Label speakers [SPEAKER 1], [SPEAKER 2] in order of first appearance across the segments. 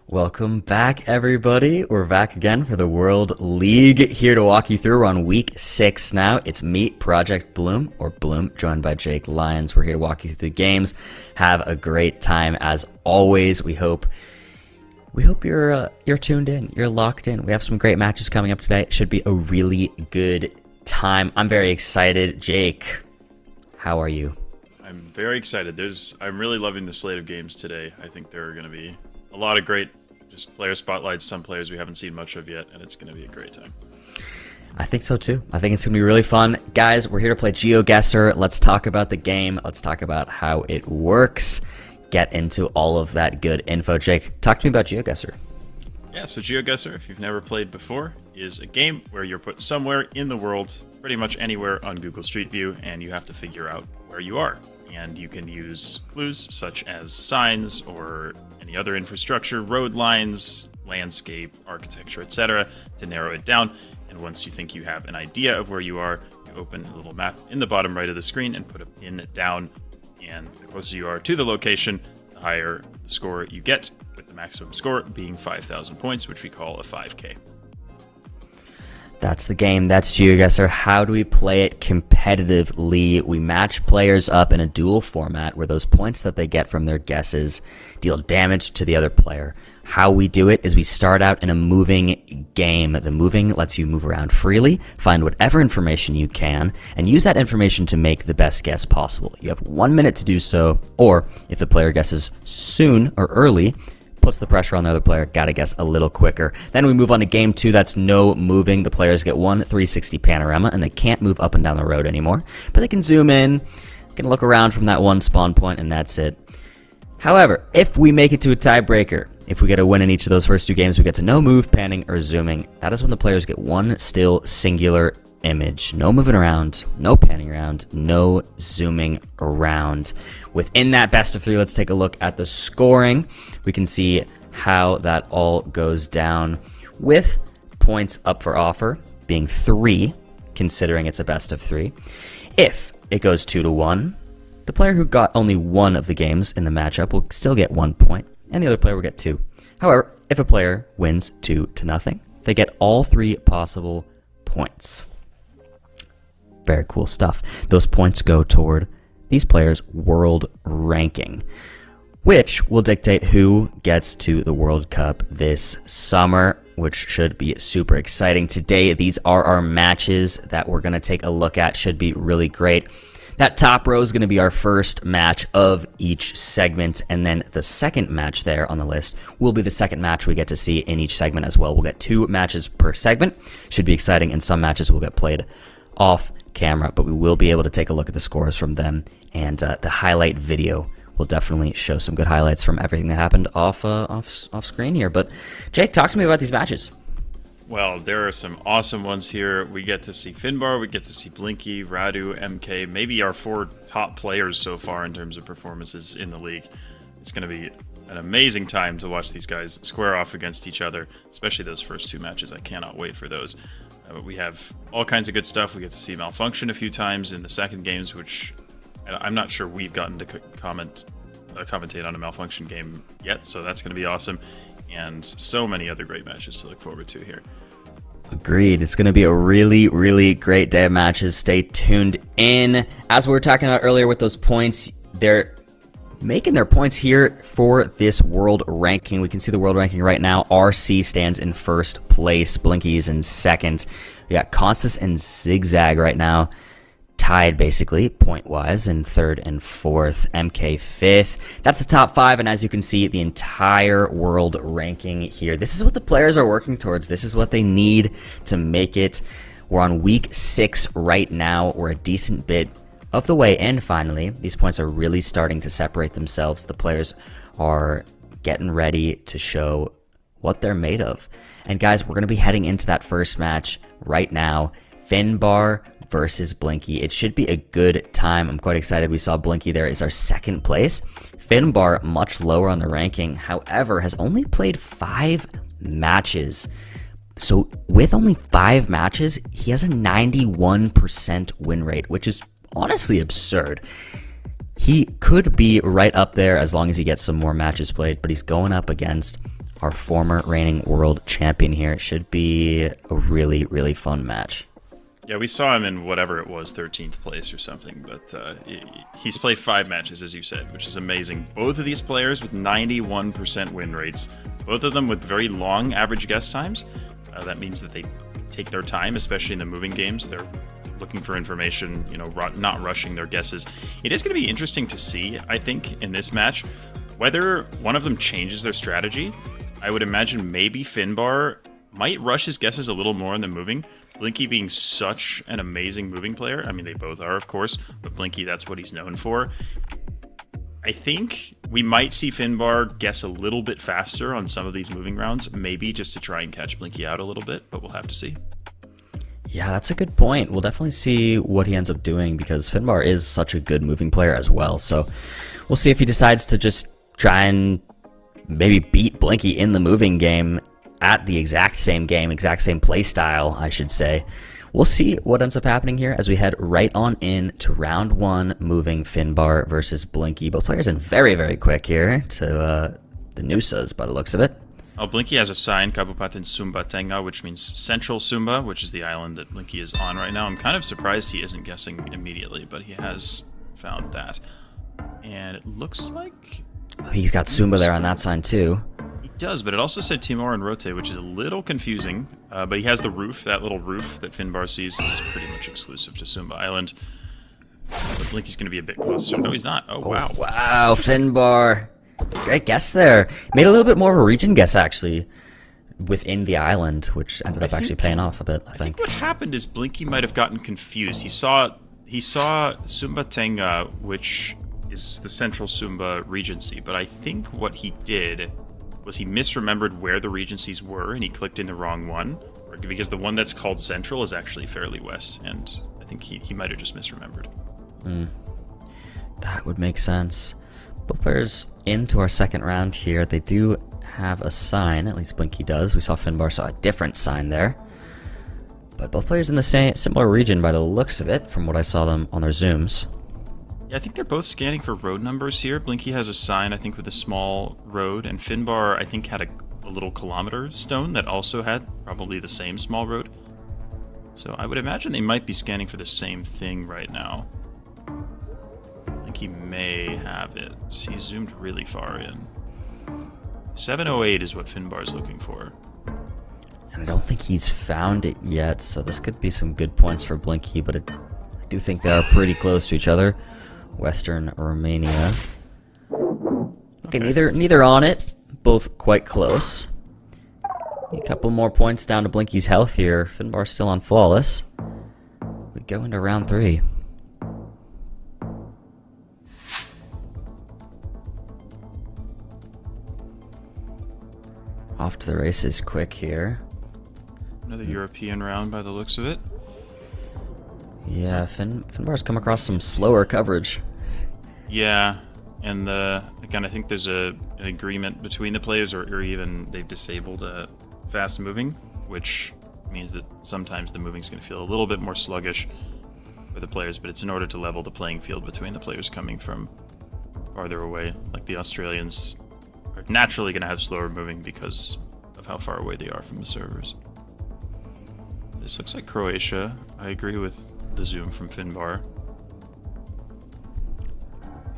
[SPEAKER 1] Welcome back, everybody. We're back again for the World League. Here to walk you through. We're on week 6 now. It's me, Project Bloom, or Bloom, joined by Jake Lyons. We're here to walk you through the games. Have a great time as always. We hope you're tuned in. You're locked in. We have some great matches coming up today. It should be a really good time. I'm very excited. Jake, how are you?
[SPEAKER 2] I'm very excited. I'm really loving the slate of games today. I think there are going to be a lot of great just player spotlights, some players we haven't seen much of yet, and it's going to be a great time.
[SPEAKER 1] I think so too. I think it's going to be really fun. Guys, we're here to play GeoGuessr. Let's talk about the game. Let's talk about how it works. Get into all of that good info. Jake, talk to me about GeoGuessr.
[SPEAKER 2] Yeah, so GeoGuessr, if you've never played before, is a game where you're put somewhere in the world, pretty much anywhere on Google Street View, and you have to figure out where you are. And you can use clues such as signs or any other infrastructure, road lines, landscape, architecture, etc. to narrow it down. And once you think you have an idea of where you are, you open a little map in the bottom right of the screen and put a pin down. And the closer you are to the location, the higher the score you get, with the maximum score being 5,000 points, which we call a 5K.
[SPEAKER 1] That's the game. That's GeoGuessr. How do we play it competitively? We match players up in a duel format where those points that they get from their guesses deal damage to the other player. How we do it is we start out in a moving game. The moving lets you move around freely, find whatever information you can, and use that information to make the best guess possible. You have 1 minute to do so, or if the player guesses soon or early, puts the pressure on the other player, gotta guess a little quicker. Then we move on to game 2, that's no moving. The players get one 360 panorama, and they can't move up and down the road anymore, but they can zoom in, can look around from that one spawn point, and that's it. However, if we make it to a tiebreaker, if we get a win in each of those first 2 games, we get to no move, panning, or zooming. That is when the players get one still singular image. No moving around, no panning around, no zooming around. Within that best of 3, let's take a look at the scoring. We can see how that all goes down with points up for offer being 3, considering it's a best of 3. If it goes 2-1, the player who got only one of the games in the matchup will still get 1 point, and the other player will get 2. However, if a player wins 2-0, they get all 3 possible points. Very cool stuff. Those points go toward these players' world ranking, which will dictate who gets to the World Cup this summer, which should be super exciting. Today, these are our matches that we're going to take a look at. Should be really great. That top row is going to be our first match of each segment, and then the second match there on the list will be the second match we get to see in each segment as well. We'll get 2 matches per segment. Should be exciting, and some matches will get played off camera, but we will be able to take a look at the scores from them, and the highlight video will definitely show some good highlights from everything that happened off screen here. But Jake, talk to me about these matches.
[SPEAKER 2] Well, there are some awesome ones here. We get to see Finbar, we get to see Blinky, Radu, MK, maybe our 4 top players so far in terms of performances in the league. It's going to be an amazing time to watch these guys square off against each other, especially those first 2 matches. I cannot wait for those. We have all kinds of good stuff. We get to see Malfunction a few times in the second games, which I'm not sure we've gotten to commentate on a Malfunction game yet, so that's going to be awesome. And so many other great matches to look forward to here.
[SPEAKER 1] Agreed. It's going to be a really, really great day of matches. Stay tuned in. As we were talking about earlier with those points, they're making their points here for this world ranking. We can see the world ranking right now. RC stands in first place. Blinky is in second. We got Constance and Zigzag right now, tied basically point-wise in third and fourth. MK fifth. That's the top 5, and as you can see, the entire world ranking here. This is what the players are working towards. This is what they need to make it. We're on week 6 right now. We're a decent bit of the way in, finally. These points are really starting to separate themselves. The players are getting ready to show what they're made of. And guys, we're going to be heading into that first match right now. Finbar versus Blinky. It should be a good time. I'm quite excited. We saw Blinky there is our second place. Finbar much lower on the ranking, however, has only played 5 matches. So with only 5 matches, he has a 91% win rate, which is honestly absurd. He could be right up there as long as he gets some more matches played, but he's going up against our former reigning world champion here. It should be a really, really fun match.
[SPEAKER 2] Yeah, we saw him in whatever it was, 13th place or something, but he's played 5 matches, as you said, which is amazing. Both of these players with 91% win rates, both of them with very long average guess times. That means that they take their time, especially in the moving games. They're looking for information, not rushing their guesses. It is going to be interesting to see, I think, in this match, whether one of them changes their strategy. I would imagine maybe Finbar might rush his guesses a little more in the moving. Blinky being such an amazing moving player. I mean, they both are, of course, but Blinky, that's what he's known for. I think we might see Finbar guess a little bit faster on some of these moving rounds, maybe just to try and catch Blinky out a little bit, but we'll have to see.
[SPEAKER 1] Yeah, that's a good point. We'll definitely see what he ends up doing because Finbar is such a good moving player as well. So we'll see if he decides to just try and maybe beat Blinky in the moving game at the exact same play style, I should say. We'll see what ends up happening here as we head right on in to round 1, moving Finbar versus Blinky. Both players in very, very quick here to the Nusas by the looks of it.
[SPEAKER 2] Oh, Blinky has a sign, Kabupaten Sumba Tenga, which means Central Sumba, which is the island that Blinky is on right now. I'm kind of surprised he isn't guessing immediately, but he has found that. And it looks like...
[SPEAKER 1] He's got Sumba there on that sign too.
[SPEAKER 2] He does, but it also said Timor and Rote, which is a little confusing. But he has the roof, that little roof that Finbar sees is pretty much exclusive to Sumba Island. But Blinky's going to be a bit closer. No, he's not. Oh, wow.
[SPEAKER 1] Wow, Finbar. Great guess there. Made a little bit more of a region guess, actually, within the island, which ended up actually paying off a bit, I think.
[SPEAKER 2] What happened is Blinky might have gotten confused. He saw Sumba Tenga, which is the Central Sumba Regency, but I think what he did was he misremembered where the regencies were, and he clicked in the wrong one, because the one that's called Central is actually fairly west, and I think he might have just misremembered.
[SPEAKER 1] That would make sense. Both players into our second round here. They do have a sign, at least Blinky does. We saw Finbar saw a different sign there. But both players in the similar region by the looks of it, from what I saw them on their zooms.
[SPEAKER 2] Yeah, I think they're both scanning for road numbers here. Blinky has a sign, I think, with a small road, and Finbar, I think, had a little kilometer stone that also had probably the same small road. So I would imagine they might be scanning for the same thing right now. He may have it. He zoomed really far in. 708 is what Finbar's looking for.
[SPEAKER 1] And I don't think he's found it yet, so this could be some good points for Blinky, but I do think they are pretty close to each other. Western Romania. Okay, neither on it. Both quite close. A couple more points down to Blinky's health here. Finbar's still on flawless. We go into round 3. Off to the races quick here.
[SPEAKER 2] Another European round by the looks of it.
[SPEAKER 1] Yeah, Finbar's come across some slower coverage.
[SPEAKER 2] Yeah, and again, I think there's an agreement between the players, or even they've disabled fast moving, which means that sometimes the moving's going to feel a little bit more sluggish for the players, but it's in order to level the playing field between the players coming from farther away. Like the Australians are naturally going to have slower moving because of how far away they are from the servers. This looks like Croatia. I agree with the zoom from Finbar.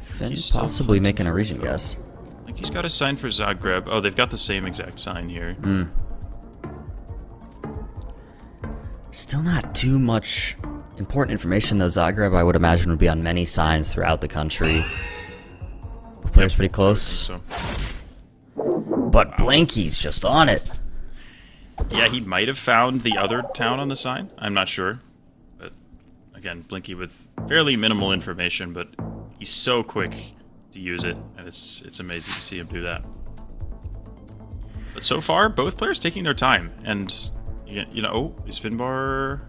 [SPEAKER 1] Finn possibly making a region guess.
[SPEAKER 2] I think he's got a sign for Zagreb. Oh, they've got the same exact sign here.
[SPEAKER 1] Still not too much important information though. Zagreb, I would imagine, would be on many signs throughout the country. The player's pretty close.
[SPEAKER 2] So.
[SPEAKER 1] But Blinky's just on it.
[SPEAKER 2] Yeah, he might have found the other town on the sign. I'm not sure. But again, Blinky with fairly minimal information, but he's so quick to use it, and it's amazing to see him do that. But so far, both players taking their time, and is Finbar?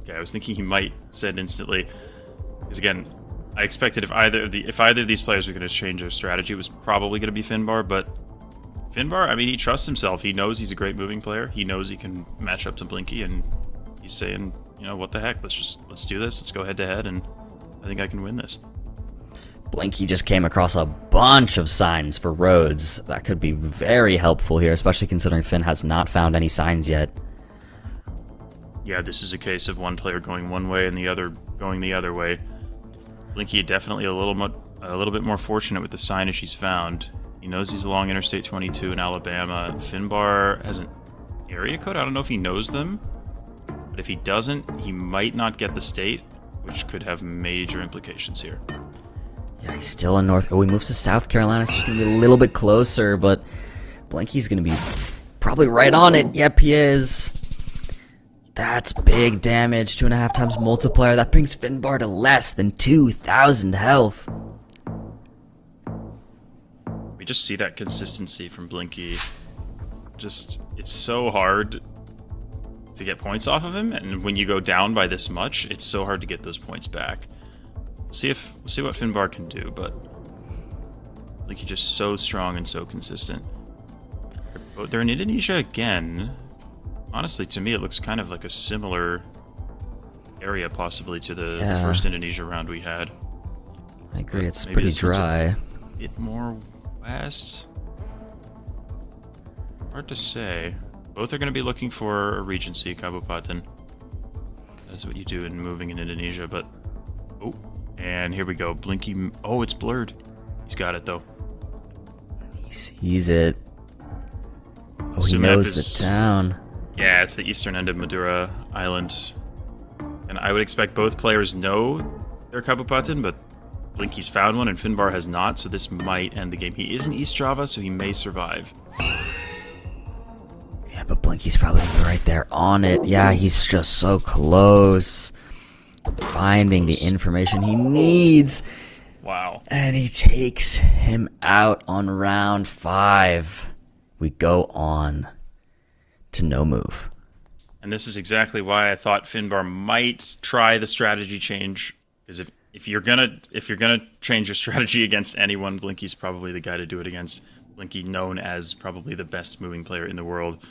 [SPEAKER 2] Okay, I was thinking he might send instantly, because again, I expected if either of these players were going to change their strategy, it was probably going to be Finbar, but Finbar, I mean, he trusts himself. He knows he's a great moving player. He knows he can match up to Blinky, and he's saying, what the heck? Let's do this. Let's go head to head, and I think I can win this.
[SPEAKER 1] Blinky just came across a bunch of signs for roads. That could be very helpful here, especially considering Finn has not found any signs yet.
[SPEAKER 2] Yeah, this is a case of one player going one way and the other going the other way. Blinky definitely a little bit more fortunate with the signage he's found. He knows he's along Interstate 22 in Alabama. Finbar has an area code. I don't know if he knows them, but if he doesn't, he might not get the state, which could have major implications here.
[SPEAKER 1] Yeah, he's still in North... Oh, he moves to South Carolina, so he's going to be a little bit closer, but Blinky's going to be probably right on it. Yep, he is. That's big damage. 2.5 times multiplier. That brings Finbar to less than 2,000 health.
[SPEAKER 2] We just see that consistency from Blinky. Just, it's so hard to get points off of him, and when you go down by this much, it's so hard to get those points back. We'll see what Finbar can do, but Blinky just so strong and so consistent. They're in Indonesia again. Honestly, to me, it looks kind of like a similar area, possibly, to the first Indonesia round we had.
[SPEAKER 1] I agree, it's pretty dry.
[SPEAKER 2] A bit more west? Hard to say. Both are going to be looking for a Regency, Kabupaten. That's what you do in moving in Indonesia, but... Oh, and here we go. Blinky... Oh, it's blurred. He's got it, though.
[SPEAKER 1] He sees it. Oh, he knows the town.
[SPEAKER 2] Yeah, it's the eastern end of Madura Island. And I would expect both players know their Kabupaten, but Blinky's found one and Finbar has not, so this might end the game. He is in East Java, so he may survive.
[SPEAKER 1] Yeah, but Blinky's probably right there on it. Yeah, he's just so close. Finding the information he needs.
[SPEAKER 2] Wow.
[SPEAKER 1] And he takes him out on round 5. We go on to no move.
[SPEAKER 2] And this is exactly why I thought Finbar might try the strategy change, because if you're gonna change your strategy against anyone, Blinky's probably the guy to do it against. Blinky, known as probably the best moving player in the world,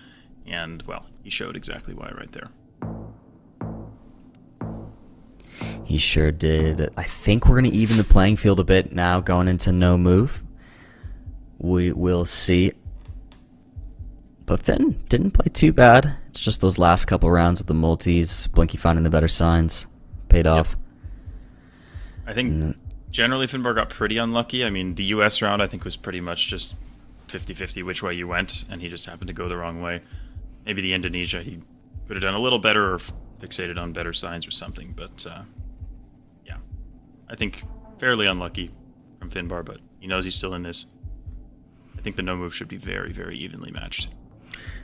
[SPEAKER 2] and well, he showed exactly why right there.
[SPEAKER 1] He sure did. I think we're gonna even the playing field a bit now, going into no move. We will see. But Finn didn't play too bad. It's just those last couple rounds with the multis, Blinky finding the better signs, paid off.
[SPEAKER 2] I think generally Finbar got pretty unlucky. I mean, the US round I think was pretty much just 50-50 which way you went, and he just happened to go the wrong way. Maybe the Indonesia he could have done a little better or fixated on better signs or something, but yeah. I think fairly unlucky from Finbar, but he knows he's still in this. I think the no move should be very, very evenly matched.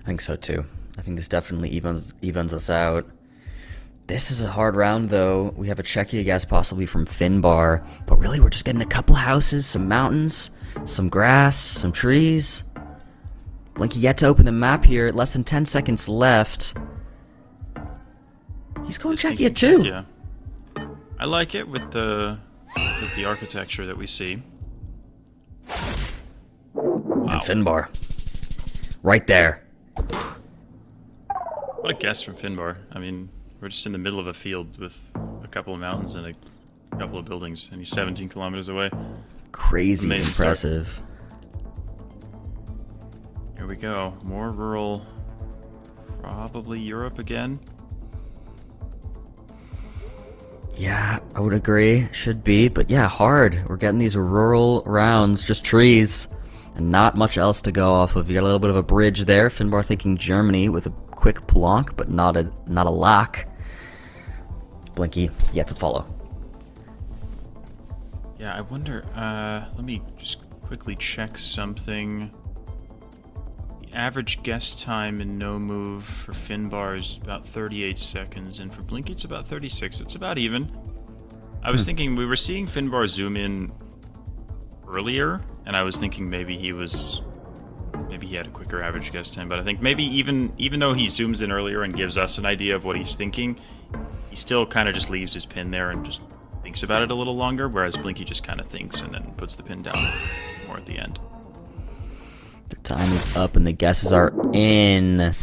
[SPEAKER 1] I think so too. I think this definitely evens us out. This is a hard round though. We have a Czechia guess possibly from Finbar, but really we're just getting a couple houses, some mountains, some grass, some trees. Blinky yet to open the map here. Less than 10 seconds left. He's going Czechia too.
[SPEAKER 2] Yeah, I like it with the architecture that we see.
[SPEAKER 1] Wow. And Finbar, right there.
[SPEAKER 2] What a guess from Finbar. I mean, we're just in the middle of a field with a couple of mountains and a couple of buildings, and he's 17 kilometers away.
[SPEAKER 1] Crazy impressive.
[SPEAKER 2] Here we go. More rural. Probably Europe again.
[SPEAKER 1] Yeah, I would agree. Should be, but yeah, hard. We're getting these rural rounds, just trees, and not much else to go off of. You got a little bit of a bridge there. Finbar thinking Germany with a quick plonk, but not a lock. Blinky yet to follow.
[SPEAKER 2] Yeah, I wonder. Let me just quickly check something. The average guess time in no move for Finbar is about 38 seconds, and for Blinky it's about 36. It's about even. I was thinking we were seeing Finbar zoom in earlier, and I was thinking maybe he had a quicker average guess time, but I think maybe even though he zooms in earlier and gives us an idea of what he's thinking, he still kind of just leaves his pin there and just thinks about it a little longer, whereas Blinky just kind of thinks and then puts the pin down more at the end.
[SPEAKER 1] The time is up and the guesses are in.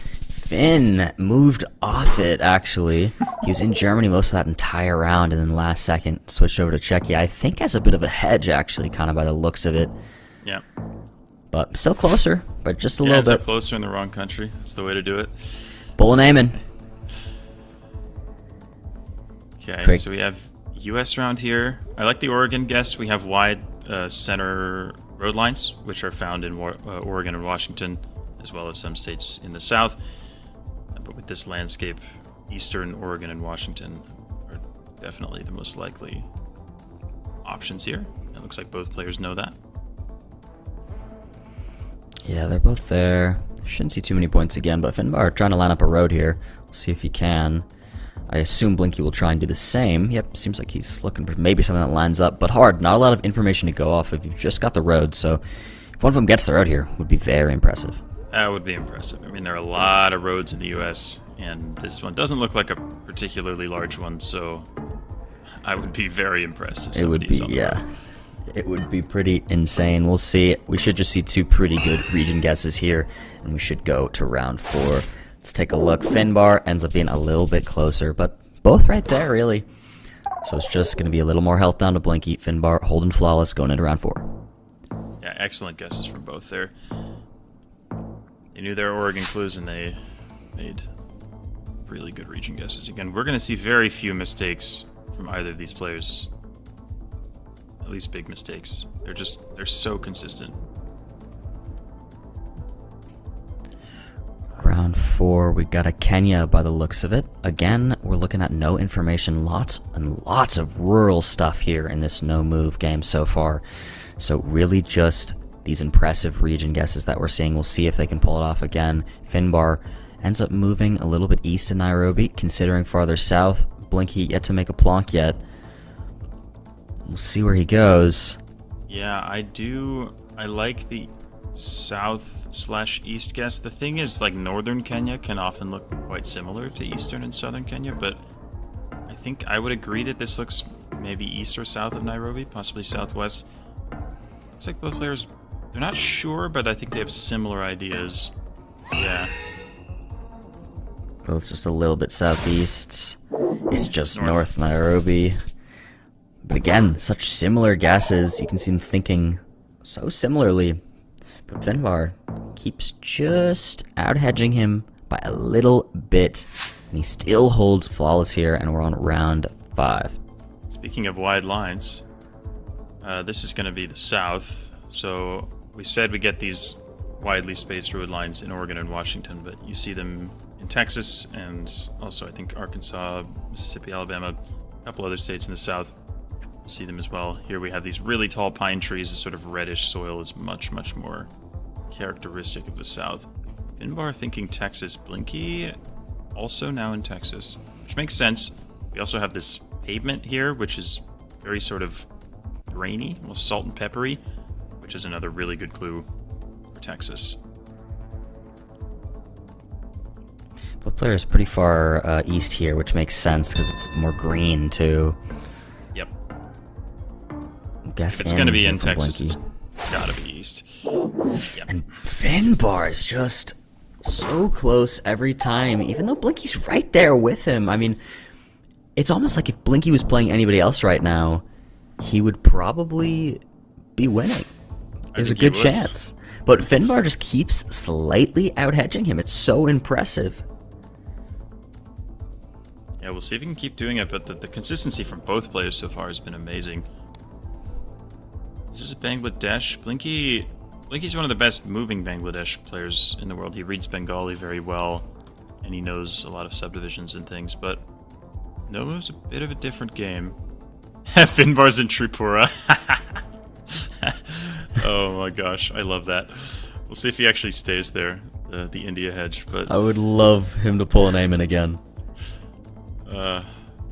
[SPEAKER 1] Finn moved off it, actually. He was in Germany most of that entire round, and then last second switched over to Czechia. I think has a bit of a hedge, actually, kind of by the looks of it.
[SPEAKER 2] Yeah.
[SPEAKER 1] But still closer, but just a
[SPEAKER 2] Yeah,
[SPEAKER 1] little
[SPEAKER 2] it's
[SPEAKER 1] bit.
[SPEAKER 2] up closer in the wrong country. That's the way to do it.
[SPEAKER 1] Bull and Eamon.
[SPEAKER 2] Okay,
[SPEAKER 1] Quick.
[SPEAKER 2] so we have U.S. round here. I like the Oregon guess. We have wide center road lines, which are found in Oregon and Washington, as well as some states in the South. But with this landscape, Eastern Oregon and Washington are definitely the most likely options here. It looks like both players know that.
[SPEAKER 1] Yeah, they're both there. Shouldn't see too many points again, but Finbar trying to line up a road here. We'll see if he can. I assume Blinky will try and do the same. Yep, seems like he's looking for maybe something that lines up, but hard. Not a lot of information to go off if you've just got the road, so if one of them gets the road here, would be very impressive.
[SPEAKER 2] That would be impressive. I mean, there are a lot of roads in the U.S., and this one doesn't look like a particularly large one, so I would be very impressed if
[SPEAKER 1] It would
[SPEAKER 2] somebody's
[SPEAKER 1] be,
[SPEAKER 2] on the
[SPEAKER 1] yeah.
[SPEAKER 2] road.
[SPEAKER 1] It would be pretty insane. We'll see. We should just see two pretty good region guesses here, and we should go to round 4. Let's take a look. Finbar ends up being a little bit closer, but both right there, really. So it's just going to be a little more health down to Blinky. Finbar holding flawless going into round 4.
[SPEAKER 2] Yeah, excellent guesses from both there. They knew their Oregon clues, and they made really good region guesses. Again, we're going to see very few mistakes from either of these players. At least big mistakes. They're so consistent.
[SPEAKER 1] Round 4, we got a Kenya by the looks of it. Again, we're looking at no information, lots and lots of rural stuff here in this no move game so far. So really just these impressive region guesses that we're seeing. We'll see if they can pull it off again. Finbar ends up moving a little bit east of Nairobi, considering farther south. Blinky yet to make a plonk yet. We'll see where he goes.
[SPEAKER 2] Yeah, I like the south/east guess. The thing is, like, northern Kenya can often look quite similar to eastern and southern Kenya, but I think I would agree that this looks maybe east or south of Nairobi, possibly southwest. Looks like both players, they're not sure, but I think they have similar ideas. Yeah.
[SPEAKER 1] Both just a little bit southeast. It's just
[SPEAKER 2] North.
[SPEAKER 1] north Nairobi. But again, such similar guesses. You can see him thinking so similarly. But Finbar keeps just out-hedging him by a little bit. And he still holds flawless here, and we're on round 5.
[SPEAKER 2] Speaking of wide lines, this is going to be the south. So we said we get these widely spaced road lines in Oregon and Washington, but you see them in Texas and also I think Arkansas, Mississippi, Alabama, a couple other states in the south. You see them as well. Here we have these really tall pine trees. This sort of reddish soil is much, much more characteristic of the south. Finbar thinking Texas. Blinky also now in Texas, which makes sense. We also have this pavement here, which is very sort of grainy, almost salt and peppery, which is another really good clue for Texas.
[SPEAKER 1] Both players pretty far east here, which makes sense because it's more green too.
[SPEAKER 2] Yep.
[SPEAKER 1] Guess
[SPEAKER 2] If it's going to be in
[SPEAKER 1] from
[SPEAKER 2] Texas,
[SPEAKER 1] Blinky.
[SPEAKER 2] it's got to be east. Yep.
[SPEAKER 1] And Finbar is just so close every time, even though Blinky's right there with him. I mean, it's almost like if Blinky was playing anybody else right now, he would probably be winning. There's a
[SPEAKER 2] think he
[SPEAKER 1] good
[SPEAKER 2] would.
[SPEAKER 1] chance. But Finbar just keeps slightly out-hedging him. It's so impressive.
[SPEAKER 2] Yeah, we'll see if he can keep doing it, but the consistency from both players so far has been amazing. This is Bangladesh. Blinky's one of the best moving Bangladesh players in the world. He reads Bengali very well, and he knows a lot of subdivisions and things, but no move's a bit of a different game. Finbar's in Tripura. Oh my gosh, I love that. We'll see if he actually stays there, the India hedge, but
[SPEAKER 1] I would love him to pull an Eamon again.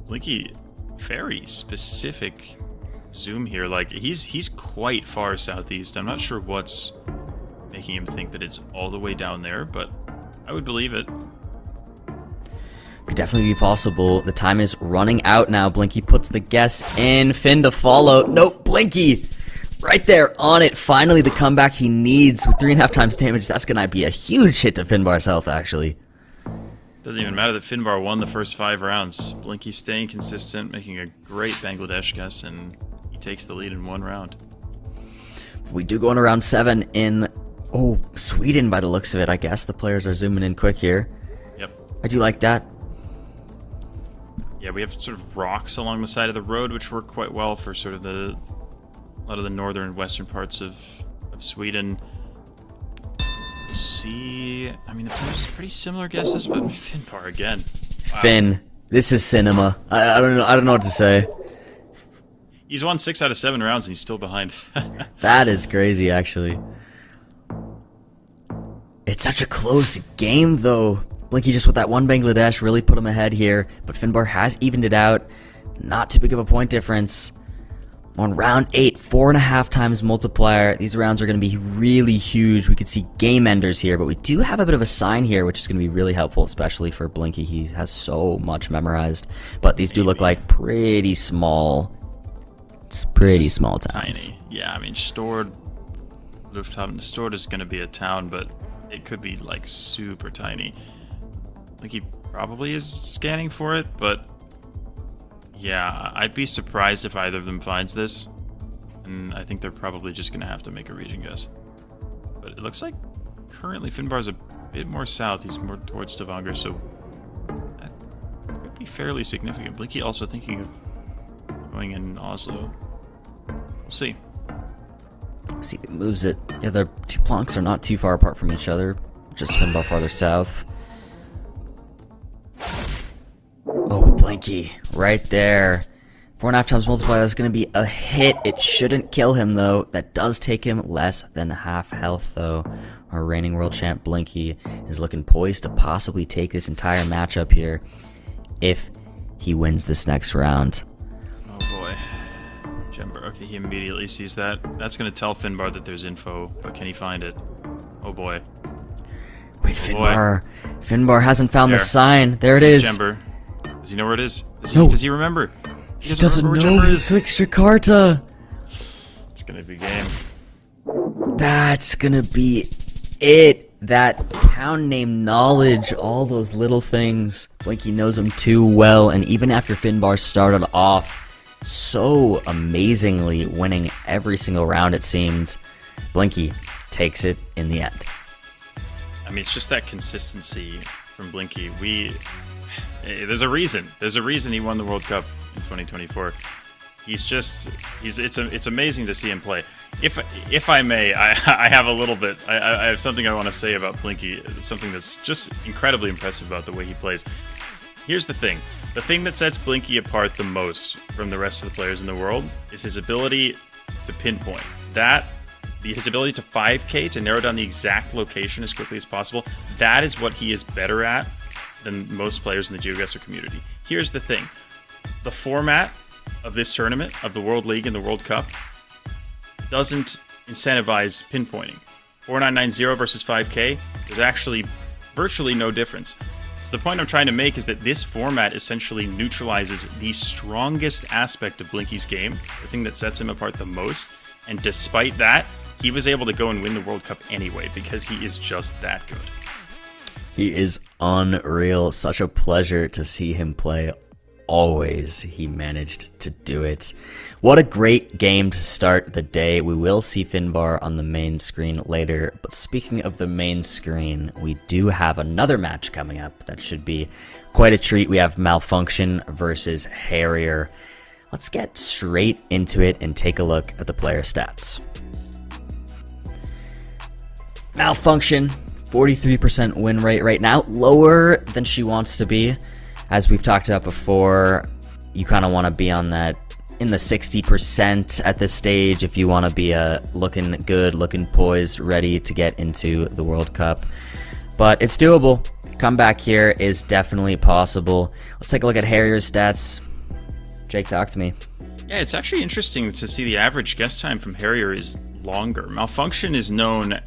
[SPEAKER 2] Blinky, very specific zoom here. Like, he's quite far southeast. I'm not sure what's making him think that it's all the way down there, but I would believe it.
[SPEAKER 1] Could definitely be possible. The time is running out now. Blinky puts the guess in. Finn to follow. Nope, Blinky right there on it. Finally the comeback he needs with 3.5 times damage. That's going to be a huge hit to Finbar's health, actually.
[SPEAKER 2] Doesn't even matter that Finbar won the first 5 rounds. Blinky staying consistent, making a great Bangladesh guess, and he takes the lead in 1 round.
[SPEAKER 1] We do go into round 7 in, Sweden by the looks of it, I guess. The players are zooming in quick here.
[SPEAKER 2] Yep.
[SPEAKER 1] I do like that.
[SPEAKER 2] Yeah, we have sort of rocks along the side of the road, which work quite well for sort of a lot of the northern and western parts of Sweden. See, I mean, the players pretty similar guesses, but Finbar again. Wow.
[SPEAKER 1] Finn, this is cinema. I don't know. I don't know what to say.
[SPEAKER 2] He's won 6 out of 7 rounds, and he's still behind.
[SPEAKER 1] That is crazy, actually. It's such a close game, though. Blinky just with that one Bangladesh really put him ahead here, but Finbar has evened it out. Not too big of a point difference. On round 8, 4.5 times multiplier. These rounds are going to be really huge. We could see game enders here, but we do have a bit of a sign here, which is going to be really helpful, especially for Blinky. He has so much memorized, but these do look like pretty small. It's pretty small towns.
[SPEAKER 2] Tiny. Yeah, I mean, Stord, Lufthafen, Stord is going to be a town, but it could be like super tiny. Like he probably is scanning for it, but yeah, I'd be surprised if either of them finds this, and I think they're probably just going to have to make a region guess. But it looks like currently Finbar's a bit more south. He's more towards Stavanger, so that could be fairly significant. Blinky also thinking of going in Oslo. We'll see.
[SPEAKER 1] See if it moves it. Yeah, the 2 plonks are not too far apart from each other. Just Finbar farther south. Oh, Blinky, right there. 4.5 times multiplier, that's going to be a hit. It shouldn't kill him, though. That does take him less than half health, though. Our reigning world champ, Blinky, is looking poised to possibly take this entire matchup here if he wins this next round.
[SPEAKER 2] Oh, boy. Jember, okay, he immediately sees that. That's going to tell Finbar that there's info, but can he find it? Oh, boy.
[SPEAKER 1] Wait, Finbar. Finbar hasn't found the sign. There it is.
[SPEAKER 2] Jember. Does he know where it is? Does he remember?
[SPEAKER 1] He doesn't know. He's like Jakarta.
[SPEAKER 2] It's gonna be game.
[SPEAKER 1] That's gonna be it. That town name knowledge, all those little things. Blinky knows them too well, and even after Finbar started off so amazingly, winning every single round it seems, Blinky takes it in the end.
[SPEAKER 2] I mean, it's just that consistency from Blinky. There's a reason. There's a reason he won the World Cup in 2024. It's amazing to see him play. If I may, I have a little bit. I have something I want to say about Blinky. Something that's just incredibly impressive about the way he plays. Here's the thing. The thing that sets Blinky apart the most from the rest of the players in the world is his ability to pinpoint. His ability to 5K, to narrow down the exact location as quickly as possible. That is what he is better at than most players in the GeoGuessr community. Here's the thing. The format of this tournament, of the World League and the World Cup, doesn't incentivize pinpointing. 4990 versus 5K, there's actually virtually no difference. So the point I'm trying to make is that this format essentially neutralizes the strongest aspect of Blinky's game, the thing that sets him apart the most, and despite that, he was able to go and win the World Cup anyway, because he is just that good.
[SPEAKER 1] He is unreal. Such a pleasure to see him play. Always he managed to do it. What a great game to start the day. We will see Finbar on the main screen later, but speaking of the main screen, we do have another match coming up that should be quite a treat. We have Malfunction versus Harrier. Let's get straight into it and take a look at the player stats. Malfunction, 43% win rate right now, lower than she wants to be. As we've talked about before, you kind of want to be on that in the 60% at this stage if you want to be looking good, looking poised, ready to get into the World Cup. But it's doable. Comeback here is definitely possible. Let's take a look at Harrier's stats. Jake, talk to me.
[SPEAKER 2] Yeah, it's actually interesting to see the average guess time from Harrier is longer. Malfunction is known,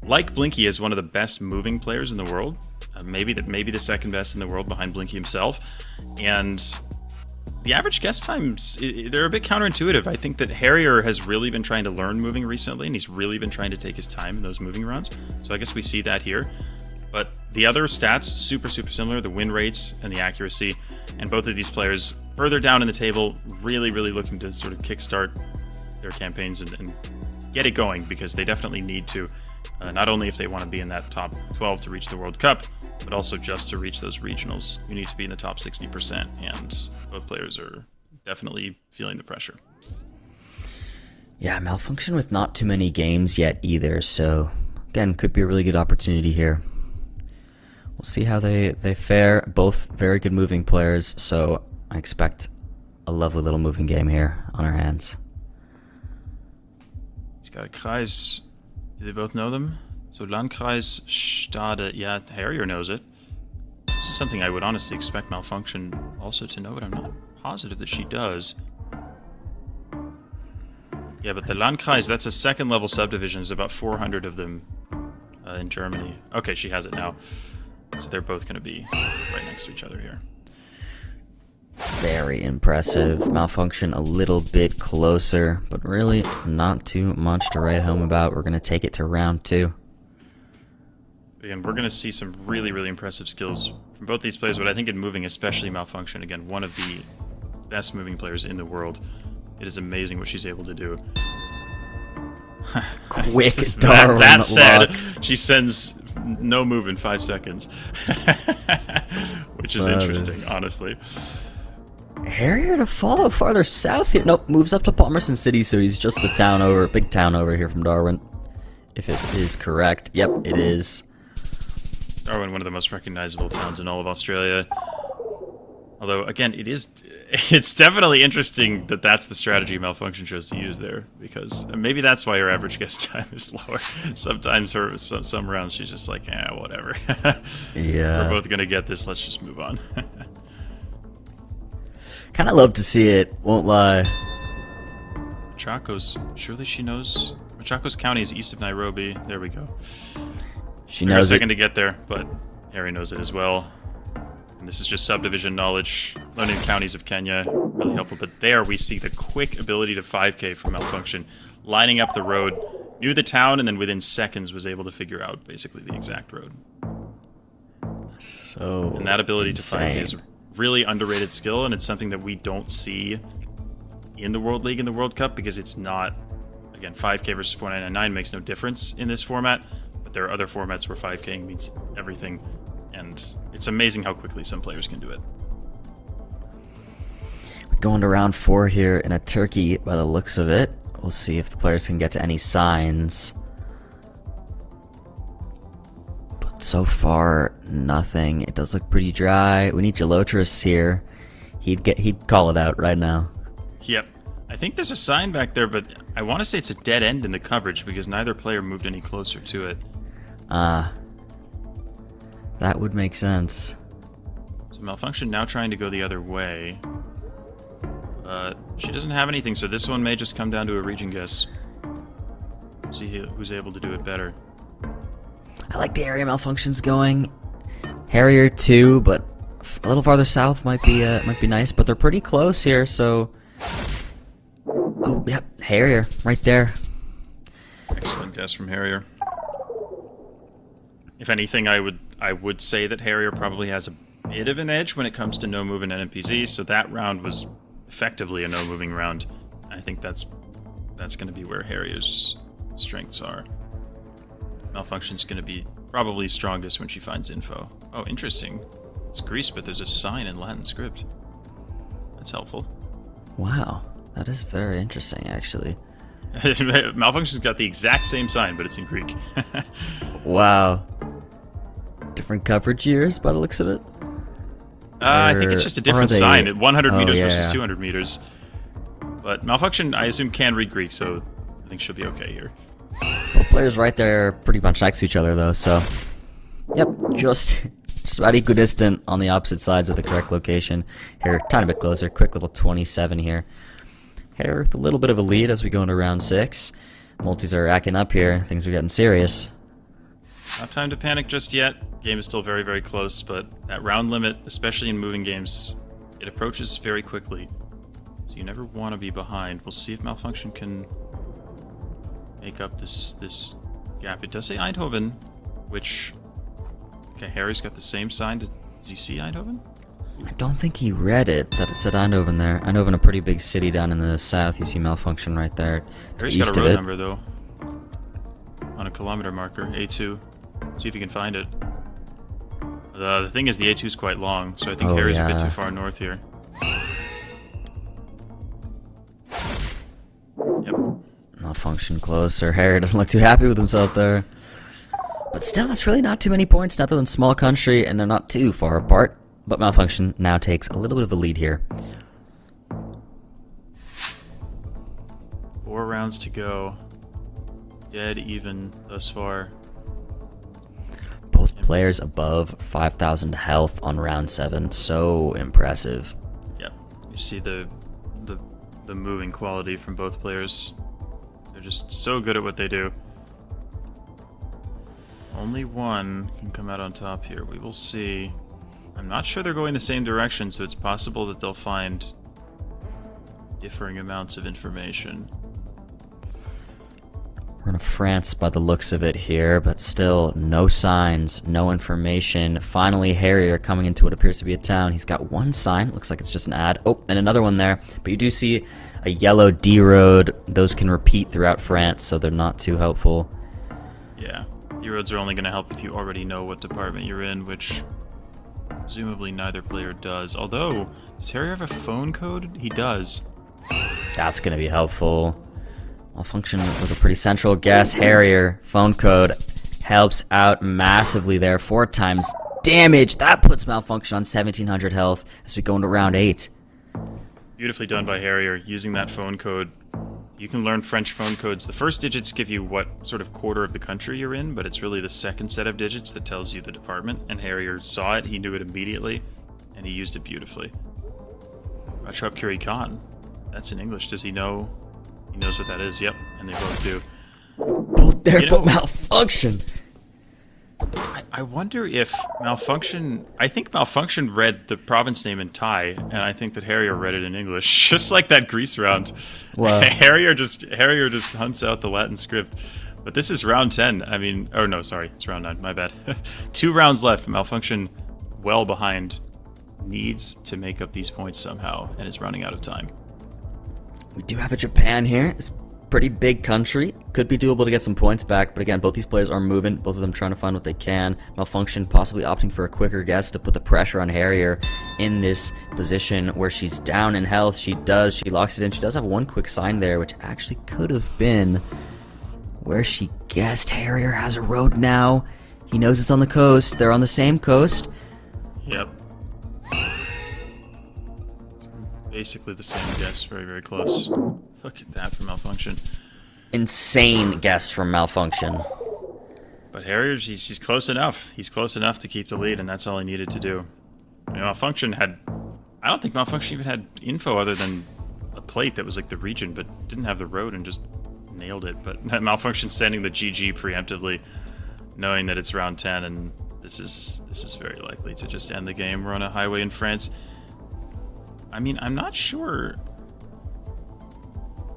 [SPEAKER 2] like Blinky, as one of the best moving players in the world. Maybe the second best in the world behind Blinky himself. And the average guess times, they're a bit counterintuitive. I think that Harrier has really been trying to learn moving recently, and he's really been trying to take his time in those moving rounds. So I guess we see that here. But the other stats, super similar, the win rates and the accuracy. And both of these players further down in the table, really looking to sort of kickstart their campaigns and get it going, because they definitely need to, not only if they want to be in that top 12 to reach the World Cup, but also just to reach those regionals. You need to be in the top 60%, and both players are definitely feeling the pressure.
[SPEAKER 1] Yeah, Malfunction with not too many games yet either, so again, could be a really good opportunity here. We'll see how they fare. Both very good moving players, so I expect a lovely little moving game here on our hands.
[SPEAKER 2] He's got a Kreis. Do they both know them? So Landkreis, Stade. Yeah, Harrier knows it. This is something I would honestly expect Malfunction also to know, but I'm not positive that she does. Yeah, but the Landkreis, that's a second level subdivision. There's about 400 of them in Germany. Okay, she has it now. So they're both going to be right next to each other here.
[SPEAKER 1] Very impressive. Malfunction a little bit closer, but really not too much to write home about. We're going to take it to round 2.
[SPEAKER 2] Again, we're going to see some really impressive skills from both these players, but I think in moving, especially Malfunction, again, one of the best moving players in the world. It is amazing what she's able to do.
[SPEAKER 1] Quick Darwin
[SPEAKER 2] that said,
[SPEAKER 1] lock.
[SPEAKER 2] She sends no move in 5 seconds. Which is interesting, honestly.
[SPEAKER 1] Harrier to follow farther south here. Nope, moves up to Palmerston City, so he's just a town over, big town over here from Darwin. If it is correct. Yep, it is.
[SPEAKER 2] Darwin, one of the most recognizable towns in all of Australia. Although, again, it's definitely interesting that that's the strategy Malfunction chose to use there, because maybe that's why her average guess time is lower. Sometimes some rounds she's just like, whatever.
[SPEAKER 1] Yeah.
[SPEAKER 2] We're both going to get this, let's just move on.
[SPEAKER 1] Kind of love to see it, won't lie.
[SPEAKER 2] Machakos, surely she knows? Machakos County is east of Nairobi. There we go.
[SPEAKER 1] She
[SPEAKER 2] Took
[SPEAKER 1] knows
[SPEAKER 2] a second
[SPEAKER 1] it.
[SPEAKER 2] to get there, but Harry knows it as well. And this is just subdivision knowledge. Learning counties of Kenya, really helpful. But there we see the quick ability to 5K from Malfunction. Lining up the road, knew the town, and then within seconds was able to figure out basically the exact road.
[SPEAKER 1] So
[SPEAKER 2] And that ability
[SPEAKER 1] insane.
[SPEAKER 2] to 5K is a really underrated skill, and it's something that we don't see in the World League and the World Cup, because it's not, again, 5K versus 499 makes no difference in this format, but there are other formats where 5K means everything. And it's amazing how quickly some players can do it.
[SPEAKER 1] Going to round 4 here in a turkey by the looks of it. We'll see if the players can get to any signs. But so far, nothing. It does look pretty dry. We need Gelotris here. He'd call it out right now.
[SPEAKER 2] Yep. I think there's a sign back there, but I want to say it's a dead end in the coverage because neither player moved any closer to it.
[SPEAKER 1] That would make sense.
[SPEAKER 2] So Malfunction now trying to go the other way. She doesn't have anything, so this one may just come down to a region guess. See who's able to do it better.
[SPEAKER 1] I like the area Malfunction's going. Harrier too, but a little farther south might be nice. But they're pretty close here, so. Oh, yep, Harrier right there.
[SPEAKER 2] Excellent guess from Harrier. If anything, I would say that Harrier probably has a bit of an edge when it comes to no move and NMPZ. So that round was effectively a no moving round. I think that's going to be where Harrier's strengths are. Malfunction's going to be probably strongest when she finds info. Oh, interesting. It's Greece, but there's a sign in Latin script. That's helpful.
[SPEAKER 1] Wow, that is very interesting, actually.
[SPEAKER 2] Malfunction's got the exact same sign, but it's in Greek.
[SPEAKER 1] Wow. Different coverage years by the looks of it?
[SPEAKER 2] I think it's just a different sign. At 100 meters
[SPEAKER 1] yeah.
[SPEAKER 2] versus 200 meters. But Malfunction, I assume, can read Greek, so I think she'll be okay here.
[SPEAKER 1] Both players right there pretty much next to each other, though, so. Yep, just about equidistant on the opposite sides of the correct location. Here, tiny bit closer. Quick little 27 here. Here with a little bit of a lead as we go into round 6. Multis are racking up here. Things are getting serious.
[SPEAKER 2] Not time to panic just yet. Game is still very, very close, but that round limit, especially in moving games, it approaches very quickly. So you never want to be behind. We'll see if Malfunction can make up this gap. It does say Eindhoven, which Okay, Harry's got the same sign. Does he see Eindhoven?
[SPEAKER 1] I don't think he read it, that it said Eindhoven there. Eindhoven, a pretty big city down in the south. You see Malfunction right there to the
[SPEAKER 2] Harry's
[SPEAKER 1] east
[SPEAKER 2] got a
[SPEAKER 1] of
[SPEAKER 2] road
[SPEAKER 1] it.
[SPEAKER 2] number, though. On a kilometer marker, A2. See if you can find it. The thing is, the A2 is quite long, so I think
[SPEAKER 1] Oh,
[SPEAKER 2] Harry's a bit
[SPEAKER 1] yeah.
[SPEAKER 2] too far north here. Yep.
[SPEAKER 1] Malfunction closer. Harry doesn't look too happy with himself there. But still, that's really not too many points. Netherlands, small country, and they're not too far apart. But Malfunction now takes a little bit of a lead here.
[SPEAKER 2] 4 rounds to go. Dead even thus far.
[SPEAKER 1] Both players above 5,000 health on round 7. So impressive.
[SPEAKER 2] Yep. You see the moving quality from both players. They're just so good at what they do. Only one can come out on top here. We will see. I'm not sure they're going the same direction, so it's possible that they'll find differing amounts of information.
[SPEAKER 1] We're in France by the looks of it here, but still no signs, no information. Finally, Harrier coming into what appears to be a town. He's got one sign. Looks like it's just an ad. Oh, and another one there. But you do see a yellow D road. Those can repeat throughout France, so they're not too helpful.
[SPEAKER 2] Yeah. D-roads are only going to help if you already know what department you're in, which presumably neither player does. Although, does Harrier have a phone code? He does.
[SPEAKER 1] That's going to be helpful. Malfunction with a pretty central guess. Harrier, phone code, helps out massively there. 4 times damage. That puts Malfunction on 1,700 health as we go into round 8.
[SPEAKER 2] Beautifully done by Harrier, using that phone code. You can learn French phone codes. The first digits give you what sort of quarter of the country you're in, but it's really the second set of digits that tells you the department. And Harrier saw it, he knew it immediately, and he used it beautifully. Rachab Curie Khan. That's in English. Does he know? He knows what that is. Yep, and they both do.
[SPEAKER 1] Both there,
[SPEAKER 2] You know-
[SPEAKER 1] but Malfunction.
[SPEAKER 2] I wonder if Malfunction... I think Malfunction read the province name in Thai, and I think that Harrier read it in English. Just like that Greece round.
[SPEAKER 1] Wow.
[SPEAKER 2] Harrier just hunts out the Latin script. But this is round 10. I mean... Oh, no, sorry. It's round 9. My bad. 2 rounds left. Malfunction, well behind, needs to make up these points somehow, and is running out of time.
[SPEAKER 1] We do have a Japan here. It's a pretty big country. Could be doable to get some points back, but again, both these players are moving. Both of them trying to find what they can. Malfunction possibly opting for a quicker guess to put the pressure on Harrier in this position where she's down in health. She locks it in. She does have one quick sign there, which actually could have been where she guessed. Harrier has a road now. He knows it's on the coast. They're on the same coast.
[SPEAKER 2] Yep. Basically the same guess, very, very close. Look at that for Malfunction.
[SPEAKER 1] Insane guess from Malfunction.
[SPEAKER 2] But Harrier, he's close enough. He's close enough to keep the lead, and that's all he needed to do. I mean, Malfunction had... I don't think Malfunction even had info other than a plate that was like the region, but didn't have the road and just nailed it. But Malfunction sending the GG preemptively, knowing that it's round 10, and this is very likely to just end the game. We're on a highway in France. I mean, I'm not sure...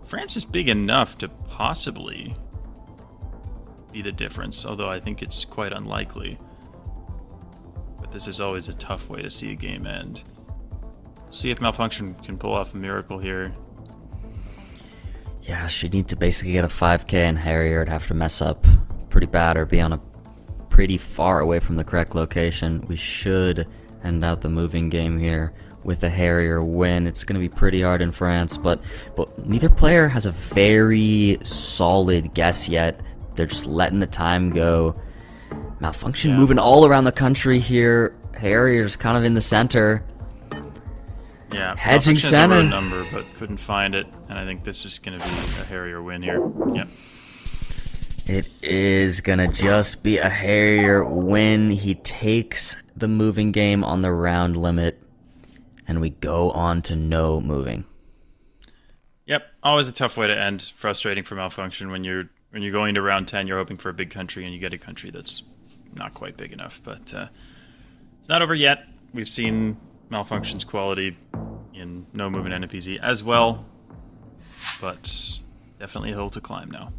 [SPEAKER 2] France is big enough to possibly be the difference, although I think it's quite unlikely. But this is always a tough way to see a game end. See if Malfunction can pull off a miracle here.
[SPEAKER 1] Yeah, she'd need to basically get a 5k, and Harrier would have to mess up pretty bad or be on a pretty far away from the correct location. We should end out the moving game here with a Harrier win. It's going to be pretty hard in France, but neither player has a very solid guess yet. They're just letting the time go. Malfunction moving all around the country here. Harrier's kind of in the center.
[SPEAKER 2] Yeah,
[SPEAKER 1] Hedging
[SPEAKER 2] Malfunction has a
[SPEAKER 1] center.
[SPEAKER 2] road number, but couldn't find it, and I think this is going to be a Harrier win here. Yep.
[SPEAKER 1] It is going to just be a Harrier win. He takes the moving game on the round limit, and we go on to no moving.
[SPEAKER 2] Yep, always a tough way to end. Frustrating for Malfunction when you're going to round 10. You're hoping for a big country, and you get a country that's not quite big enough. But it's not over yet. We've seen Malfunction's quality in no moving NPZ as well, but definitely a hill to climb now.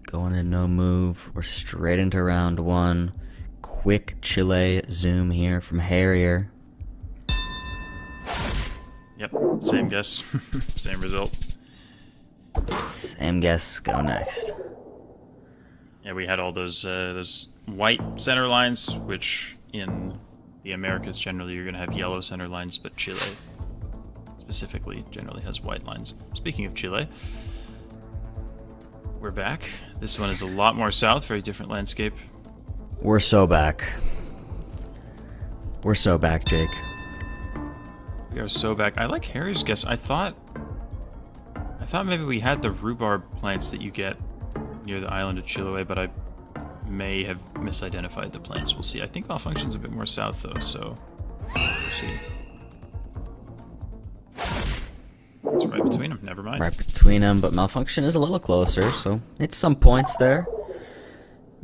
[SPEAKER 1] Going in no move. We're straight into round 1. Quick Chile zoom here from Harrier.
[SPEAKER 2] Yep, same guess, same result.
[SPEAKER 1] Same guess, go next.
[SPEAKER 2] Yeah, we had all those white center lines, which in the Americas generally you're going to have yellow center lines, but Chile specifically generally has white lines. Speaking of Chile, we're back. This one is a lot more south, very different landscape.
[SPEAKER 1] We're so back. We're so back, Jake.
[SPEAKER 2] We are so back. I like Harry's guess. I thought maybe we had the rhubarb plants that you get near the island of Chiloé, but I may have misidentified the plants. We'll see. I think Malfunction's a bit more south, though, so we'll see. It's right between them. Never mind.
[SPEAKER 1] Right between them, but Malfunction is a little closer, so it's some points there.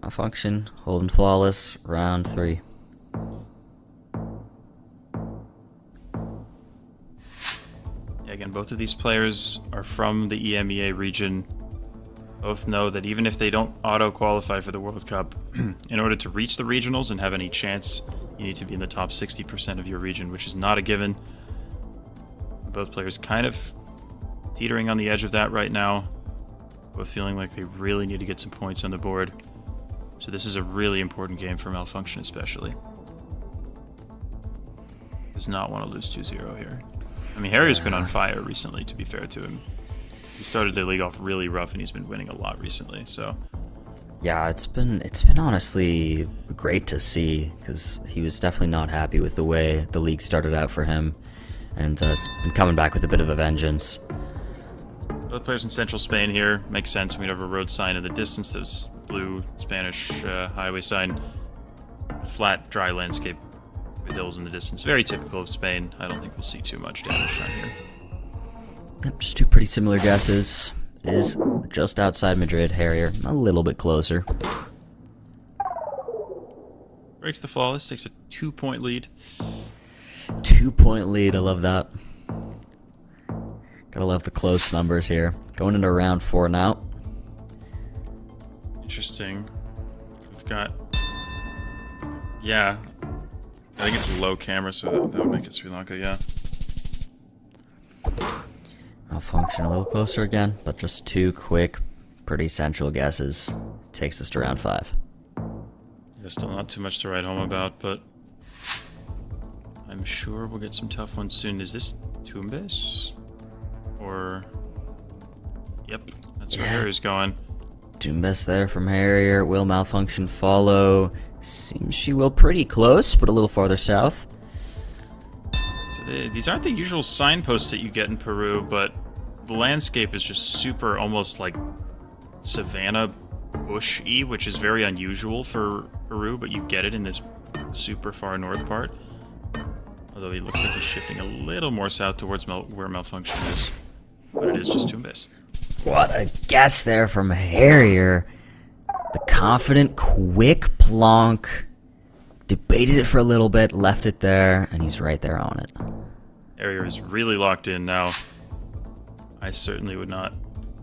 [SPEAKER 1] Malfunction, holding flawless, round 3.
[SPEAKER 2] Yeah, again, both of these players are from the EMEA region. Both know that even if they don't auto-qualify for the World Cup, in order to reach the regionals and have any chance, you need to be in the top 60% of your region, which is not a given. Both players kind of teetering on the edge of that right now. Both feeling like they really need to get some points on the board. So this is a really important game for Malfunction especially. Does not want to lose 2-0 here. I mean, Harry's been on fire recently, to be fair to him. He started the league off really rough, and he's been winning a lot recently, so...
[SPEAKER 1] Yeah, it's been honestly great to see, because he was definitely not happy with the way the league started out for him, and has been coming back with a bit of a vengeance.
[SPEAKER 2] Both players in central Spain here. Makes sense. We'd have a road sign in the distance. There's blue Spanish highway sign. Flat, dry landscape with hills in the distance. Very typical of Spain. I don't think we'll see too much damage on here.
[SPEAKER 1] Yep, just two pretty similar guesses. Is just outside Madrid, Harrier. A little bit closer.
[SPEAKER 2] Breaks the flawless. Takes a 2-point lead.
[SPEAKER 1] 2-point lead. I love that. Gotta love the close numbers here. Going into round 4 now.
[SPEAKER 2] Interesting. We've got... Yeah. I think it's a low camera, so that would make it Sri Lanka, yeah.
[SPEAKER 1] Malfunction a little closer again, but just two quick, pretty central guesses. Takes us to round 5.
[SPEAKER 2] Yeah, still not too much to write home about, but I'm sure we'll get some tough ones soon. Is this Tumbes? Or... Yep, that's where Harry's going.
[SPEAKER 1] Tumbes there from Harrier. Will Malfunction follow? Seems she will pretty close, but a little farther south.
[SPEAKER 2] So these aren't the usual signposts that you get in Peru, but the landscape is just super, almost like savanna bush-y, which is very unusual for Peru, but you get it in this super far north part. Although he looks like he's shifting a little more south towards where Malfunction is. But it is just Tumbes.
[SPEAKER 1] What a guess there from Harrier. The confident, quick plonk. Debated it for a little bit, left it there, and he's right there on it.
[SPEAKER 2] Harrier is really locked in now. I certainly would not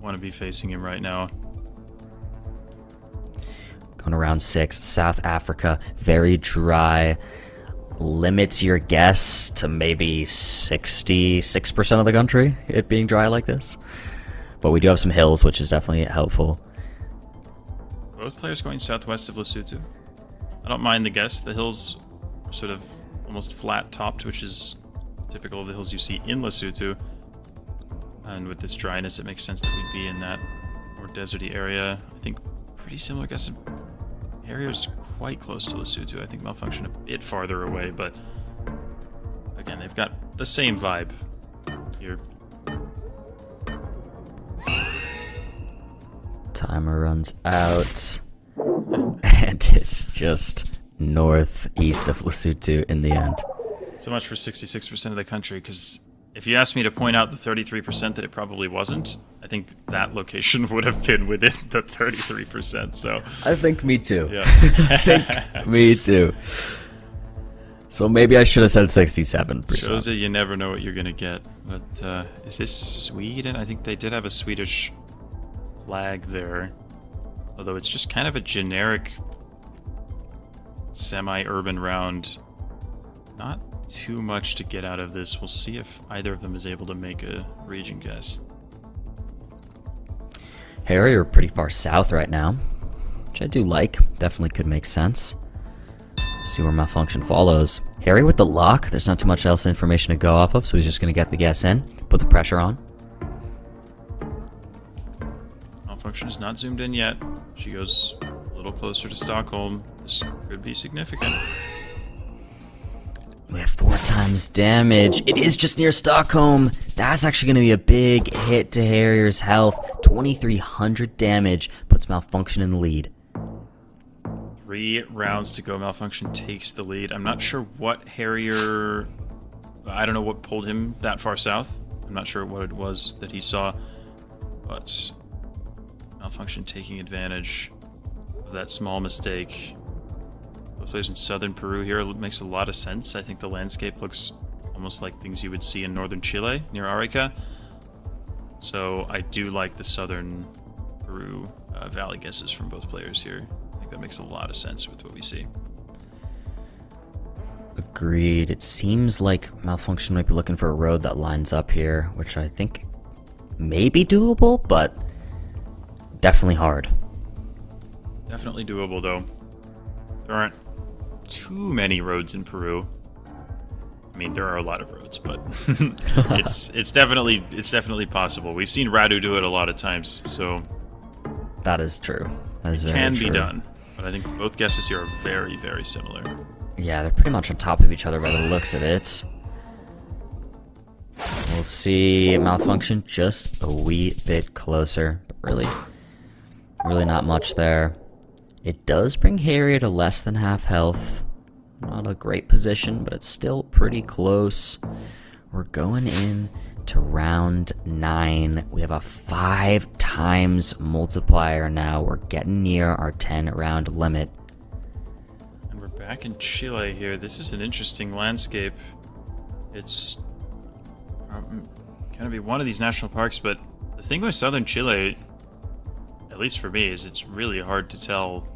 [SPEAKER 2] want to be facing him right now.
[SPEAKER 1] Going to round 6, South Africa, very dry. Limits your guess to maybe 66% of the country, it being dry like this. But we do have some hills, which is definitely helpful.
[SPEAKER 2] Both players going southwest of Lesotho. I don't mind the guess. The hills are sort of almost flat-topped, which is typical of the hills you see in Lesotho. And with this dryness, it makes sense that we'd be in that more deserty area. I think pretty similar guess. Harrier's quite close to Lesotho. I think Malfunction a bit farther away, but again, they've got the same vibe here.
[SPEAKER 1] Timer runs out. And it's just northeast of Lesotho in the end.
[SPEAKER 2] So much for 66% of the country, because if you asked me to point out the 33% that it probably wasn't, I think that location would have been within the 33%, so...
[SPEAKER 1] I think me too.
[SPEAKER 2] Yeah.
[SPEAKER 1] I think me too. So maybe I should have said 67%.
[SPEAKER 2] Shows that you never know what you're going to get. But is this Sweden? I think they did have a Swedish flag there. although it's just kind of a generic semi-urban round. Not too much to get out of this. We'll see if either of them is able to make a region guess.
[SPEAKER 1] Harry, you're pretty far south right now, which I do like. Definitely could make sense. See where Malfunction follows. Harry with the lock. There's not too much else information to go off of, so he's just going to get the guess in. Put the pressure on.
[SPEAKER 2] Malfunction is not zoomed in yet. She goes a little closer to Stockholm. This could be significant.
[SPEAKER 1] We have 4 times damage. It is just near Stockholm. That's actually going to be a big hit to Harrier's health. 2,300 damage puts Malfunction in the lead.
[SPEAKER 2] 3 rounds to go. Malfunction takes the lead. I'm not sure what Harrier... I don't know what pulled him that far south. I'm not sure what it was that he saw. But Malfunction taking advantage of that small mistake. Both players in southern Peru here. It makes a lot of sense. I think the landscape looks almost like things you would see in northern Chile near Arica. So I do like the southern Peru valley guesses from both players here. That makes a lot of sense with what we see.
[SPEAKER 1] Agreed. It seems like Malfunction might be looking for a road that lines up here, which I think may be doable, but definitely hard.
[SPEAKER 2] Definitely doable, though. There aren't too many roads in Peru. I mean, there are a lot of roads, but it's definitely possible. We've seen Radu do it a lot of times, so
[SPEAKER 1] that is true. That is
[SPEAKER 2] very
[SPEAKER 1] true.
[SPEAKER 2] It can be done. But I think both guesses here are very, very similar.
[SPEAKER 1] Yeah, they're pretty much on top of each other by the looks of it. We'll see Malfunction just a wee bit closer, but really not much there. It does bring Harrier to less than half health. Not a great position, but it's still pretty close. We're going in to round 9. We have a 5 times multiplier now. We're getting near our 10 round limit.
[SPEAKER 2] And we're back in Chile here. This is an interesting landscape. It's gonna be one of these national parks, but the thing with southern Chile, at least for me, is it's really hard to tell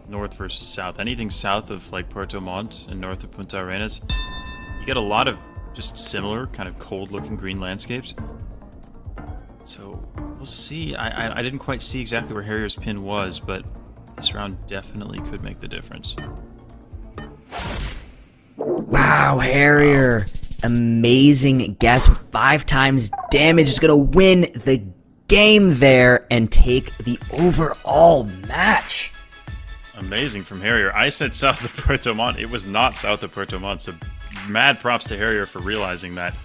[SPEAKER 2] north versus south. Anything south of like Puerto Montt and north of Punta Arenas, you get a lot of just similar kind of cold looking green landscapes. So we'll see. I didn't quite see exactly where Harrier's pin was, but this round definitely could make the difference.
[SPEAKER 1] Wow, Harrier. Amazing guess with 5 times damage. Is going to win the game there and take the overall match.
[SPEAKER 2] Amazing from Harrier. I said south of Puerto Montt. It was not south of Puerto Montt, so mad props to Harrier for realizing that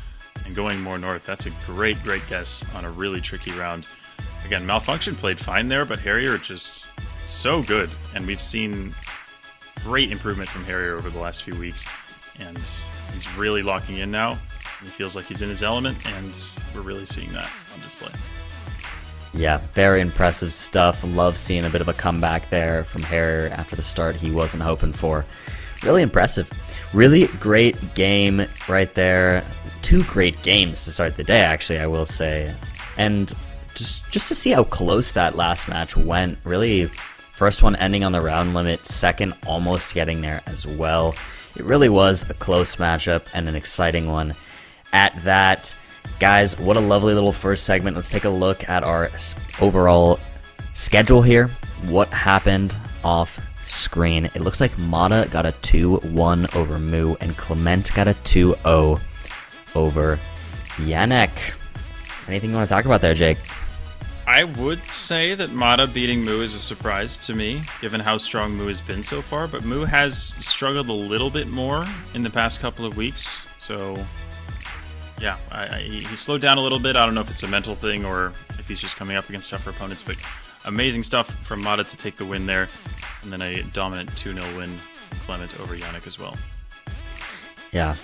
[SPEAKER 2] and going more north. That's a great guess on a really tricky round. Again, Malfunction played fine there, but Harrier just so good. And we've seen great improvement from Harrier over the last few weeks. And he's really locking in now. He feels like he's in his element, and we're really seeing that on display.
[SPEAKER 1] Yeah, very impressive stuff. Love seeing a bit of a comeback there from Harrier after the start he wasn't hoping for. Really impressive. Really great game right there. 2 great games to start the day, actually, I will say. And just to see how close that last match went. Really, first one ending on the round limit, second almost getting there as well. It really was a close matchup and an exciting one at that. Guys, what a lovely little first segment. Let's take a look at our overall schedule here. What happened off screen? It looks like Mata got a 2-1 over Moo, and Clement got a 2-0 over Yannick. Anything you want to talk about there, Jake?
[SPEAKER 2] I would say that Mata beating Moo is a surprise to me, given how strong Moo has been so far, but Moo has struggled a little bit more in the past couple of weeks, so yeah, he slowed down a little bit. I don't know if it's a mental thing or if he's just coming up against tougher opponents, but amazing stuff from Mata to take the win there, and then a dominant 2-0 win from Clement over Yannick as well.
[SPEAKER 1] Yeah,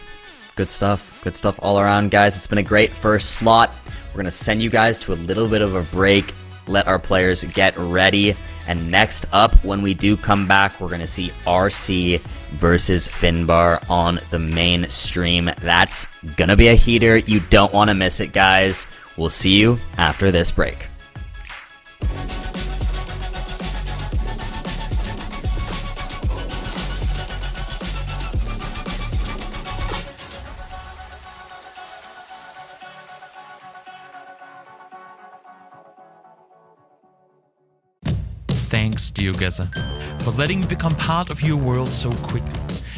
[SPEAKER 1] good stuff. Good stuff all around, guys. It's been a great first slot. We're going to send you guys to a little bit of a break, let our players get ready, and next up, when we do come back, we're going to see RC versus Finbar on the main stream. That's going to be a heater. You don't want to miss it, guys. We'll see you after this break.
[SPEAKER 3] thanks, GeoGuessr, for letting me become part of your world so quickly,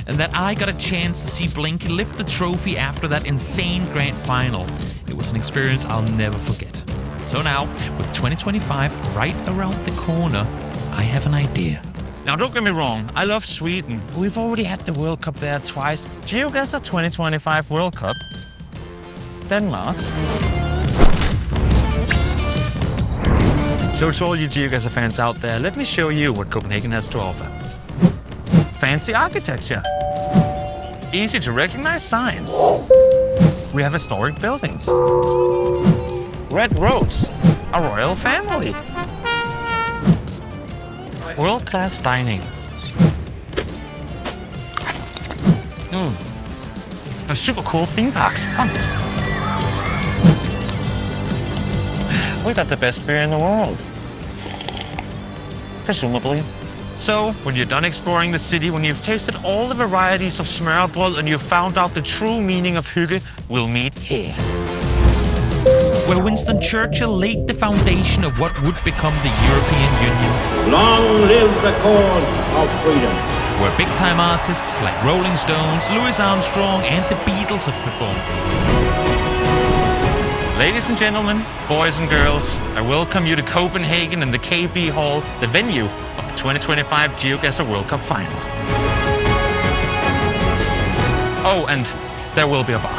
[SPEAKER 3] and that I got a chance to see Blinky lift the trophy after that insane grand final. It was an experience I'll never forget. So now, with 2025 right around the corner, I have an idea.
[SPEAKER 4] Now, don't get me wrong, I love Sweden. We've already had the World Cup there twice. GeoGuessr 2025 World Cup. Denmark. So to all you GeoGuessr fans out there, let me show you what Copenhagen has to offer. Fancy architecture. Easy to recognize signs. We have historic buildings. Red roads. A royal family. World-class dining. A super cool theme parks. We got the best beer in the world. Presumably. So, when you're done exploring the city, when you've tasted all the varieties of smørrebrød and you've found out the true meaning of hygge, we'll meet here.
[SPEAKER 3] Where Winston Churchill laid the foundation of what would become the European Union.
[SPEAKER 5] Long live the cause of freedom.
[SPEAKER 3] Where big-time artists like Rolling Stones, Louis Armstrong and the Beatles have performed.
[SPEAKER 4] Ladies and gentlemen, boys and girls, I welcome you to Copenhagen and the KB Hall, the venue of the 2025 GeoGuessr World Cup Finals. Oh, and there will be a bar.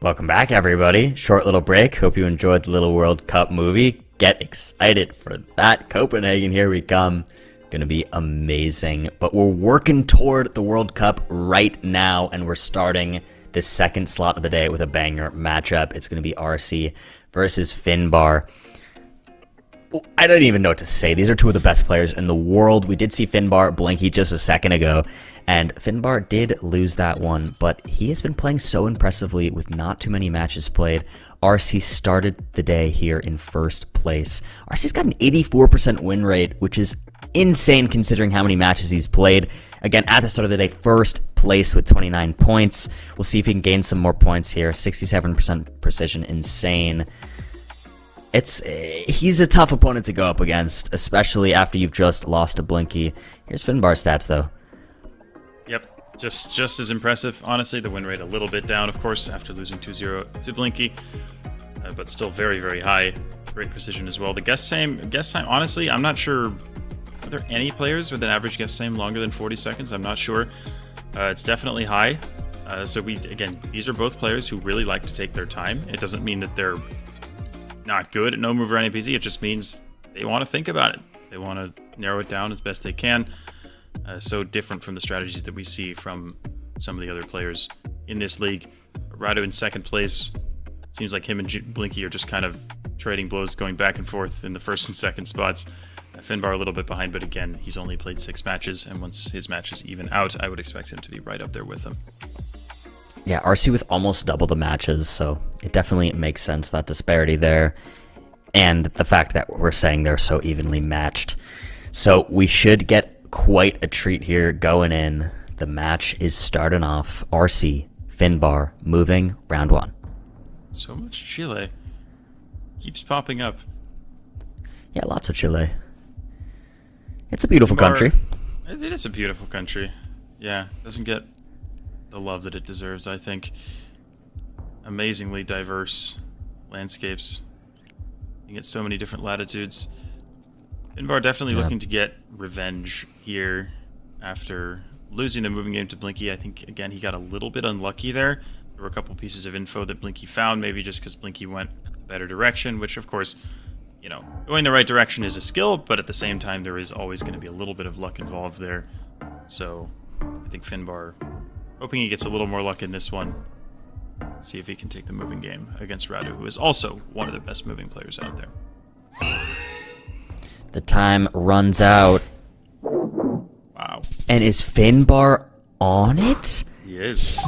[SPEAKER 1] Welcome back, everybody. Short little break. Hope you enjoyed the little World Cup movie. Get excited for that. Copenhagen, here we come. Gonna be amazing. But we're working toward the World Cup right now, and we're starting the second slot of the day with a banger matchup. It's gonna be RC versus Finbar. I don't even know what to say. These are two of the best players in the world. We did see Finbar Blinky just a second ago, and Finbar did lose that one, but he has been playing so impressively with not too many matches played. RC started the day here in first place. RC's got an 84% win rate, which is insane considering how many matches he's played. Again, at the start of the day, first place with 29 points. We'll see if he can gain some more points here. 67% precision, insane. He's a tough opponent to go up against, especially after you've just lost to Blinky. Here's Finbar's stats, though.
[SPEAKER 2] Yep, just as impressive. Honestly, the win rate a little bit down, of course, after losing 2-0 to Blinky, but still very, very high. Great precision as well. The guest time, honestly, I'm not sure. Are there any players with an average guest time longer than 40 seconds? I'm not sure. It's definitely high. So these are both players who really like to take their time. It doesn't mean that they're not good at no move or NPC. It just means they want to think about it. They want to narrow it down as best they can. So different from the strategies that we see from some of the other players in this league. Radu in second place. Seems like him and Blinky are just kind of trading blows, going back and forth in the first and second spots. Finbar a little bit behind, but again, he's only played 6 matches, and once his matches even out, I would expect him to be right up there with them.
[SPEAKER 1] Yeah, RC with almost double the matches, so it definitely makes sense, that disparity there. And the fact that we're saying they're so evenly matched. So we should get quite a treat here going in. The match is starting off. RC, Finbar, moving, round 1.
[SPEAKER 2] So much Chile. Keeps popping up.
[SPEAKER 1] Yeah, lots of Chile. It's a beautiful country.
[SPEAKER 2] It is a beautiful country. Yeah, doesn't get the love that it deserves, I think. Amazingly diverse landscapes. You get so many different latitudes. Finbar definitely looking to get revenge here after losing the moving game to Blinky. I think, again, he got a little bit unlucky there. There were a couple pieces of info that Blinky found, maybe just because Blinky went a better direction, which, of course, you know, going the right direction is a skill, but at the same time, there is always going to be a little bit of luck involved there. So I think Finbar, hoping he gets a little more luck in this one, see if he can take the moving game against Radu, who is also one of the best moving players out there.
[SPEAKER 1] The time runs out.
[SPEAKER 2] Wow.
[SPEAKER 1] And is Finbar on it?
[SPEAKER 2] He is.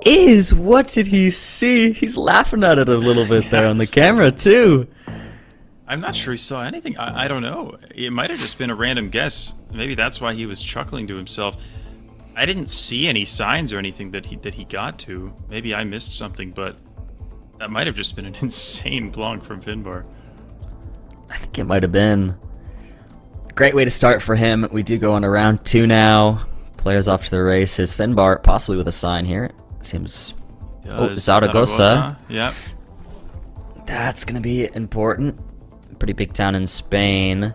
[SPEAKER 1] Is. What did he see? He's laughing at it a little bit there on the camera, too.
[SPEAKER 2] I'm not sure he saw anything. I don't know. It might have just been a random guess. Maybe that's why he was chuckling to himself. I didn't see any signs or anything that he got to. Maybe I missed something, but that might have just been an insane plonk from Finbar.
[SPEAKER 1] I think it might have been. Great way to start for him. We do go on to round 2 now. Players off to the races. Finbar possibly with a sign here. Seems... Oh, Zaragoza.
[SPEAKER 2] Yep.
[SPEAKER 1] That's going to be important. Pretty big town in Spain.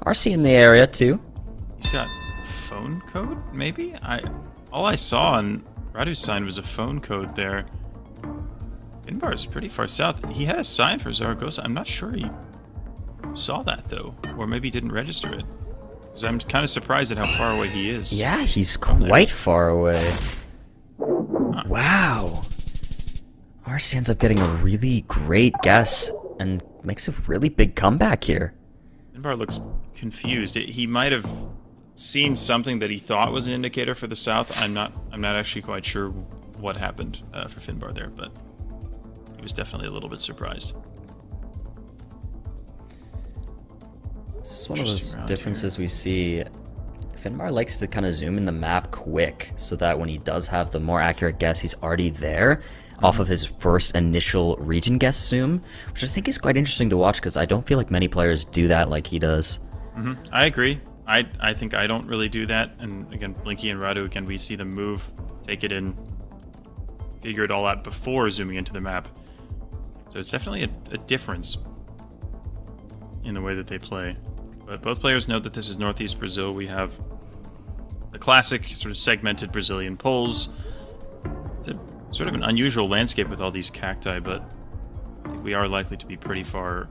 [SPEAKER 1] RC in the area, too.
[SPEAKER 2] He's got phone code, maybe? All I saw on Radu's sign was a phone code there. Finbar is pretty far south. He had a sign for Zaragoza. I'm not sure he saw that, though. Or maybe didn't register it. Because I'm kind of surprised at how far away he is.
[SPEAKER 1] Yeah, he's quite far away. Wow. RC ends up getting a really great guess and makes a really big comeback here.
[SPEAKER 2] Finbar looks confused. He might have seen something that he thought was an indicator for the south. I'm not actually quite sure what happened for Finbar there, but he was definitely a little bit surprised.
[SPEAKER 1] This is one of those differences we see. Finbar likes to kind of zoom in the map quick so that when he does have the more accurate guess, he's already there off of his first initial region guess zoom, which I think is quite interesting to watch because I don't feel like many players do that like he does.
[SPEAKER 2] I agree. I think I don't really do that. And again, Blinky and Radu, again, we see them move, take it in, figure it all out before zooming into the map. So it's definitely a difference in the way that they play. But both players know that this is Northeast Brazil. We have the classic sort of segmented Brazilian poles. It's sort of an unusual landscape with all these cacti, but I think we are likely to be pretty far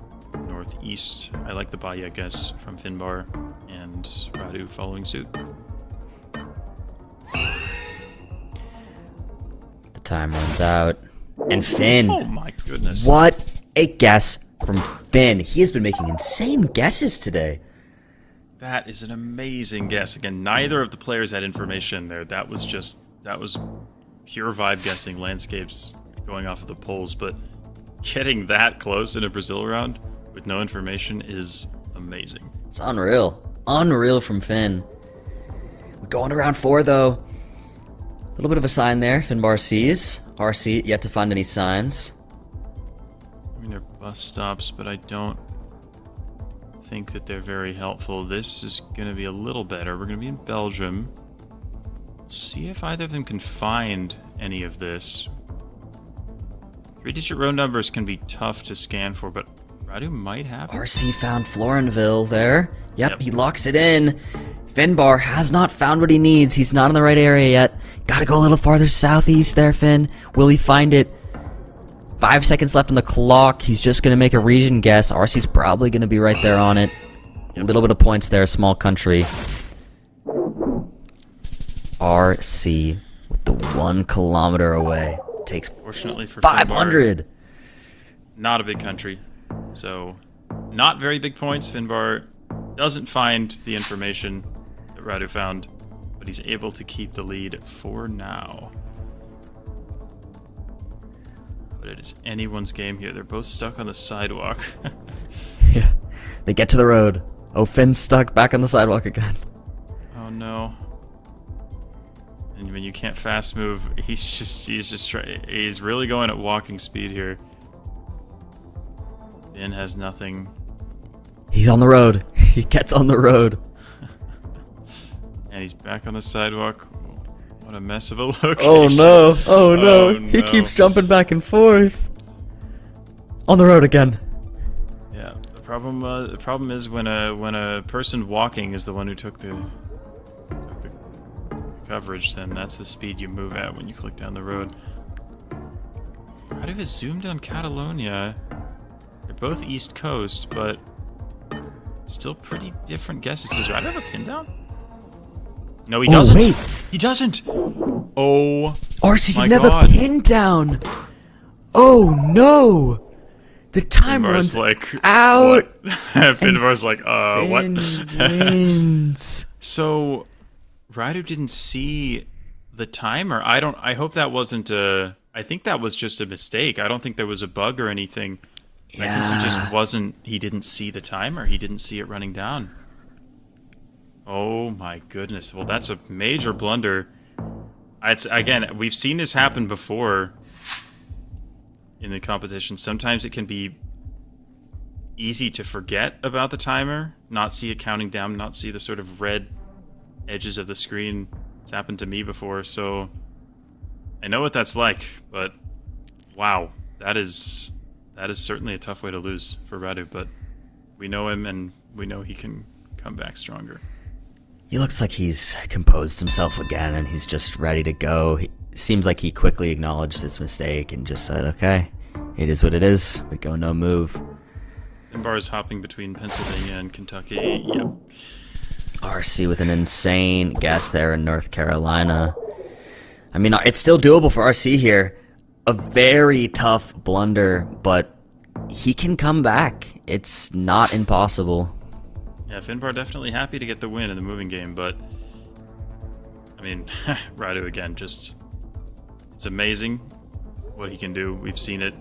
[SPEAKER 2] northeast. I like the Bahia guess from Finbar and Radu following suit.
[SPEAKER 1] The time runs out. And Finn.
[SPEAKER 2] Oh my goodness.
[SPEAKER 1] What a guess from Finn. He has been making insane guesses today.
[SPEAKER 2] That is an amazing guess. Again, neither of the players had information there. That was pure vibe guessing, landscapes going off of the poles, but getting that close in a Brazil round with no information is amazing.
[SPEAKER 1] It's unreal. Unreal from Finn. We go on to round 4, though. A little bit of a sign there. Finbar sees. RC yet to find any signs.
[SPEAKER 2] I mean, they're bus stops, but I don't think that they're very helpful. This is going to be a little better. We're going to be in Belgium. See if either of them can find any of this. 3-digit row numbers can be tough to scan for, but Radu might have it.
[SPEAKER 1] RC found Florenville there. Yep, he locks it in. Finbar has not found what he needs. He's not in the right area yet. Gotta go a little farther southeast there, Finn. Will he find it? 5 seconds left on the clock. He's just gonna make a region guess. RC's probably gonna be right there on it. A little bit of points there, small country. RC with the 1 kilometer away. Takes
[SPEAKER 2] Fortunately for
[SPEAKER 1] 500.
[SPEAKER 2] Finbar, not a big country, so not very big points. Finbar doesn't find the information that Radu found, but he's able to keep the lead for now. But it is anyone's game here. They're both stuck on the sidewalk.
[SPEAKER 1] Yeah, they get to the road. Oh, Finn's stuck back on the sidewalk again.
[SPEAKER 2] Oh no. And when you can't fast move, he's really going at walking speed here. Finn has nothing.
[SPEAKER 1] He's on the road. He gets on the road.
[SPEAKER 2] And he's back on the sidewalk. What a mess of a location.
[SPEAKER 1] Oh no! Oh no!
[SPEAKER 2] Oh,
[SPEAKER 1] He
[SPEAKER 2] no.
[SPEAKER 1] keeps jumping back and forth. On the road again.
[SPEAKER 2] Yeah. The problem is when a person walking is the one who took the coverage, then that's the speed you move at when you click down the road. Radu has zoomed on Catalonia. They're both East Coast, but still pretty different guesses. Does Radu have a pin down? No, he doesn't.
[SPEAKER 1] Wait.
[SPEAKER 2] He doesn't. Oh,
[SPEAKER 1] RC
[SPEAKER 2] my
[SPEAKER 1] didn't have a
[SPEAKER 2] God.
[SPEAKER 1] pin down. Oh no! The time
[SPEAKER 2] Finbar's
[SPEAKER 1] runs
[SPEAKER 2] like,
[SPEAKER 1] out.
[SPEAKER 2] what? Finbar's like, what?
[SPEAKER 1] Finn wins.
[SPEAKER 2] So, Radu didn't see the timer. I hope that wasn't a. I think that was just a mistake. I don't think there was a bug or anything. I think he just wasn't. He didn't see the timer. He didn't see it running down. Oh my goodness. Well, that's a major blunder. Again, we've seen this happen before in the competition. Sometimes it can be easy to forget about the timer, not see it counting down, not see the sort of red edges of the screen. It's happened to me before, so I know what that's like, but wow, that is certainly a tough way to lose for Radu, but we know him and we know he can come back stronger.
[SPEAKER 1] He looks like he's composed himself again and he's just ready to go. He seems like he quickly acknowledged his mistake and just said, okay, it is what it is. We go no move.
[SPEAKER 2] Finbar is hopping between Pennsylvania and Kentucky. Yep.
[SPEAKER 1] RC with an insane guess there in North Carolina. I mean, it's still doable for RC here. A very tough blunder, but he can come back. It's not impossible.
[SPEAKER 2] Yeah, Finbar definitely happy to get the win in the moving game, but I mean, Radu again, just it's amazing what he can do. We've seen it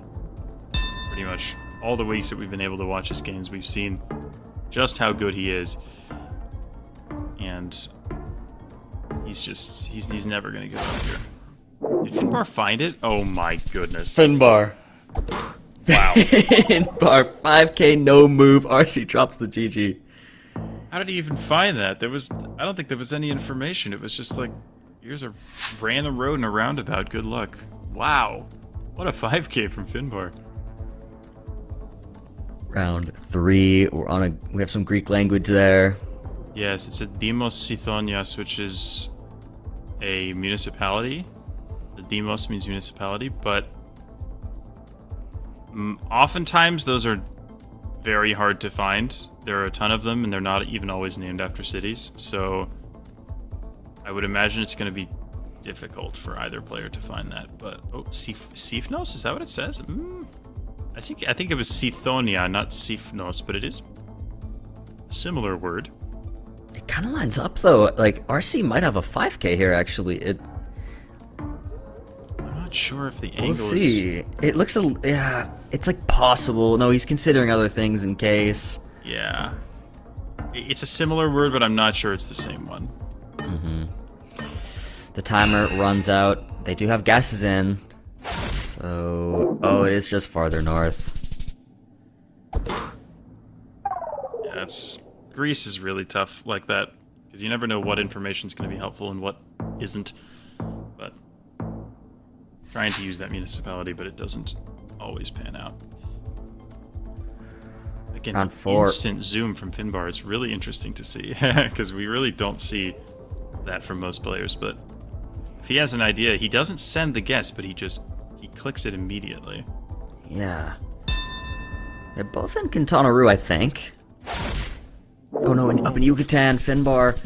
[SPEAKER 2] pretty much all the weeks that we've been able to watch his games. We've seen just how good he is, and he's never gonna give up here. Did Finbar find it? Oh my goodness!
[SPEAKER 1] Finbar.
[SPEAKER 2] Wow.
[SPEAKER 1] Finbar, 5K, no move. RC drops the GG.
[SPEAKER 2] How did he even find that? I don't think there was any information. It was just like, here's a random road and a roundabout. Good luck. Wow. What a 5K from Finbar.
[SPEAKER 1] Round 3. We have some Greek language there.
[SPEAKER 2] Yes, it's a Demos Sithonias, which is a municipality. The Demos means municipality, but oftentimes those are very hard to find. There are a ton of them, and they're not even always named after cities, so I would imagine it's going to be difficult for either player to find that. But Sifnos, is that what it says? I think it was Sithonia, not Sifnos, but it is a similar word.
[SPEAKER 1] It kind of lines up though. Like RC might have a 5K here actually.
[SPEAKER 2] I'm not sure if the angle
[SPEAKER 1] We'll see. It looks yeah. It's like possible. No, he's considering other things in case.
[SPEAKER 2] Yeah. It's a similar word, but I'm not sure it's the same one.
[SPEAKER 1] The timer runs out. They do have guesses in. So, it is just farther north.
[SPEAKER 2] Yeah, Greece is really tough like that, because you never know what information is going to be helpful and what isn't. But trying to use that municipality, but it doesn't always pan out. Again,
[SPEAKER 1] Round 4.
[SPEAKER 2] instant zoom from Finbar. It's really interesting to see, because we really don't see that from most players. But if he has an idea, he doesn't send the guess, but he clicks it immediately.
[SPEAKER 1] Yeah. They're both in Quintana Roo, I think. Oh no, up in Yucatan, Finbar.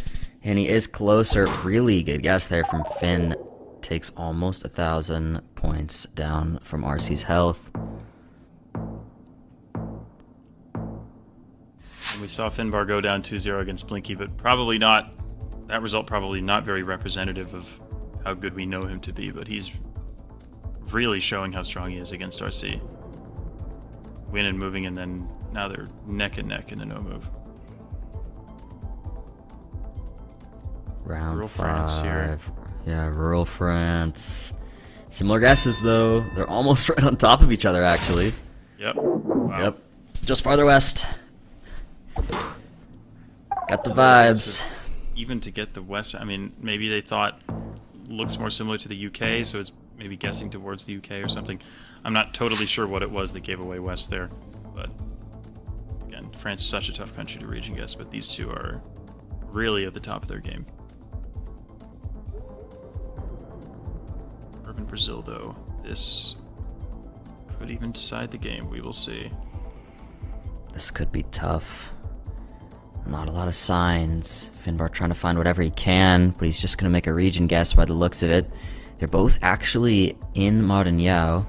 [SPEAKER 1] And he is closer. Really good guess there from Finn. Takes almost 1,000 points down from RC's health.
[SPEAKER 2] And we saw Finbar go down 2-0 against Blinky, but probably not. That result probably not very representative of how good we know him to be, but he's really showing how strong he is against RC. Win and moving, and then now they're neck and neck in the no move.
[SPEAKER 1] Round
[SPEAKER 2] Rural France
[SPEAKER 1] 5.
[SPEAKER 2] here.
[SPEAKER 1] Yeah, rural France. Similar guesses, though. They're almost right on top of each other, actually.
[SPEAKER 2] Yep. Wow.
[SPEAKER 1] Yep. Just farther west. Got the vibes.
[SPEAKER 2] Even to get the west, I mean, maybe they thought looks more similar to the UK, so it's maybe guessing towards the UK or something. I'm not totally sure what it was that gave away west there, but again, France is such a tough country to region guess, but these two are really at the top of their game. Urban Brazil, though, this could even decide the game. We will see.
[SPEAKER 1] This could be tough. Not a lot of signs. Finbar trying to find whatever he can, but he's just going to make a region guess by the looks of it. They're both actually in Maranhão.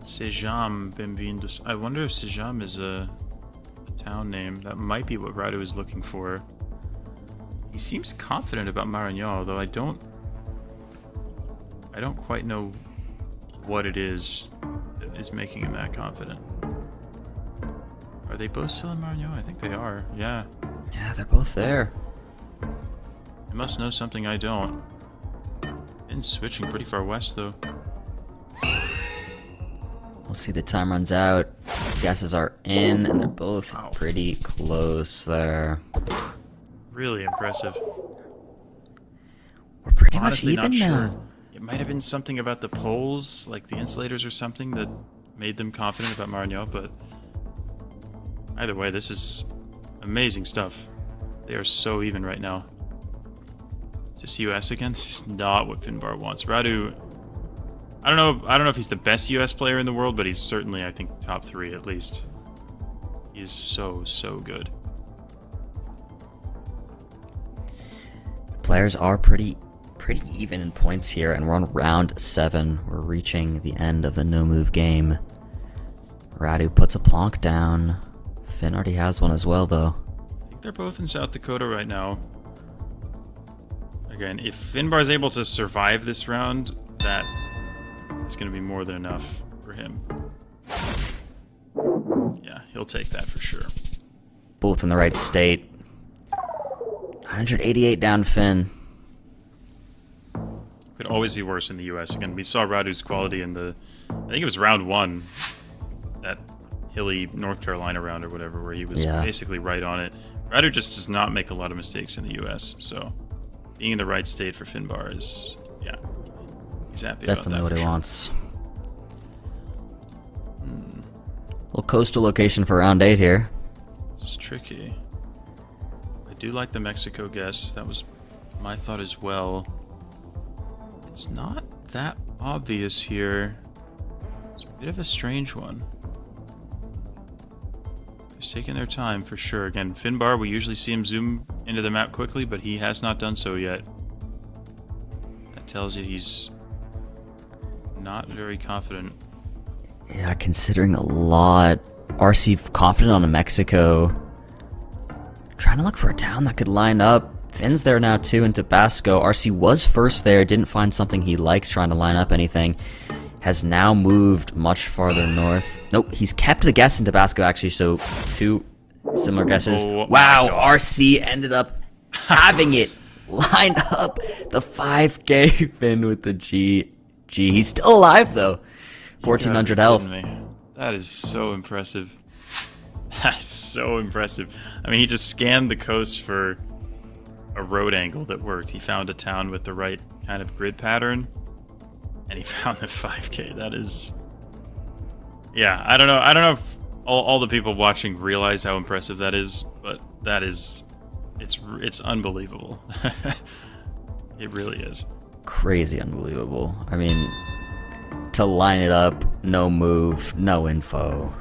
[SPEAKER 2] Sejam Bem-vindos. I wonder if Sejam is a town name. That might be what Radu is looking for. He seems confident about Maranhão, though I don't quite know what it is that is making him that confident. Are they both still in Maranhão? I think they are, yeah.
[SPEAKER 1] Yeah, they're both there.
[SPEAKER 2] They must know something I don't. And switching pretty far west, though.
[SPEAKER 1] We'll see, the time runs out. Guesses are in, and they're both
[SPEAKER 2] Wow.
[SPEAKER 1] pretty close there.
[SPEAKER 2] Really impressive.
[SPEAKER 1] We're pretty
[SPEAKER 2] Honestly,
[SPEAKER 1] much even
[SPEAKER 2] not
[SPEAKER 1] now.
[SPEAKER 2] sure. It might have been something about the poles, like the insulators or something, that made them confident about Maranhão, but either way, this is amazing stuff. They are so even right now. Is this US again? This is not what Finbar wants. Radu, I don't know if he's the best US player in the world, but he's certainly, I think, top 3 at least. He is so good.
[SPEAKER 1] Players are pretty even in points here, and we're on round 7. We're reaching the end of the no-move game. Radu puts a plonk down. Finn already has one as well, though.
[SPEAKER 2] I think they're both in South Dakota right now. Again, if Finbar is able to survive this round, that is going to be more than enough for him. Yeah, he'll take that for sure.
[SPEAKER 1] Both in the right state. 988 down Finn.
[SPEAKER 2] Could always be worse in the US. Again, we saw Radu's quality in the, I think it was round 1, that hilly North Carolina round or whatever, where he was basically right on it. Radu just does not make a lot of mistakes in the US, so being in the right state for Finbar is, yeah, he's happy
[SPEAKER 1] Definitely
[SPEAKER 2] about that.
[SPEAKER 1] what
[SPEAKER 2] for
[SPEAKER 1] he
[SPEAKER 2] sure.
[SPEAKER 1] wants. Little coastal location for round 8 here.
[SPEAKER 2] This is tricky. I do like the Mexico guess. That was my thought as well. It's not that obvious here. It's a bit of a strange one. Just taking their time for sure. Again, Finbar, we usually see him zoom into the map quickly, but he has not done so yet. That tells you he's not very confident.
[SPEAKER 1] Yeah, considering a lot. RC confident on a Mexico. Trying to look for a town that could line up. Finn's there now too in Tabasco. RC was first there, didn't find something he liked trying to line up anything. Has now moved much farther north. Nope, he's kept the guess in Tabasco actually, so 2 similar guesses.
[SPEAKER 2] Oh,
[SPEAKER 1] wow,
[SPEAKER 2] my God.
[SPEAKER 1] RC ended up having it lined up. The 5K Finn with the G. He's still alive though. 1400 health.
[SPEAKER 2] That is so impressive. That's so impressive. I mean, he just scanned the coast for a road angle that worked. He found a town with the right kind of grid pattern, and he found the 5K. That is, yeah. I don't know if all the people watching realize how impressive that is, but that is, it's unbelievable. It really is.
[SPEAKER 1] Crazy unbelievable. I mean, to line it up, no move, no info.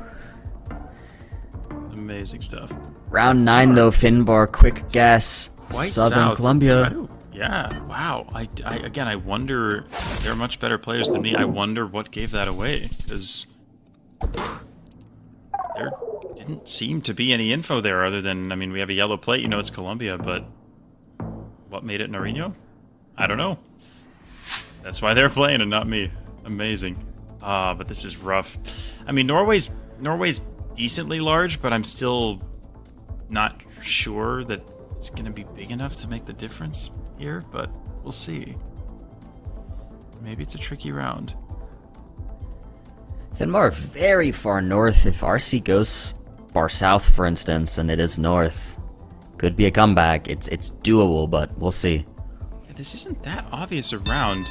[SPEAKER 2] Amazing stuff.
[SPEAKER 1] Round 9 though, Finbar, quick guess.
[SPEAKER 2] Quite
[SPEAKER 1] Southern
[SPEAKER 2] south.
[SPEAKER 1] Colombia.
[SPEAKER 2] Yeah, wow. I wonder, they're much better players than me. I wonder what gave that away, because there didn't seem to be any info there other than, I mean, we have a yellow plate, you know it's Colombia, but what made it Nariño? I don't know. That's why they're playing and not me. Amazing. But this is rough. I mean, Norway's decently large, but I'm still not sure that it's going to be big enough to make the difference here, but we'll see. Maybe it's a tricky round.
[SPEAKER 1] Finbar very far north. If RC goes far south, for instance, and it is north, could be a comeback. It's doable, but we'll see.
[SPEAKER 2] Yeah, this isn't that obvious a round.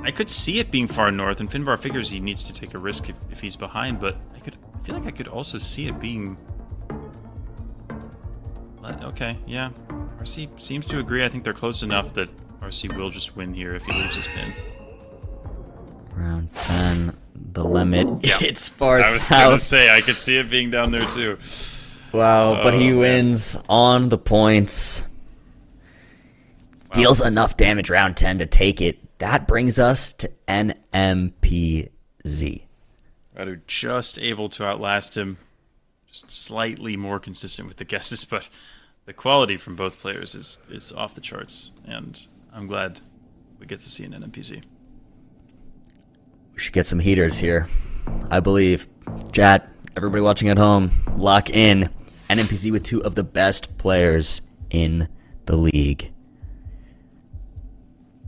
[SPEAKER 2] I could see it being far north, and Finbar figures he needs to take a risk if he's behind, but I feel like I could also see it being... Okay, yeah. RC seems to agree. I think they're close enough that RC will just win here if he leaves his pin.
[SPEAKER 1] Round 10, the limit.
[SPEAKER 2] Yeah.
[SPEAKER 1] It's far
[SPEAKER 2] I was
[SPEAKER 1] south.
[SPEAKER 2] gonna say, I could see it being down there too.
[SPEAKER 1] Wow, but he wins on the points.
[SPEAKER 2] Wow.
[SPEAKER 1] Deals enough damage round 10 to take it. That brings us to NMPZ.
[SPEAKER 2] Radu just able to outlast him. Just slightly more consistent with the guesses, but the quality from both players is off the charts, and I'm glad we get to see an NMPZ.
[SPEAKER 1] We should get some heaters here. I believe. Chat, everybody watching at home, lock in. NMPZ with two of the best players in the league.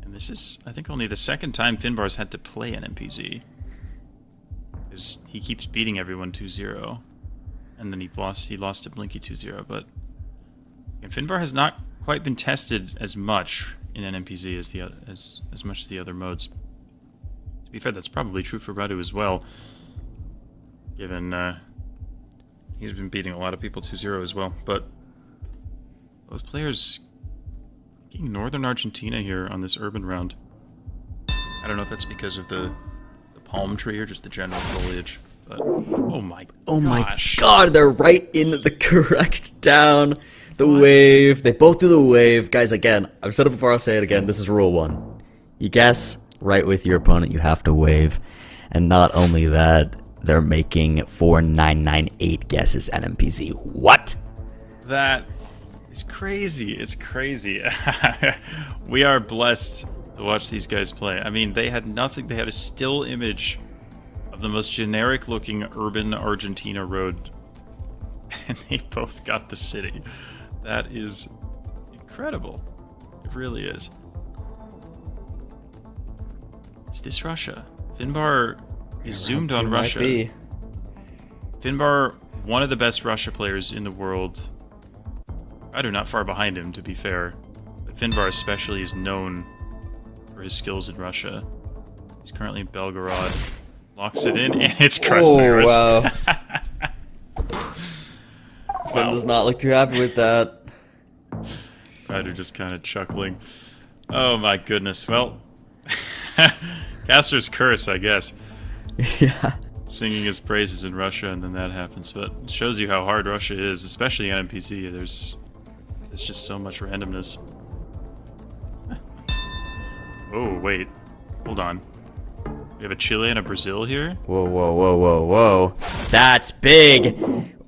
[SPEAKER 2] And this is, I think, only the second time Finbar's had to play NMPZ. Because he keeps beating everyone 2-0. And then he lost to Blinky 2-0, but and Finbar has not quite been tested as much in NMPZ as much as the other modes. To be fair, that's probably true for Radu as well, given he's been beating a lot of people 2-0 as well. But both players getting Northern Argentina here on this urban round. I don't know if that's because of the palm tree or just the general foliage. But, oh my
[SPEAKER 1] god, they're right in the correct town. The wave. They both do the wave. Guys, again, I've said it before, I'll say it again. This is rule 1. You guess right with your opponent, you have to wave. And not only that, they're making 4998 guesses NMPZ. What?
[SPEAKER 2] That is crazy. It's crazy. We are blessed to watch these guys play. I mean, they had nothing. They had a still image of the most generic looking urban Argentina road, and they both got the city. That is incredible. It really is. Is this Russia? Finbar is zoomed on Russia. Finbar, one of the best Russia players in the world. Radu not far behind him, to be fair, but Finbar especially is known for his skills in Russia. He's currently in Belgorod. Locks it in, and it's Krasnodarsk.
[SPEAKER 1] Oh, wow. Finn does not look too happy with that.
[SPEAKER 2] Ryder just kind of chuckling. Oh my goodness. Well, Caster's curse, I guess.
[SPEAKER 1] Yeah.
[SPEAKER 2] Singing his praises in Russia, and then that happens. But it shows you how hard Russia is, especially on NPC. There's just so much randomness. Oh, wait. Hold on. We have a Chile and a Brazil here?
[SPEAKER 1] Whoa, whoa, whoa, whoa, whoa. That's big.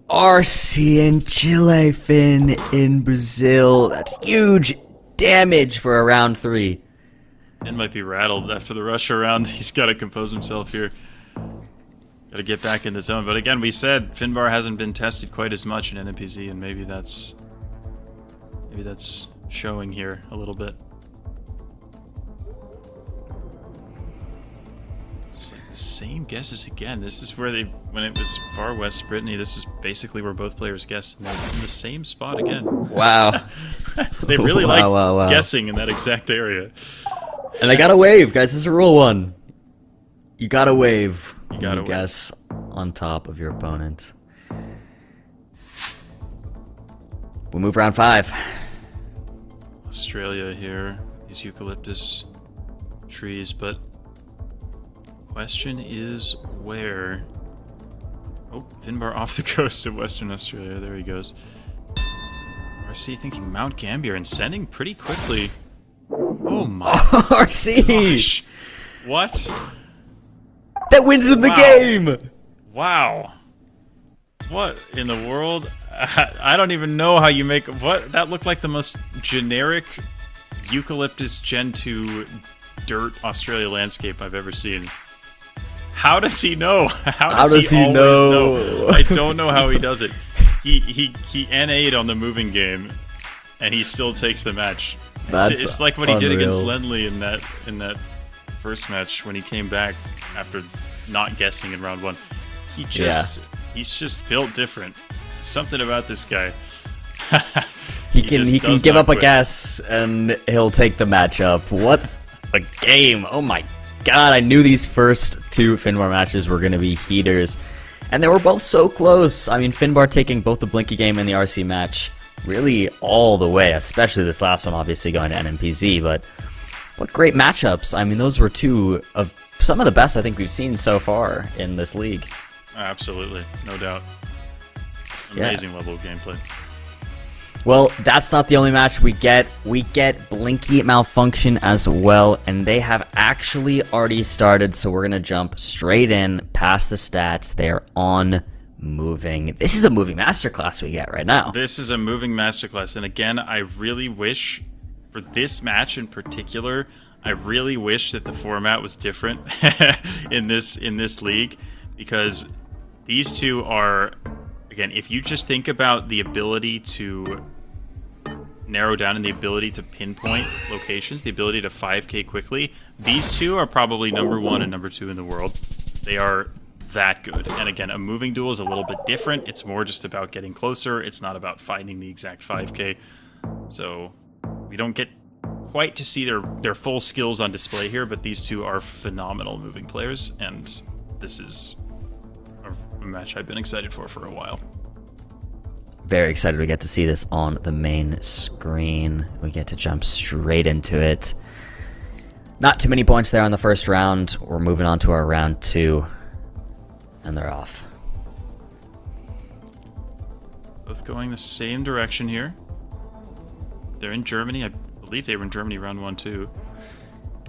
[SPEAKER 1] RC in Chile, Finn in Brazil. That's huge damage for a round 3.
[SPEAKER 2] Finn might be rattled after the Russia round. He's got to compose himself here. Got to get back in the zone. But again, we said Finbar hasn't been tested quite as much in NPC, and maybe that's showing here a little bit. It's like the same guesses again. This is where when it was far west Brittany, this is basically where both players guessed. And they're in the same spot again.
[SPEAKER 1] Wow.
[SPEAKER 2] They really like guessing in that exact area.
[SPEAKER 1] And I gotta wave, guys. This is rule 1. You gotta wave.
[SPEAKER 2] You gotta
[SPEAKER 1] guess on top of your opponent. We'll move round 5.
[SPEAKER 2] Australia here, these eucalyptus trees, but question is where? Oh, Finbar off the coast of Western Australia. There he goes. RC thinking Mount Gambier and sending pretty quickly. Oh my
[SPEAKER 1] RC!
[SPEAKER 2] gosh. What?
[SPEAKER 1] That wins him the game!
[SPEAKER 2] Wow. What in the world? I don't even know how you make... What? That looked like the most generic eucalyptus Gen 2 dirt Australia landscape I've ever seen. How does he know? How does he always know? I don't know how he does it. He NA'd on the moving game, and he still takes the match.
[SPEAKER 1] That's
[SPEAKER 2] it's like what he did against
[SPEAKER 1] unreal.
[SPEAKER 2] Lenley in that first match when he came back after not guessing in round 1. He's just built different. Something about this guy.
[SPEAKER 1] He can
[SPEAKER 2] does
[SPEAKER 1] give
[SPEAKER 2] not
[SPEAKER 1] up a
[SPEAKER 2] quit.
[SPEAKER 1] guess and he'll take the matchup. What a game! Oh my god! I knew these first 2 Finbar matches were going to be heaters, and they were both so close. I mean, Finbar taking both the Blinky game and the RC match really all the way, especially this last one, obviously going to NMPZ. But what great matchups! I mean, those were 2 of some of the best I think we've seen so far in this league.
[SPEAKER 2] Absolutely, no doubt.
[SPEAKER 1] Yeah.
[SPEAKER 2] Amazing level of gameplay.
[SPEAKER 1] Well, that's not the only match we get. We get Blinky Malfunction as well, and they have actually already started, so we're going to jump straight in, past the stats. They're on moving. This is a moving masterclass we get right now.
[SPEAKER 2] This is a moving masterclass, and again, I really wish, for this match in particular, I really wish that the format was different in this league, because these 2 are, again, if you just think about the ability to narrow down and the ability to pinpoint locations, the ability to 5k quickly, these 2 are probably number 1 and number 2 in the world. They are that good. And again, a moving duel is a little bit different. It's more just about getting closer. It's not about finding the exact 5k. So we don't get quite to see their full skills on display here, but these 2 are phenomenal moving players, and this is a match I've been excited for a while.
[SPEAKER 1] Very excited we get to see this on the main screen. We get to jump straight into it. Not too many points there on the first round. We're moving on to our round 2, and they're off.
[SPEAKER 2] Both going the same direction here. They're in Germany. I believe they were in Germany round 1 too.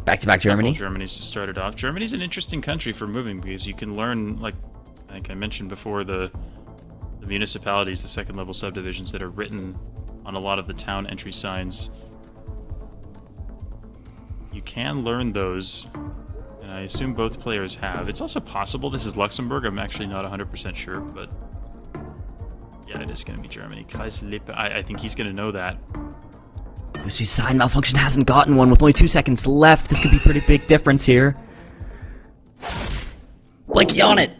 [SPEAKER 1] Back-to-back Germany.
[SPEAKER 2] Germany's to start it off. Germany's an interesting country for moving because you can learn, like I think I mentioned before, the municipalities, the second level subdivisions that are written on a lot of the town entry signs. You can learn those, and I assume both players have. It's also possible this is Luxembourg. I'm actually not 100% sure, but yeah, it is going to be Germany. Kreislippe, I think he's going to know that.
[SPEAKER 1] You see, sign Malfunction hasn't gotten one with only 2 seconds left. This could be a pretty big difference here. Blinky on it.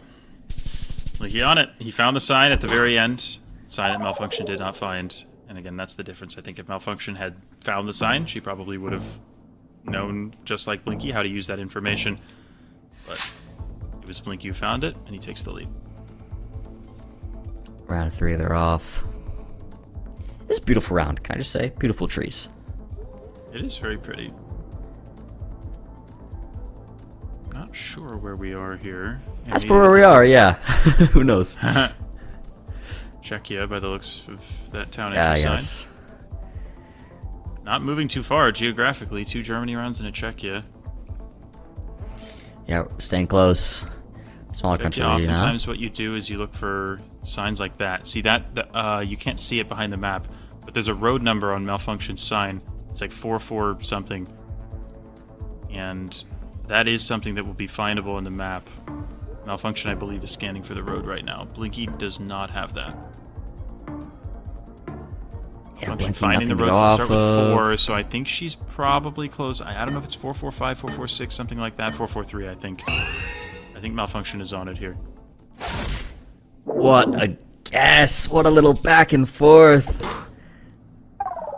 [SPEAKER 2] He on it. He found the sign at the very end. Sign that Malfunction did not find. And again, that's the difference. I think if Malfunction had found the sign, she probably would have known, just like Blinky, how to use that information. But it was Blinky who found it, and he takes the lead.
[SPEAKER 1] Round 3, they're off. This is a beautiful round, can I just say? Beautiful trees.
[SPEAKER 2] It is very pretty. Not sure where we are here.
[SPEAKER 1] As for where we are, yeah. Who knows?
[SPEAKER 2] Czechia, by the looks of that town
[SPEAKER 1] Yeah,
[SPEAKER 2] entry
[SPEAKER 1] yes.
[SPEAKER 2] sign. Not moving too far geographically. 2 Germany rounds and a Czechia.
[SPEAKER 1] Yeah, staying close. Smaller country, you know?
[SPEAKER 2] Oftentimes what you do is you look for signs like that. See that? You can't see it behind the map, but there's a road number on Malfunction's sign. It's like 44 something. And that is something that will be findable in the map. Malfunction, I believe, is scanning for the road right now. Blinky does not have that.
[SPEAKER 1] Yeah,
[SPEAKER 2] Malfunction
[SPEAKER 1] Blinky,
[SPEAKER 2] finding the
[SPEAKER 1] nothing to
[SPEAKER 2] roads
[SPEAKER 1] go
[SPEAKER 2] that start with
[SPEAKER 1] off of.
[SPEAKER 2] 4, so I think she's probably close. I don't know if it's 445, 446, something like that. 443, I think. I think Malfunction is on it here.
[SPEAKER 1] What a guess! What a little back and forth!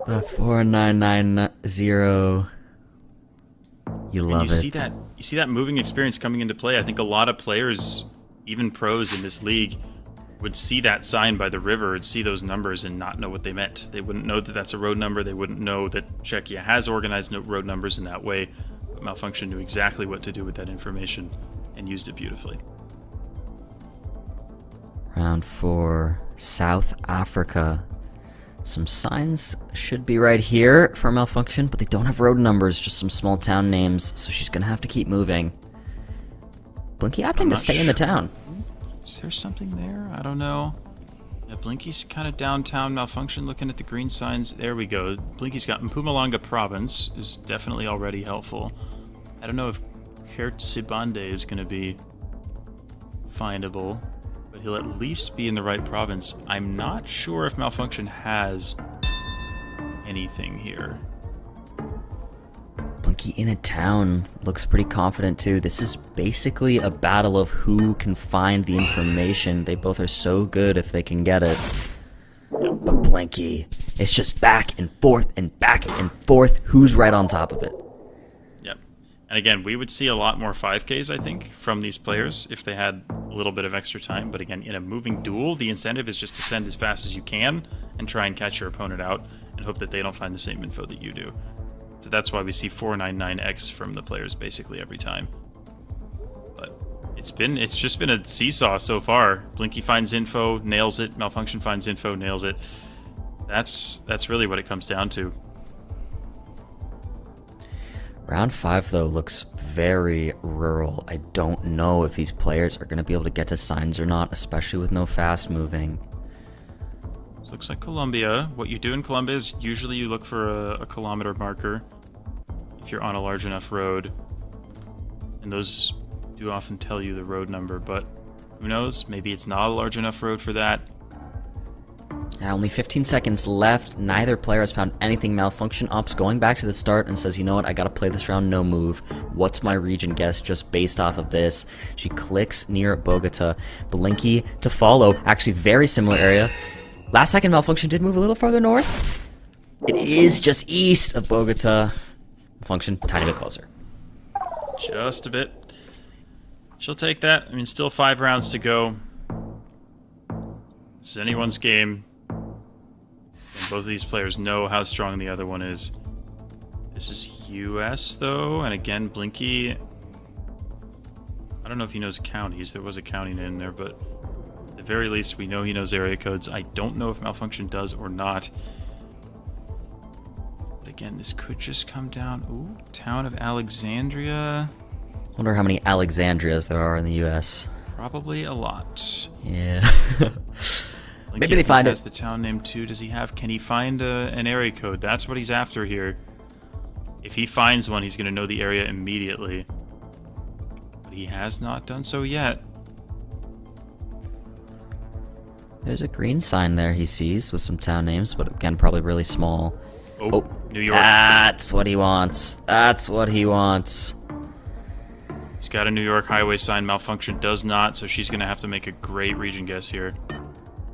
[SPEAKER 1] The 4990. You love
[SPEAKER 2] And you
[SPEAKER 1] it.
[SPEAKER 2] see that moving experience coming into play. I think a lot of players, even pros in this league, would see that sign by the river and see those numbers and not know what they meant. They wouldn't know that that's a road number. They wouldn't know that Czechia has organized road numbers in that way. But Malfunction knew exactly what to do with that information and used it beautifully.
[SPEAKER 1] Round 4, South Africa. Some signs should be right here for Malfunction, but they don't have road numbers, just some small town names, so she's gonna have to keep moving. Blinky opting to stay in the town.
[SPEAKER 2] Is there something there? I don't know. Yeah, Blinky's kind of downtown. Malfunction looking at the green signs. There we go. Blinky's got Mpumalanga province is definitely already helpful. I don't know if Kertsibande is going to be findable, but he'll at least be in the right province. I'm not sure if Malfunction has anything here.
[SPEAKER 1] Blinky in a town looks pretty confident too. This is basically a battle of who can find the information. They both are so good if they can get it. But Blinky, it's just back and forth and back and forth. Who's right on top of it?
[SPEAKER 2] Yep. And again, we would see a lot more 5Ks, I think, from these players if they had a little bit of extra time. But again, in a moving duel, the incentive is just to send as fast as you can and try and catch your opponent out and hope that they don't find the same info that you do. So that's why we see 499x from the players basically every time. But it's just been a seesaw so far. Blinky finds info, nails it. Malfunction finds info, nails it. That's really what it comes down to.
[SPEAKER 1] Round 5 though looks very rural. I don't know if these players are going to be able to get to signs or not, especially with no fast moving.
[SPEAKER 2] This looks like Colombia. What you do in Colombia is usually you look for a kilometer marker if you're on a large enough road. And those do often tell you the road number, but who knows? Maybe it's not a large enough road for that.
[SPEAKER 1] Only 15 seconds left. Neither player has found anything. Malfunction Ops going back to the start and says, you know what, I gotta play this round no move. What's my region guess just based off of this? She clicks near Bogota. Blinky to follow. Actually, very similar area. Last second, Malfunction did move a little farther north. It is just east of Bogota. Malfunction, tiny bit closer.
[SPEAKER 2] Just a bit. She'll take that. I mean, still 5 rounds to go. This is anyone's game. And both of these players know how strong the other one is. This is US, though. And again, Blinky... I don't know if he knows counties. There was a county in there, but... at the very least, we know he knows area codes. I don't know if Malfunction does or not. But again, this could just come down... Ooh, town of Alexandria.
[SPEAKER 1] Wonder how many Alexandrias there are in the US.
[SPEAKER 2] Probably a lot.
[SPEAKER 1] Yeah. Maybe they find
[SPEAKER 2] has
[SPEAKER 1] it.
[SPEAKER 2] The town name too. Does he have? Can he find an area code? That's what he's after here. If he finds one, he's going to know the area immediately. But he has not done so yet.
[SPEAKER 1] There's a green sign there he sees with some town names, but again, probably really small.
[SPEAKER 2] Oh, New York.
[SPEAKER 1] That's what he wants. That's what he wants.
[SPEAKER 2] He's got a New York highway sign. Malfunction does not, so she's going to have to make a great region guess here.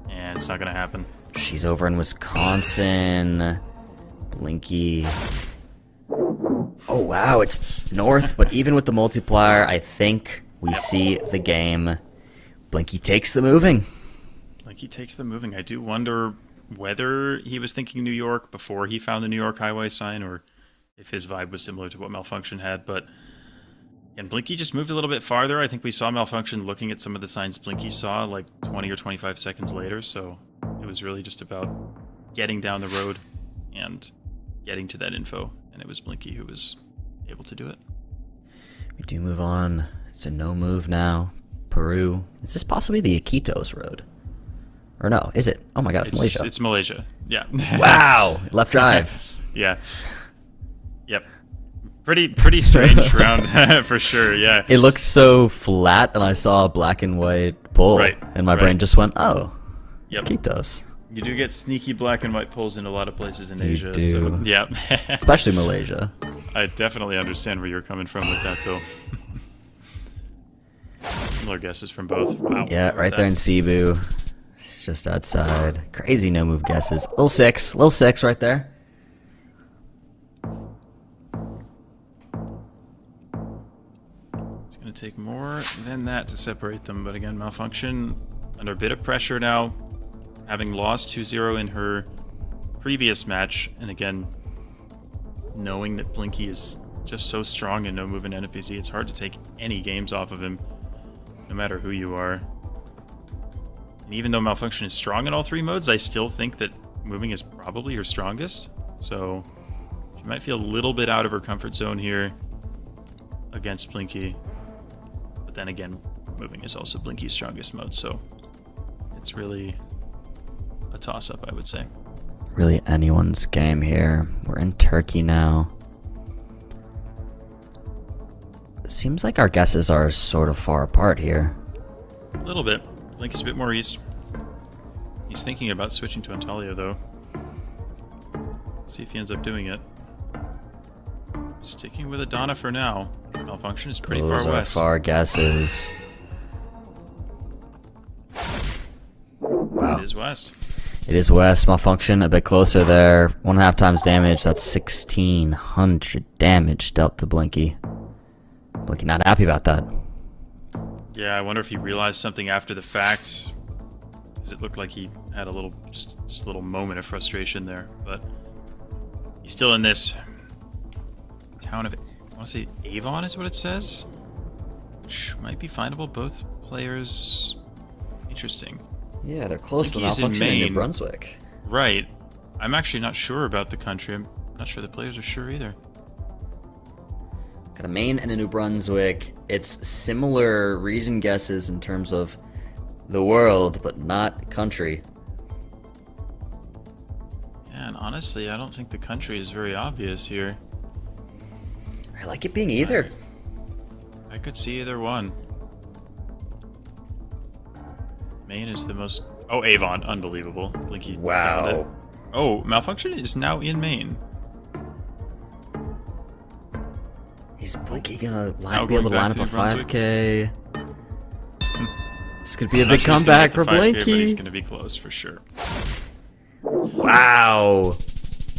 [SPEAKER 2] And it's not going to happen.
[SPEAKER 1] She's over in Wisconsin. Blinky. Oh, wow, it's north, but even with the multiplier, I think we see the game. Blinky takes the moving.
[SPEAKER 2] Blinky takes the moving. I do wonder whether he was thinking New York before he found the New York highway sign, or if his vibe was similar to what Malfunction had, but... and Blinky just moved a little bit farther. I think we saw Malfunction looking at some of the signs Blinky saw like 20 or 25 seconds later, so it was really just about getting down the road and getting to that info, and it was Blinky who was able to do it.
[SPEAKER 1] We do move on to no move now. Peru. Is this possibly the Iquitos road? Or no, is it? Oh my god, it's Malaysia.
[SPEAKER 2] It's Malaysia, yeah.
[SPEAKER 1] Wow, left drive.
[SPEAKER 2] Yeah. Yep. Pretty strange round for sure, yeah.
[SPEAKER 1] It looked so flat, and I saw a black and white pole,
[SPEAKER 2] Right,
[SPEAKER 1] and my brain just went, oh,
[SPEAKER 2] Yep.
[SPEAKER 1] Iquitos.
[SPEAKER 2] You do get sneaky black and white poles in a lot of places in
[SPEAKER 1] You
[SPEAKER 2] Asia.
[SPEAKER 1] do.
[SPEAKER 2] So, yeah.
[SPEAKER 1] Especially Malaysia.
[SPEAKER 2] I definitely understand where you're coming from with that, though. Similar guesses from both. Wow.
[SPEAKER 1] Yeah, right there in Cebu. Just outside. Crazy no move guesses. Little six right there.
[SPEAKER 2] It's going to take more than that to separate them, but again, Malfunction under a bit of pressure now, having lost 2-0 in her previous match, and again, knowing that Blinky is just so strong in no move and NPC, it's hard to take any games off of him, no matter who you are. And even though Malfunction is strong in all 3 modes, I still think that moving is probably her strongest, so she might feel a little bit out of her comfort zone here against Blinky. But then again, moving is also Blinky's strongest mode, so it's really a toss-up, I would say.
[SPEAKER 1] Really anyone's game here. We're in Turkey now. It seems like our guesses are sort of far apart here.
[SPEAKER 2] A little bit. Blinky's a bit more east. He's thinking about switching to Antalya, though. See if he ends up doing it. Sticking with Adana for now. Malfunction is pretty
[SPEAKER 1] Those
[SPEAKER 2] far
[SPEAKER 1] are
[SPEAKER 2] west.
[SPEAKER 1] far guesses. Wow.
[SPEAKER 2] It is west.
[SPEAKER 1] It is west. Malfunction a bit closer there. 1.5 times damage. That's 1,600 damage dealt to Blinky. Blinky not happy about that.
[SPEAKER 2] Yeah, I wonder if he realized something after the fact. Because it looked like he had a little, just a little moment of frustration there. But he's still in this town of, I want to say Avon is what it says. Which might be findable. Both players, interesting.
[SPEAKER 1] Yeah, they're close to
[SPEAKER 2] Blinky's in
[SPEAKER 1] Malfunction in New
[SPEAKER 2] Maine.
[SPEAKER 1] Brunswick.
[SPEAKER 2] Right. I'm actually not sure about the country. I'm not sure the players are sure either.
[SPEAKER 1] Got a Maine and a New Brunswick. It's similar region guesses in terms of the world, but not country.
[SPEAKER 2] Yeah, and honestly, I don't think the country is very obvious here.
[SPEAKER 1] I like it being either.
[SPEAKER 2] I could see either one. Maine is the most... Oh, Avon. Unbelievable. Blinky found it. Oh, Malfunction is now in Maine.
[SPEAKER 1] Is Blinky gonna
[SPEAKER 2] Now
[SPEAKER 1] be able
[SPEAKER 2] going
[SPEAKER 1] to line
[SPEAKER 2] back
[SPEAKER 1] up a
[SPEAKER 2] to New Brunswick?
[SPEAKER 1] 5K? It's gonna be a
[SPEAKER 2] I'm not
[SPEAKER 1] big
[SPEAKER 2] sure he's gonna
[SPEAKER 1] comeback
[SPEAKER 2] make
[SPEAKER 1] for
[SPEAKER 2] the 5K, but he's
[SPEAKER 1] Blinky.
[SPEAKER 2] going to be close for sure.
[SPEAKER 1] Wow.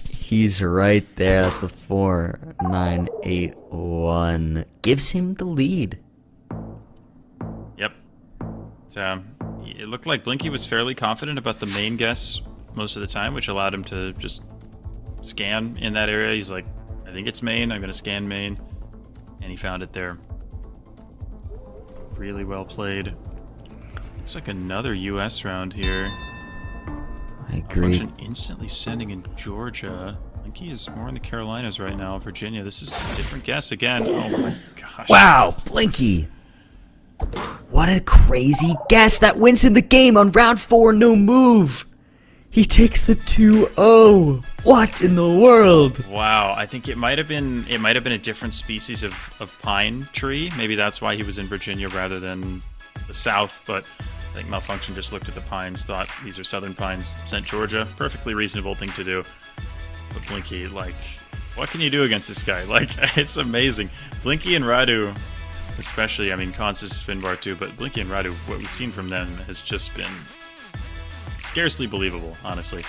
[SPEAKER 1] He's right there. That's the 4,981. Gives him the lead.
[SPEAKER 2] Yep. It looked like Blinky was fairly confident about the main guess most of the time, which allowed him to just scan in that area. He's like, I think it's Maine. I'm going to scan Maine. And he found it there. Really well played. Looks like another U.S. round here.
[SPEAKER 1] I agree.
[SPEAKER 2] Malfunction instantly sending in Georgia. Blinky is more in the Carolinas right now. Virginia. This is a different guess again. Oh my gosh.
[SPEAKER 1] Wow, Blinky. What a crazy guess. That wins him the game on round 4, no move. He takes the 2-0. What in the world?
[SPEAKER 2] Wow, I think it might have been a different species of pine tree. Maybe that's why he was in Virginia rather than the South, but I think Malfunction just looked at the pines, thought these are southern pines, sent Georgia. Perfectly reasonable thing to do. But Blinky, like, what can you do against this guy? Like, it's amazing. Blinky and Radu, especially, I mean, Cons is Finbar too, but Blinky and Radu, what we've seen from them has just been scarcely believable, honestly.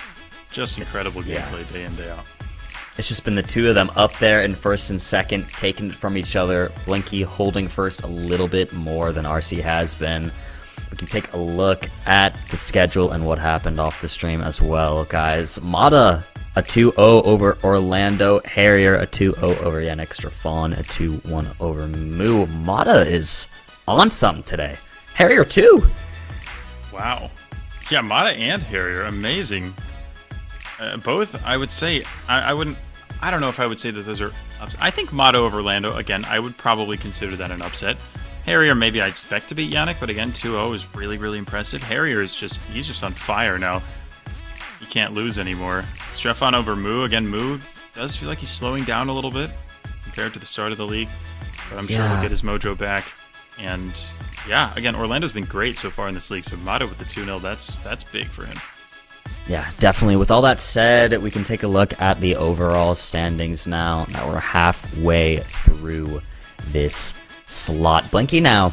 [SPEAKER 2] Just incredible gameplay day in, day out.
[SPEAKER 1] It's just been the two of them up there in first and second, taking it from each other. Blinky holding first a little bit more than RC has been. We can take a look at the schedule and what happened off the stream as well, guys. Mata, a 2-0 over Orlando. Harrier, a 2-0 over Yannick Strafon, a 2-1 over Moo. Mata is on something today. Harrier, too.
[SPEAKER 2] Wow. Yeah, Mata and Harrier, amazing. Both, I would say, I don't know if I would say that those are upsets. I think Mata over Orlando, again, I would probably consider that an upset. Harrier, maybe I expect to beat Yannick, but again, 2-0 is really, really impressive. Harrier is he's just on fire now. He can't lose anymore. Strefon over Moo. Again, Moo does feel like he's slowing down a little bit compared to the start of the league, but I'm sure he'll get his mojo back. And yeah, again, Orlando's been great so far in this league, so Mata with the 2-0, that's big for him.
[SPEAKER 1] Yeah, definitely. With all that said, we can take a look at the overall standings now. Now we're halfway through this slot. Blinky now,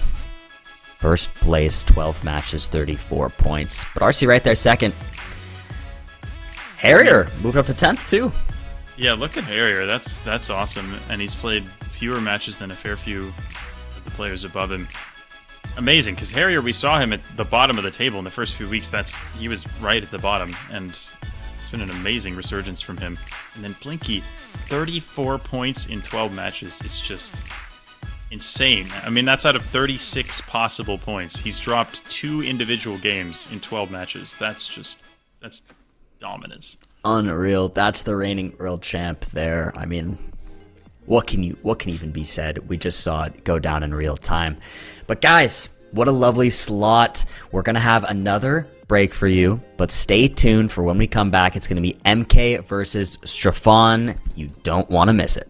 [SPEAKER 1] first place, 12 matches, 34 points. But RC right there, second. Harrier moved up to 10th, too.
[SPEAKER 2] Yeah, look at Harrier. That's awesome. And he's played fewer matches than a fair few of the players above him. Amazing, because Harrier, we saw him at the bottom of the table in the first few weeks. He was right at the bottom, and it's been an amazing resurgence from him. And then Blinky, 34 points in 12 matches. It's just insane. I mean, that's out of 36 possible points. He's dropped 2 individual games in 12 matches. That's dominance.
[SPEAKER 1] Unreal. That's the reigning world champ there. I mean, what can even be said? We just saw it go down in real time. But guys, what a lovely slot. We're going to have another break for you, but stay tuned for when we come back. It's going to be MK versus Strafon. You don't want to miss it.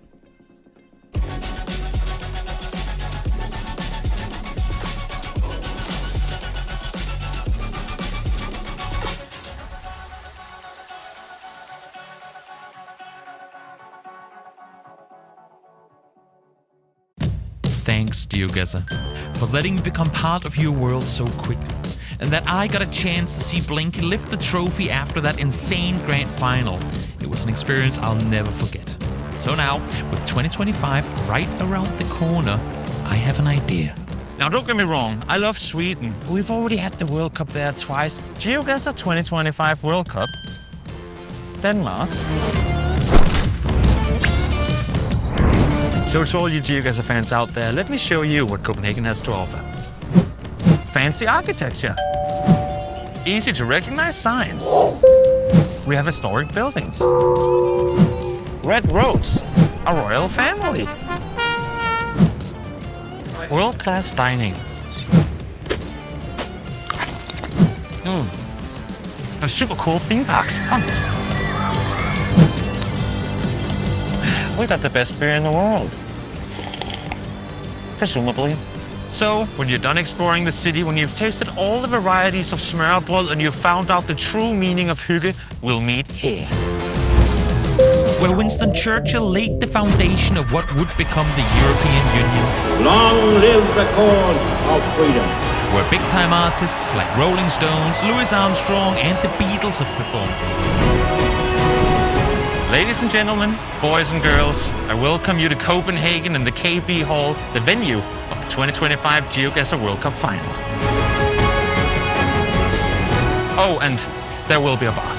[SPEAKER 3] Thanks, GeoGuessr, for letting me become part of your world so quickly, and that I got a chance to see Blinky lift the trophy after that insane grand final. It was an experience I'll never forget. So now, with 2025 right around the corner, I have an idea.
[SPEAKER 4] Now, don't get me wrong, I love Sweden. We've already had the World Cup there twice. GeoGuessr 2025 World Cup. Denmark. So to all you GeoGuessr fans out there, let me show you what Copenhagen has to offer. Fancy architecture. Easy to recognize signs. We have historic buildings. Red roads. A royal family. World-class dining. A super cool theme parks. We got the best beer in the world. Presumably. So, when you're done exploring the city, when you've tasted all the varieties of smørrebrød and you've found out the true meaning of hygge, we'll meet here.
[SPEAKER 3] Where Winston Churchill laid the foundation of what would become the European Union.
[SPEAKER 5] Long live the cause of freedom.
[SPEAKER 3] Where big-time artists like Rolling Stones, Louis Armstrong and the Beatles have performed.
[SPEAKER 4] Ladies and gentlemen, boys and girls, I welcome you to Copenhagen and the KB Hall, the venue of the 2025 GeoGuessr World Cup Finals. Oh, and there will be a bar.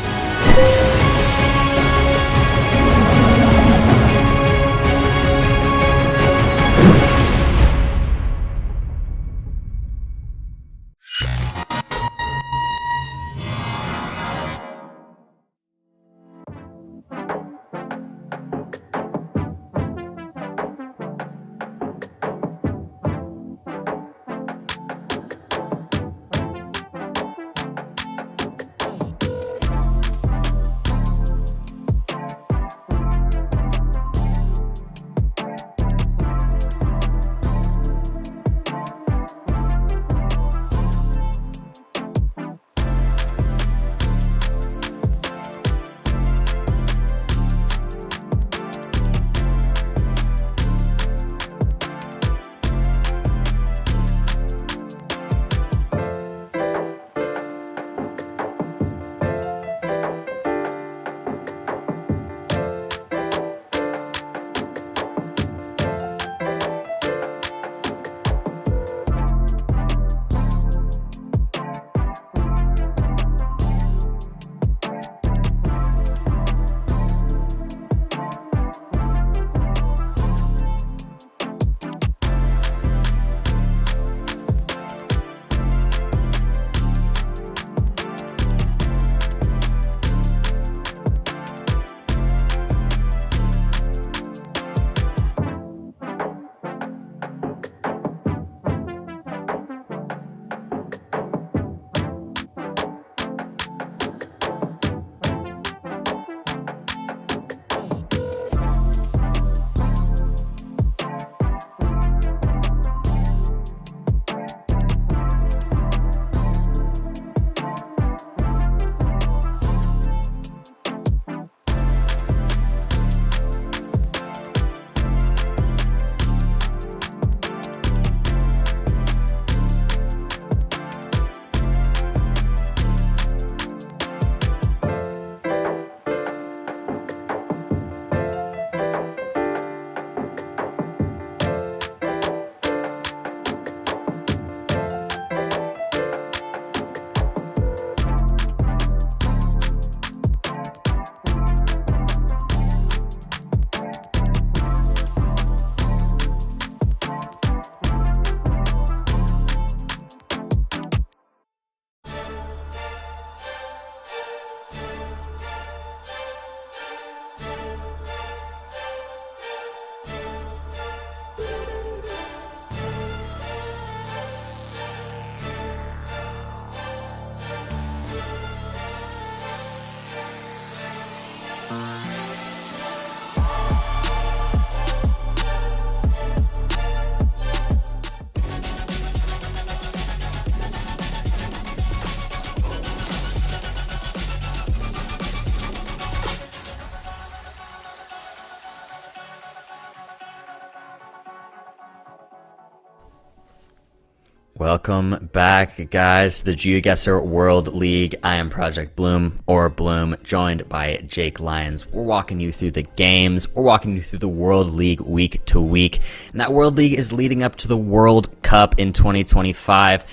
[SPEAKER 1] Welcome back, guys, to the GeoGuessr World League. I am Project Bloom, or Bloom, joined by Jake Lyons. We're walking you through the games. We're walking you through the World League week to week. And that World League is leading up to the World Cup in 2025.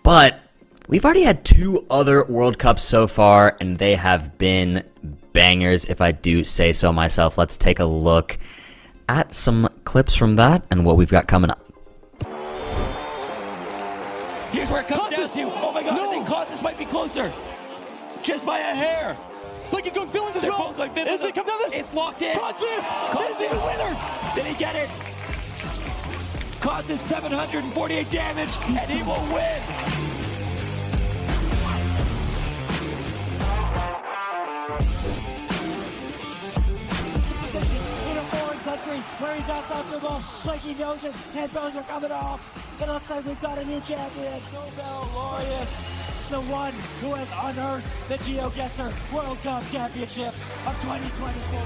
[SPEAKER 1] But we've already had 2 other World Cups so far, and they have been bangers, if I do say so myself. Let's take a look at some clips from that and what we've got coming up.
[SPEAKER 6] Here's where it comes down to. Oh my God, I think Constance might be closer. Just by a hair.
[SPEAKER 7] Look, he's going Finland as
[SPEAKER 6] They're
[SPEAKER 7] well.
[SPEAKER 6] both going Finland.
[SPEAKER 7] As they come down this.
[SPEAKER 6] It's locked in.
[SPEAKER 7] Constance is he the winner?
[SPEAKER 6] Did he get it? Constance 748 damage, and he will win.
[SPEAKER 8] In a foreign country where he's not comfortable, like he knows it, headphones are coming off. It looks like we've got a new champion, Nobel laureate, the one who has unearthed the GeoGuessr World Cup Championship of 2024.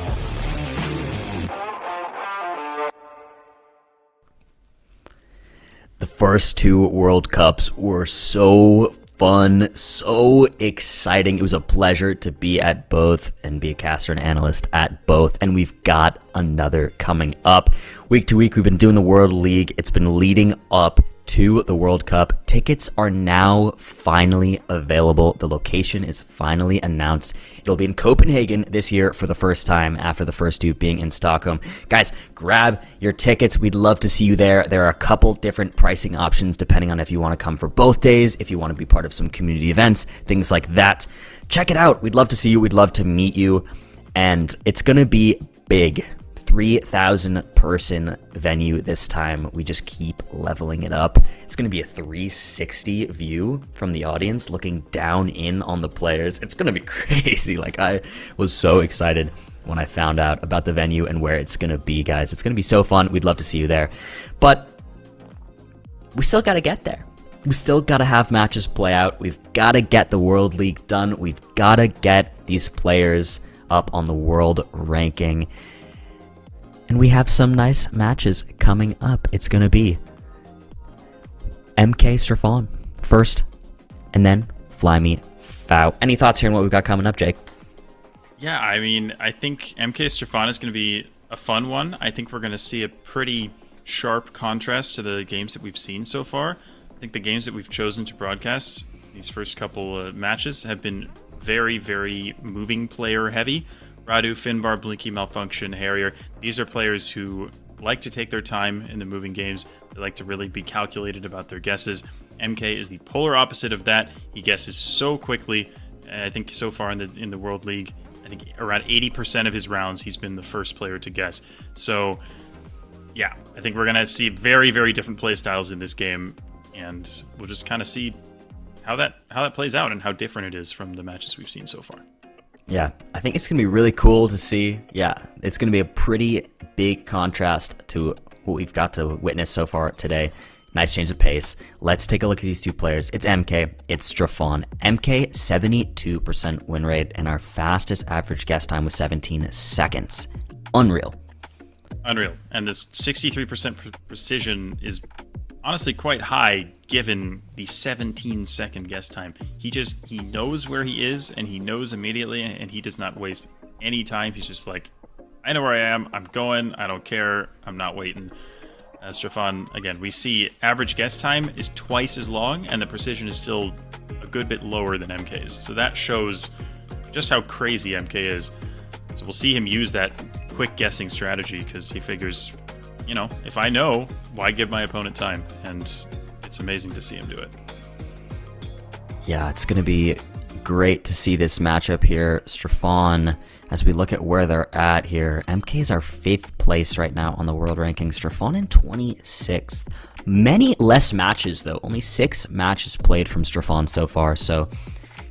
[SPEAKER 1] The first 2 World Cups were so fun, so exciting. It was a pleasure to be at both and be a caster and analyst at both. And we've got another coming up. Week to week, we've been doing the World League. It's been leading up to the World Cup. Tickets are now finally available. The location is finally announced. It'll be in Copenhagen this year for the first time after the first 2 being in Stockholm. Guys, grab your tickets. We'd love to see you there. There are a couple different pricing options depending on if you want to come for both days, if you want to be part of some community events, things like that. Check it out. We'd love to see you. We'd love to meet you. And it's going to be big. 3,000 person venue this time. We just keep leveling it up. It's going to be a 360 view from the audience looking down in on the players. It's going to be crazy. Like, I was so excited when I found out about the venue and where it's going to be, guys. It's going to be so fun. We'd love to see you there. But we still got to get there. We still got to have matches play out. We've got to get the World League done. We've got to get these players up on the world ranking. And we have some nice matches coming up. It's going to be MK Strafon first, and then Fly Me Fow. Any thoughts here on what we've got coming up, Jake?
[SPEAKER 2] Yeah, I mean, I think MK Strafon is going to be a fun one. I think we're going to see a pretty sharp contrast to the games that we've seen so far. I think the games that we've chosen to broadcast, these first couple of matches, have been very, very moving player heavy. Radu, Finbar, Blinky, Malfunction, Harrier. These are players who like to take their time in the moving games. They like to really be calculated about their guesses. MK is the polar opposite of that. He guesses so quickly. I think so far in the World League, I think around 80% of his rounds, he's been the first player to guess. So, yeah, I think we're going to see very, very different play styles in this game. And we'll just kind of see how that plays out and how different it is from the matches we've seen so far.
[SPEAKER 1] Yeah, I think it's going to be really cool to see. Yeah, it's going to be a pretty big contrast to what we've got to witness so far today. Nice change of pace. Let's take a look at these 2 players. It's MK, it's Strafon. MK, 72% win rate, and our fastest average guess time was 17 seconds. Unreal.
[SPEAKER 2] Unreal. And this 63% precision is honestly quite high given the 17-second guess time. He knows where he is, and he knows immediately, and he does not waste any time. He's just like, I know where I am, I'm going, I don't care, I'm not waiting. Strafon, again, we see average guess time is twice as long, and the precision is still a good bit lower than MK's. So that shows just how crazy MK is. So we'll see him use that quick guessing strategy, because he figures, you know, if I know, why give my opponent time? And it's amazing to see him do it.
[SPEAKER 1] Yeah, it's going to be great to see this matchup here. Strafon, as we look at where they're at here, MK's our 5th place right now on the world rankings. Strafon in 26th. Many less matches, though. Only 6 matches played from Strafon so far, so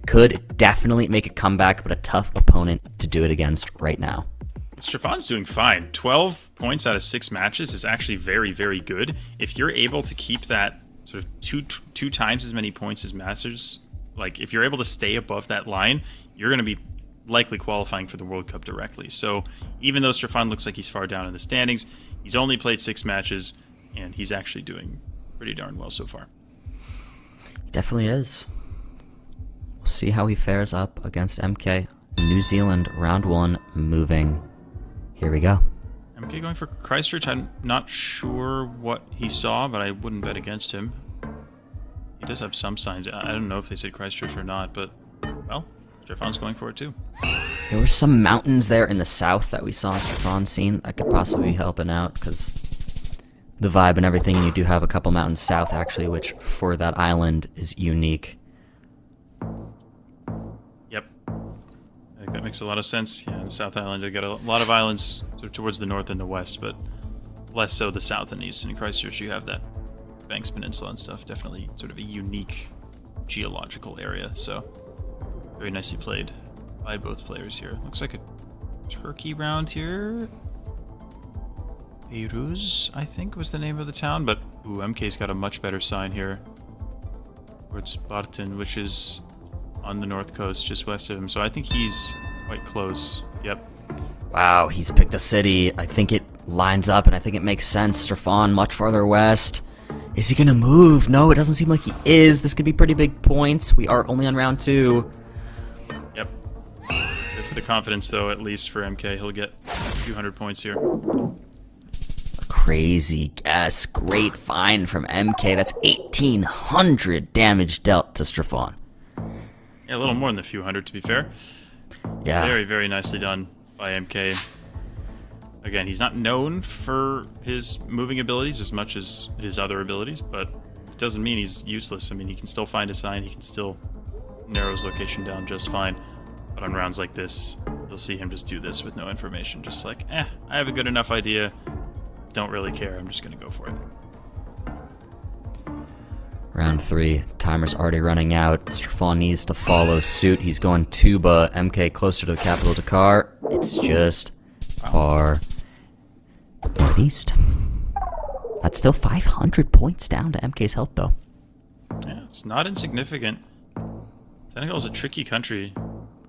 [SPEAKER 1] could definitely make a comeback, but a tough opponent to do it against right now.
[SPEAKER 2] Strafon's doing fine. 12 points out of 6 matches is actually very, very good. If you're able to keep that sort of two times as many points as Masters, like if you're able to stay above that line, you're going to be likely qualifying for the World Cup directly. So even though Strafon looks like he's far down in the standings, he's only played 6 matches, and he's actually doing pretty darn well so far.
[SPEAKER 1] Definitely is. We'll see how he fares up against MK. New Zealand, round 1, moving. Here we go.
[SPEAKER 2] MK going for Christchurch. I'm not sure what he saw, but I wouldn't bet against him. He does have some signs. I don't know if they said Christchurch or not, but, well, Stefan's going for it too.
[SPEAKER 1] There were some mountains there in the south that we saw Stefan seen that could possibly be helping out, because the vibe and everything, and you do have a couple mountains south, actually, which for that island is unique.
[SPEAKER 2] Yep. I think that makes a lot of sense. Yeah, in the South Island, you've got a lot of islands sort of towards the north and the west, but less so the south and east. And in Christchurch, you have that Banks Peninsula and stuff. Definitely sort of a unique geological area. So, very nicely played by both players here. Looks like a Turkey round here. Beiruz, I think, was the name of the town, but ooh, MK's got a much better sign here. Towards Barton, which is on the north coast, just west of him. So I think he's quite close. Yep.
[SPEAKER 1] Wow, he's picked a city. I think it lines up, and I think it makes sense. Stefan, much farther west. Is he gonna move? No, it doesn't seem like he is. This could be pretty big points. We are only on round 2.
[SPEAKER 2] Yep. Good for the confidence, though, at least for MK. He'll get a few hundred points here.
[SPEAKER 1] Crazy guess. Great find from MK. That's 1,800 damage dealt to Stefan.
[SPEAKER 2] Yeah, a little more than a few hundred, to be fair.
[SPEAKER 1] Yeah.
[SPEAKER 2] Very, very nicely done by MK. Again, he's not known for his moving abilities as much as his other abilities, but it doesn't mean he's useless. I mean, he can still find a sign, he can still narrow his location down just fine. But on rounds like this, you'll see him just do this with no information. Just like, I have a good enough idea. Don't really care, I'm just gonna go for it.
[SPEAKER 1] Round 3, timer's already running out. Stefan needs to follow suit. He's going Tuba, MK closer to the capital Dakar. It's just far northeast. That's still 500 points down to MK's health, though.
[SPEAKER 2] Yeah, it's not insignificant. Senegal's a tricky country.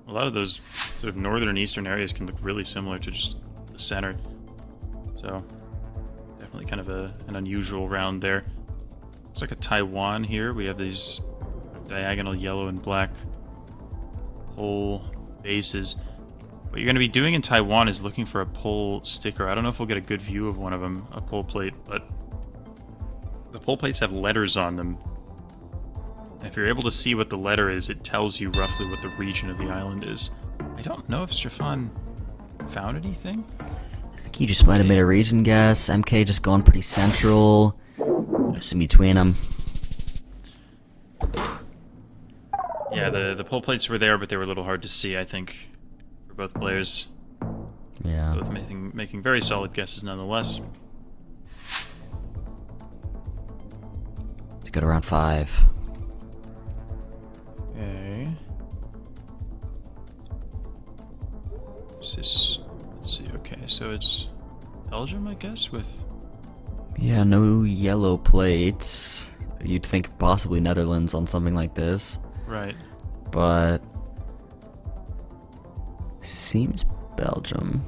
[SPEAKER 2] A lot of those sort of northern and eastern areas can look really similar to just the center. So, definitely kind of an unusual round there. Looks like a Taiwan here. We have these diagonal yellow and black pole bases. What you're going to be doing in Taiwan is looking for a pole sticker. I don't know if we'll get a good view of one of them, a pole plate, but the pole plates have letters on them. And if you're able to see what the letter is, it tells you roughly what the region of the island is. I don't know if Stefan found anything.
[SPEAKER 1] I think he just might have made a region guess. MK just going pretty central. Just in between them.
[SPEAKER 2] Yeah, the pole plates were there, but they were a little hard to see, I think, for both players.
[SPEAKER 1] Yeah.
[SPEAKER 2] Both making very solid guesses nonetheless.
[SPEAKER 1] To go to round 5.
[SPEAKER 2] Okay. Let's see, okay, so it's Belgium, I guess, with...
[SPEAKER 1] Yeah, no yellow plates. You'd think possibly Netherlands on something like this.
[SPEAKER 2] Right.
[SPEAKER 1] But... seems Belgium.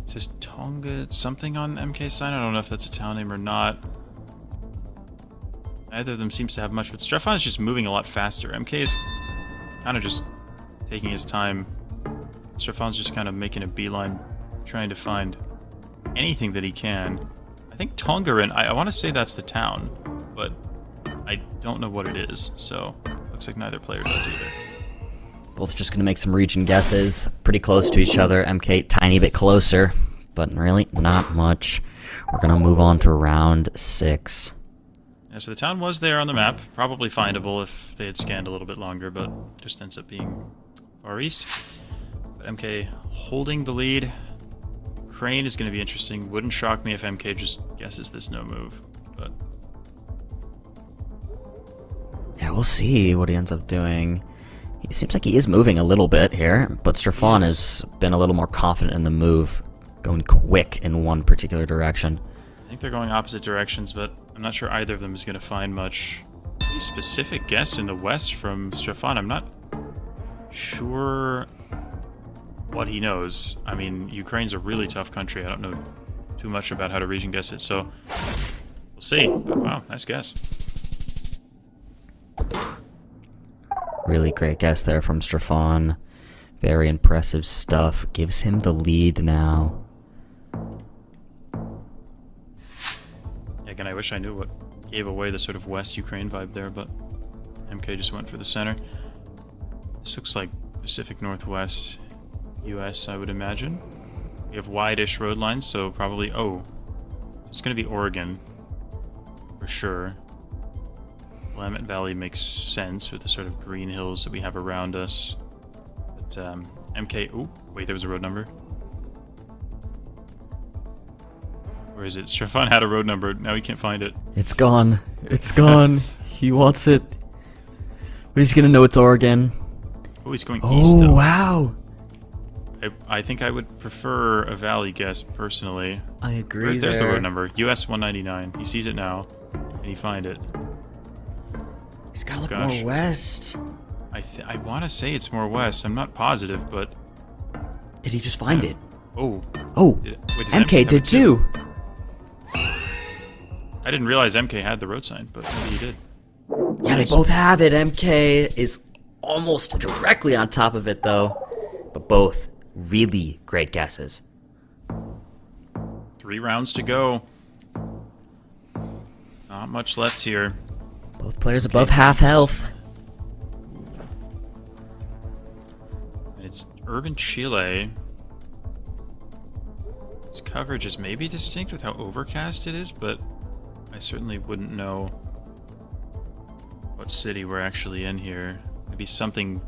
[SPEAKER 2] It says Tonga something on MK's sign. I don't know if that's a town name or not. Neither of them seems to have much, but Stefan is just moving a lot faster. MK is kind of just taking his time. Stefan's just kind of making a beeline, trying to find anything that he can. I think Tongeren, I want to say that's the town, but I don't know what it is, so looks like neither player does either.
[SPEAKER 1] Both just going to make some region guesses. Pretty close to each other. MK tiny bit closer, but really not much. We're going to move on to round 6.
[SPEAKER 2] Yeah, so the town was there on the map, probably findable if they had scanned a little bit longer, but just ends up being far east. But MK holding the lead. Crane is going to be interesting. Wouldn't shock me if MK just guesses this no move, but...
[SPEAKER 1] Yeah, we'll see what he ends up doing. He seems like he is moving a little bit here, but Stefan has been a little more confident in the move, going quick in one particular direction.
[SPEAKER 2] I think they're going opposite directions, but I'm not sure either of them is going to find much. Pretty specific guess in the west from Stefan. I'm not sure what he knows. I mean, Ukraine's a really tough country. I don't know too much about how to region guess it, so we'll see. But wow, nice guess.
[SPEAKER 1] Really great guess there from Stefan. Very impressive stuff. Gives him the lead now.
[SPEAKER 2] Again, I wish I knew what gave away the sort of West Ukraine vibe there, but MK just went for the center. This looks like Pacific Northwest, US, I would imagine. We have wide-ish road lines, so probably... Oh, it's going to be Oregon, for sure. Willamette Valley makes sense with the sort of green hills that we have around us. But MK... Oh, wait, there was a road number. Where is it? Stefan had a road number. Now he can't find it.
[SPEAKER 1] It's gone. It's gone. He wants it. But he's going to know it's Oregon.
[SPEAKER 2] Oh, he's going east, though.
[SPEAKER 1] Oh, wow.
[SPEAKER 2] I think I would prefer a valley guess, personally.
[SPEAKER 1] I agree
[SPEAKER 2] Right, there's the road number. US 199. He sees it now. Can he find it?
[SPEAKER 1] He's got to look
[SPEAKER 2] Gosh.
[SPEAKER 1] more west.
[SPEAKER 2] I want to say it's more west. I'm not positive, but...
[SPEAKER 1] Did he just find it?
[SPEAKER 2] Oh.
[SPEAKER 1] Oh,
[SPEAKER 2] Wait, does
[SPEAKER 1] MK
[SPEAKER 2] have
[SPEAKER 1] did
[SPEAKER 2] it
[SPEAKER 1] too.
[SPEAKER 2] I didn't realize MK had the road sign, but maybe he did.
[SPEAKER 1] Yeah, they both have it. MK is almost directly on top of it, though. But both really great guesses.
[SPEAKER 2] 3 rounds to go. Not much left here.
[SPEAKER 1] Both players above half health.
[SPEAKER 2] And it's urban Chile. This coverage is maybe distinct with how overcast it is, but I certainly wouldn't know what city we're actually in here. Maybe something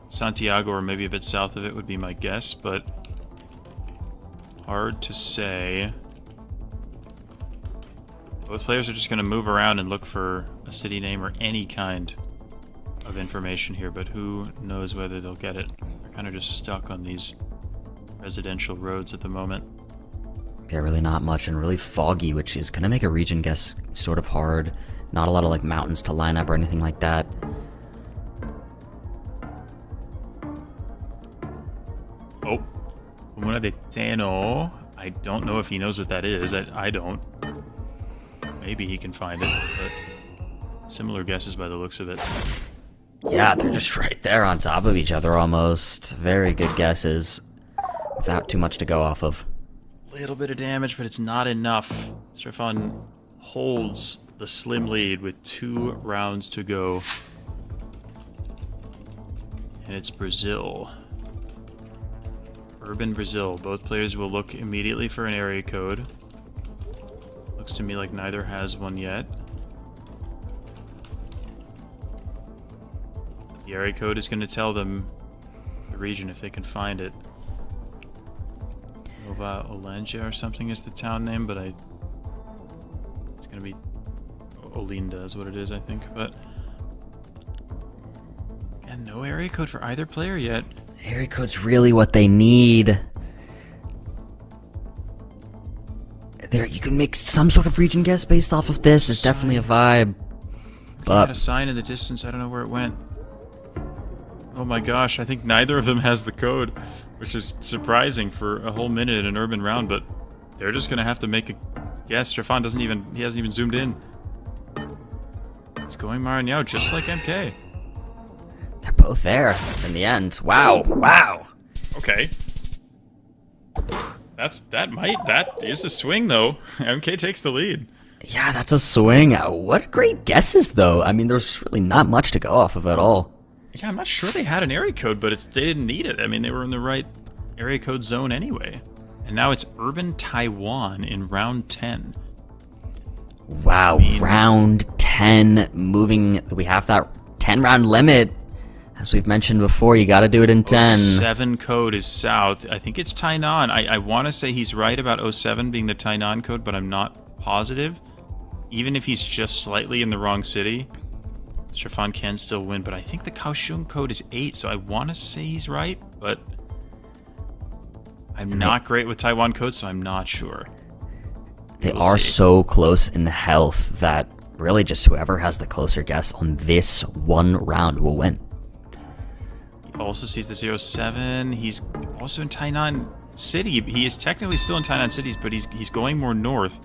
[SPEAKER 2] Santiago or maybe a bit south of it would be my guess, but hard to say. Both players are just going to move around and look for a city name or any kind of information here, but who knows whether they'll get it. They're kind of just stuck on these residential roads at the moment.
[SPEAKER 1] Yeah, really not much and really foggy, which is going to make a region guess sort of hard. Not a lot of like mountains to line up or anything like that.
[SPEAKER 2] Oh, Comuna de Teno. I don't know if he knows what that is. I don't. Maybe he can find it, but similar guesses by the looks of it.
[SPEAKER 1] Yeah, they're just right there on top of each other almost. Very good guesses without too much to go off of.
[SPEAKER 2] Little bit of damage, but it's not enough. Stefan holds the slim lead with 2 rounds to go. And it's Brazil. Urban Brazil. Both players will look immediately for an area code. Looks to me like neither has one yet. The area code is going to tell them the region if they can find it. Nova Olenja or something is the town name, but it's going to be Olinda is what it is, I think. But again, no area code for either player yet.
[SPEAKER 1] Area code's really what they need. There, you can make some sort of region guess based off of this. There's definitely a vibe.
[SPEAKER 2] Got a sign in the distance. I don't know where it went. Oh my gosh, I think neither of them has the code, which is surprising for a whole minute in an urban round, but they're just gonna have to make a guess. Stefan hasn't even zoomed in. It's going Marignao just like MK.
[SPEAKER 1] They're both there in the end. Wow, wow.
[SPEAKER 2] Okay. That is a swing though. MK takes the lead.
[SPEAKER 1] Yeah, that's a swing. What great guesses though. I mean, there's really not much to go off of at all.
[SPEAKER 2] Yeah, I'm not sure they had an area code, but they didn't need it. I mean, they were in the right area code zone anyway. And now it's urban Taiwan in round 10.
[SPEAKER 1] Wow, round 10 moving. We have that 10 round limit. As we've mentioned before, you got to do it in 10.
[SPEAKER 2] 07 code is south. I think it's Tainan. I want to say he's right about 07 being the Tainan code, but I'm not positive. Even if he's just slightly in the wrong city, Stefan can still win. But I think the Kaohsiung code is 8, so I want to say he's right, but I'm not great with Taiwan codes, so I'm not sure.
[SPEAKER 1] They are so close in health that really just whoever has the closer guess on this one round will win.
[SPEAKER 2] Also sees the 07. He's also in Tainan City. He is technically still in Tainan Cities, but he's going more north.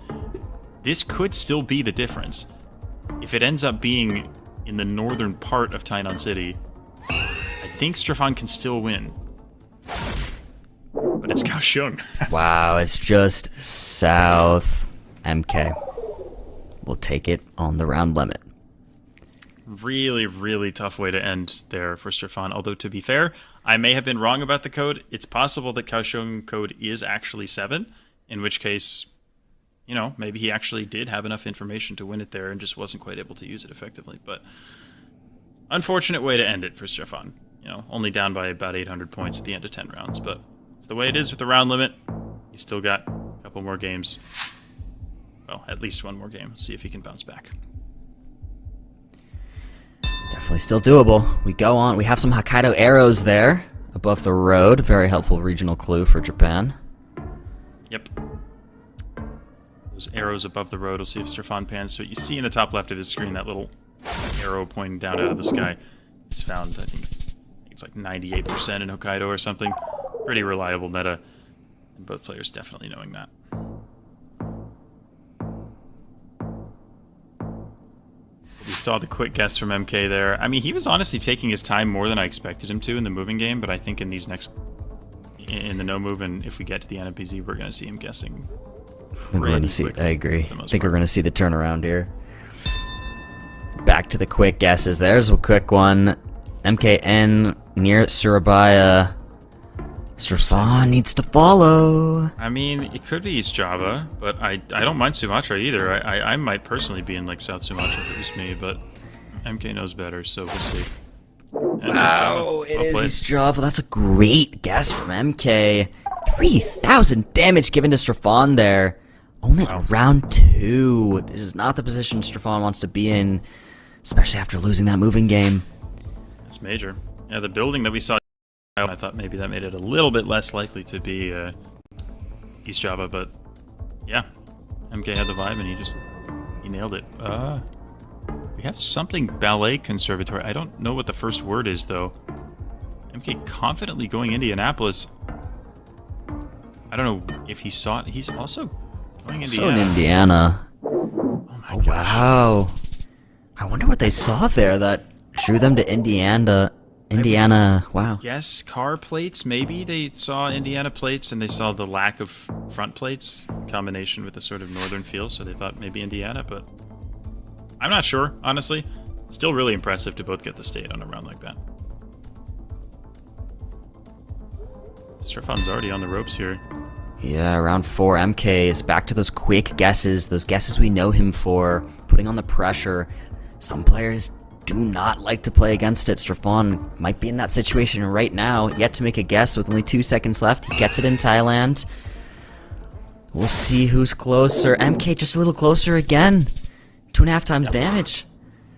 [SPEAKER 2] This could still be the difference. If it ends up being in the northern part of Tainan City, think Strafan can still win. But it's Kaohsiung.
[SPEAKER 1] Wow, it's just south. MK. We'll take it on the round limit.
[SPEAKER 2] Really, really tough way to end there for Strafan. Although, to be fair, I may have been wrong about the code. It's possible that Kaohsiung code is actually 7, in which case, you know, maybe he actually did have enough information to win it there and just wasn't quite able to use it effectively. But unfortunate way to end it for Strafan. You know, only down by about 800 points at the end of 10 rounds. But it's the way it is with the round limit. He's still got a couple more games. Well, at least one more game. See if he can bounce back.
[SPEAKER 1] Definitely still doable. We go on. We have some Hokkaido arrows there above the road. Very helpful regional clue for Japan.
[SPEAKER 2] Yep. Those arrows above the road. We'll see if Strafan pans to it. You see in the top left of his screen that little arrow pointing down out of the sky. It's found, I think it's like 98% in Hokkaido or something. Pretty reliable meta. And both players definitely knowing that. We saw the quick guess from MK there. I mean, he was honestly taking his time more than I expected him to in the moving game, but I think in these in the no move, and if we get to the NPZ, we're going to see him guessing.
[SPEAKER 1] I think we're going to see. I agree. I think we're going to see the turnaround here. Back to the quick guesses. There's a quick one. MKN near Surabaya. Strafan needs to follow.
[SPEAKER 2] I mean, it could be East Java, but I don't mind Sumatra either. I might personally be in like South Sumatra if it was me, but MK knows better, so we'll see.
[SPEAKER 1] Wow, it is East Java. That's a great guess from MK. 3,000 damage given to Strafan there. Only round 2. This is not the position Strafan wants to be in, especially after losing that moving game.
[SPEAKER 2] That's major. Yeah, the building that we saw, I thought maybe that made it a little bit less likely to be East Java, but yeah, MK had the vibe and he nailed it. We have something ballet conservatory. I don't know what the first word is though. MK confidently going Indianapolis. I don't know if he saw it. He's also going Indiana.
[SPEAKER 1] So in Indiana.
[SPEAKER 2] Oh my gosh.
[SPEAKER 1] Wow. I wonder what they saw there that drew them to Indiana. Wow.
[SPEAKER 2] Yes, car plates. Maybe they saw Indiana plates and they saw the lack of front plates in combination with the sort of northern feel, so they thought maybe Indiana, but I'm not sure, honestly. Still really impressive to both get the state on a round like that. Strafan's already on the ropes here.
[SPEAKER 1] Yeah, round 4, MK is back to those quick guesses, those guesses we know him for, putting on the pressure. Some players do not like to play against it. Strafan might be in that situation right now, yet to make a guess with only 2 seconds left. He gets it in Thailand. We'll see who's closer. MK just a little closer again. 2.5 times damage.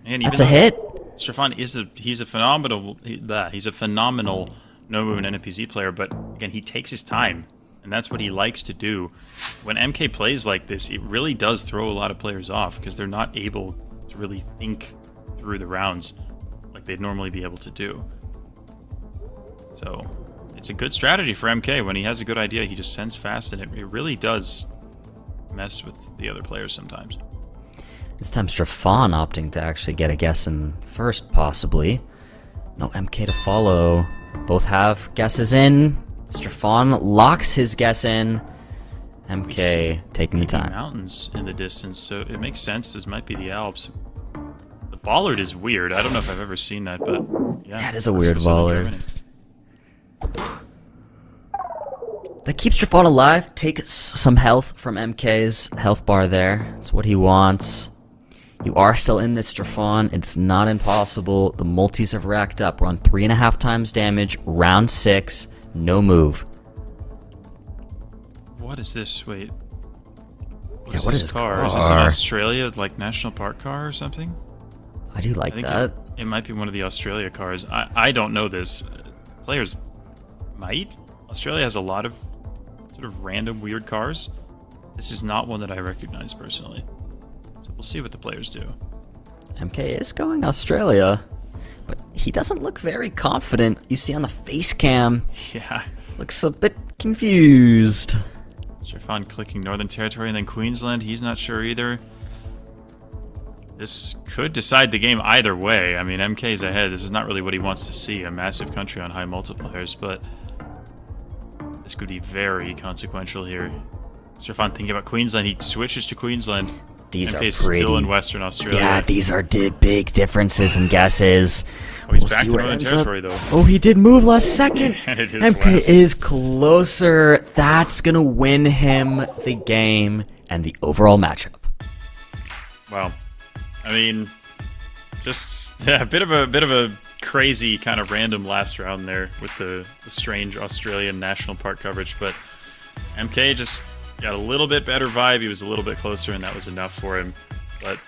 [SPEAKER 2] And
[SPEAKER 1] that's a hit.
[SPEAKER 2] Strafan is he's a phenomenal no move and NPZ player, but again, he takes his time, and that's what he likes to do. When MK plays like this, it really does throw a lot of players off because they're not able to really think through the rounds like they'd normally be able to do. So it's a good strategy for MK. When he has a good idea, he just sends fast, and it really does mess with the other players sometimes.
[SPEAKER 1] This time Strafan opting to actually get a guess in first, possibly. No MK to follow. Both have guesses in. Strafan locks his guess in. MK taking the time.
[SPEAKER 2] Mountains in the distance, so it makes sense. This might be the Alps. The bollard is weird. I don't know if I've ever seen that, but yeah.
[SPEAKER 1] That is a weird bollard. That keeps Strafan alive. Takes some health from MK's health bar there. That's what he wants. You are still in this, Strafan. It's not impossible. The multis have racked up. We're on 3.5 times damage. Round 6. No move.
[SPEAKER 2] What is this? Wait.
[SPEAKER 1] What is this car?
[SPEAKER 2] Is this an Australia, like, national park car or something?
[SPEAKER 1] I do like that.
[SPEAKER 2] It might be one of the Australia cars. I don't know this. Players might. Australia has a lot of sort of random weird cars. This is not one that I recognize personally. So we'll see what the players do.
[SPEAKER 1] MK is going Australia, but he doesn't look very confident. You see on the face cam.
[SPEAKER 2] Yeah.
[SPEAKER 1] Looks a bit confused.
[SPEAKER 2] Strafan clicking Northern Territory and then Queensland. He's not sure either. This could decide the game either way. I mean, MK's ahead. This is not really what he wants to see, a massive country on high multipliers, but this could be very consequential here. Stefan thinking about Queensland. He switches to Queensland.
[SPEAKER 1] These
[SPEAKER 2] MK's
[SPEAKER 1] are pretty.
[SPEAKER 2] still in Western Australia.
[SPEAKER 1] Yeah, these are big differences in guesses.
[SPEAKER 2] Oh, he's
[SPEAKER 1] We'll
[SPEAKER 2] back
[SPEAKER 1] see
[SPEAKER 2] to
[SPEAKER 1] where it
[SPEAKER 2] Northern
[SPEAKER 1] ends
[SPEAKER 2] Territory,
[SPEAKER 1] up.
[SPEAKER 2] though.
[SPEAKER 1] Oh, he did move last second.
[SPEAKER 2] And it is
[SPEAKER 1] MK
[SPEAKER 2] West.
[SPEAKER 1] is closer. That's going to win him the game and the overall matchup.
[SPEAKER 2] Wow. I mean, just a bit of a crazy kind of random last round there with the strange Australian national park coverage, but MK just got a little bit better vibe. He was a little bit closer, and that was enough for him. But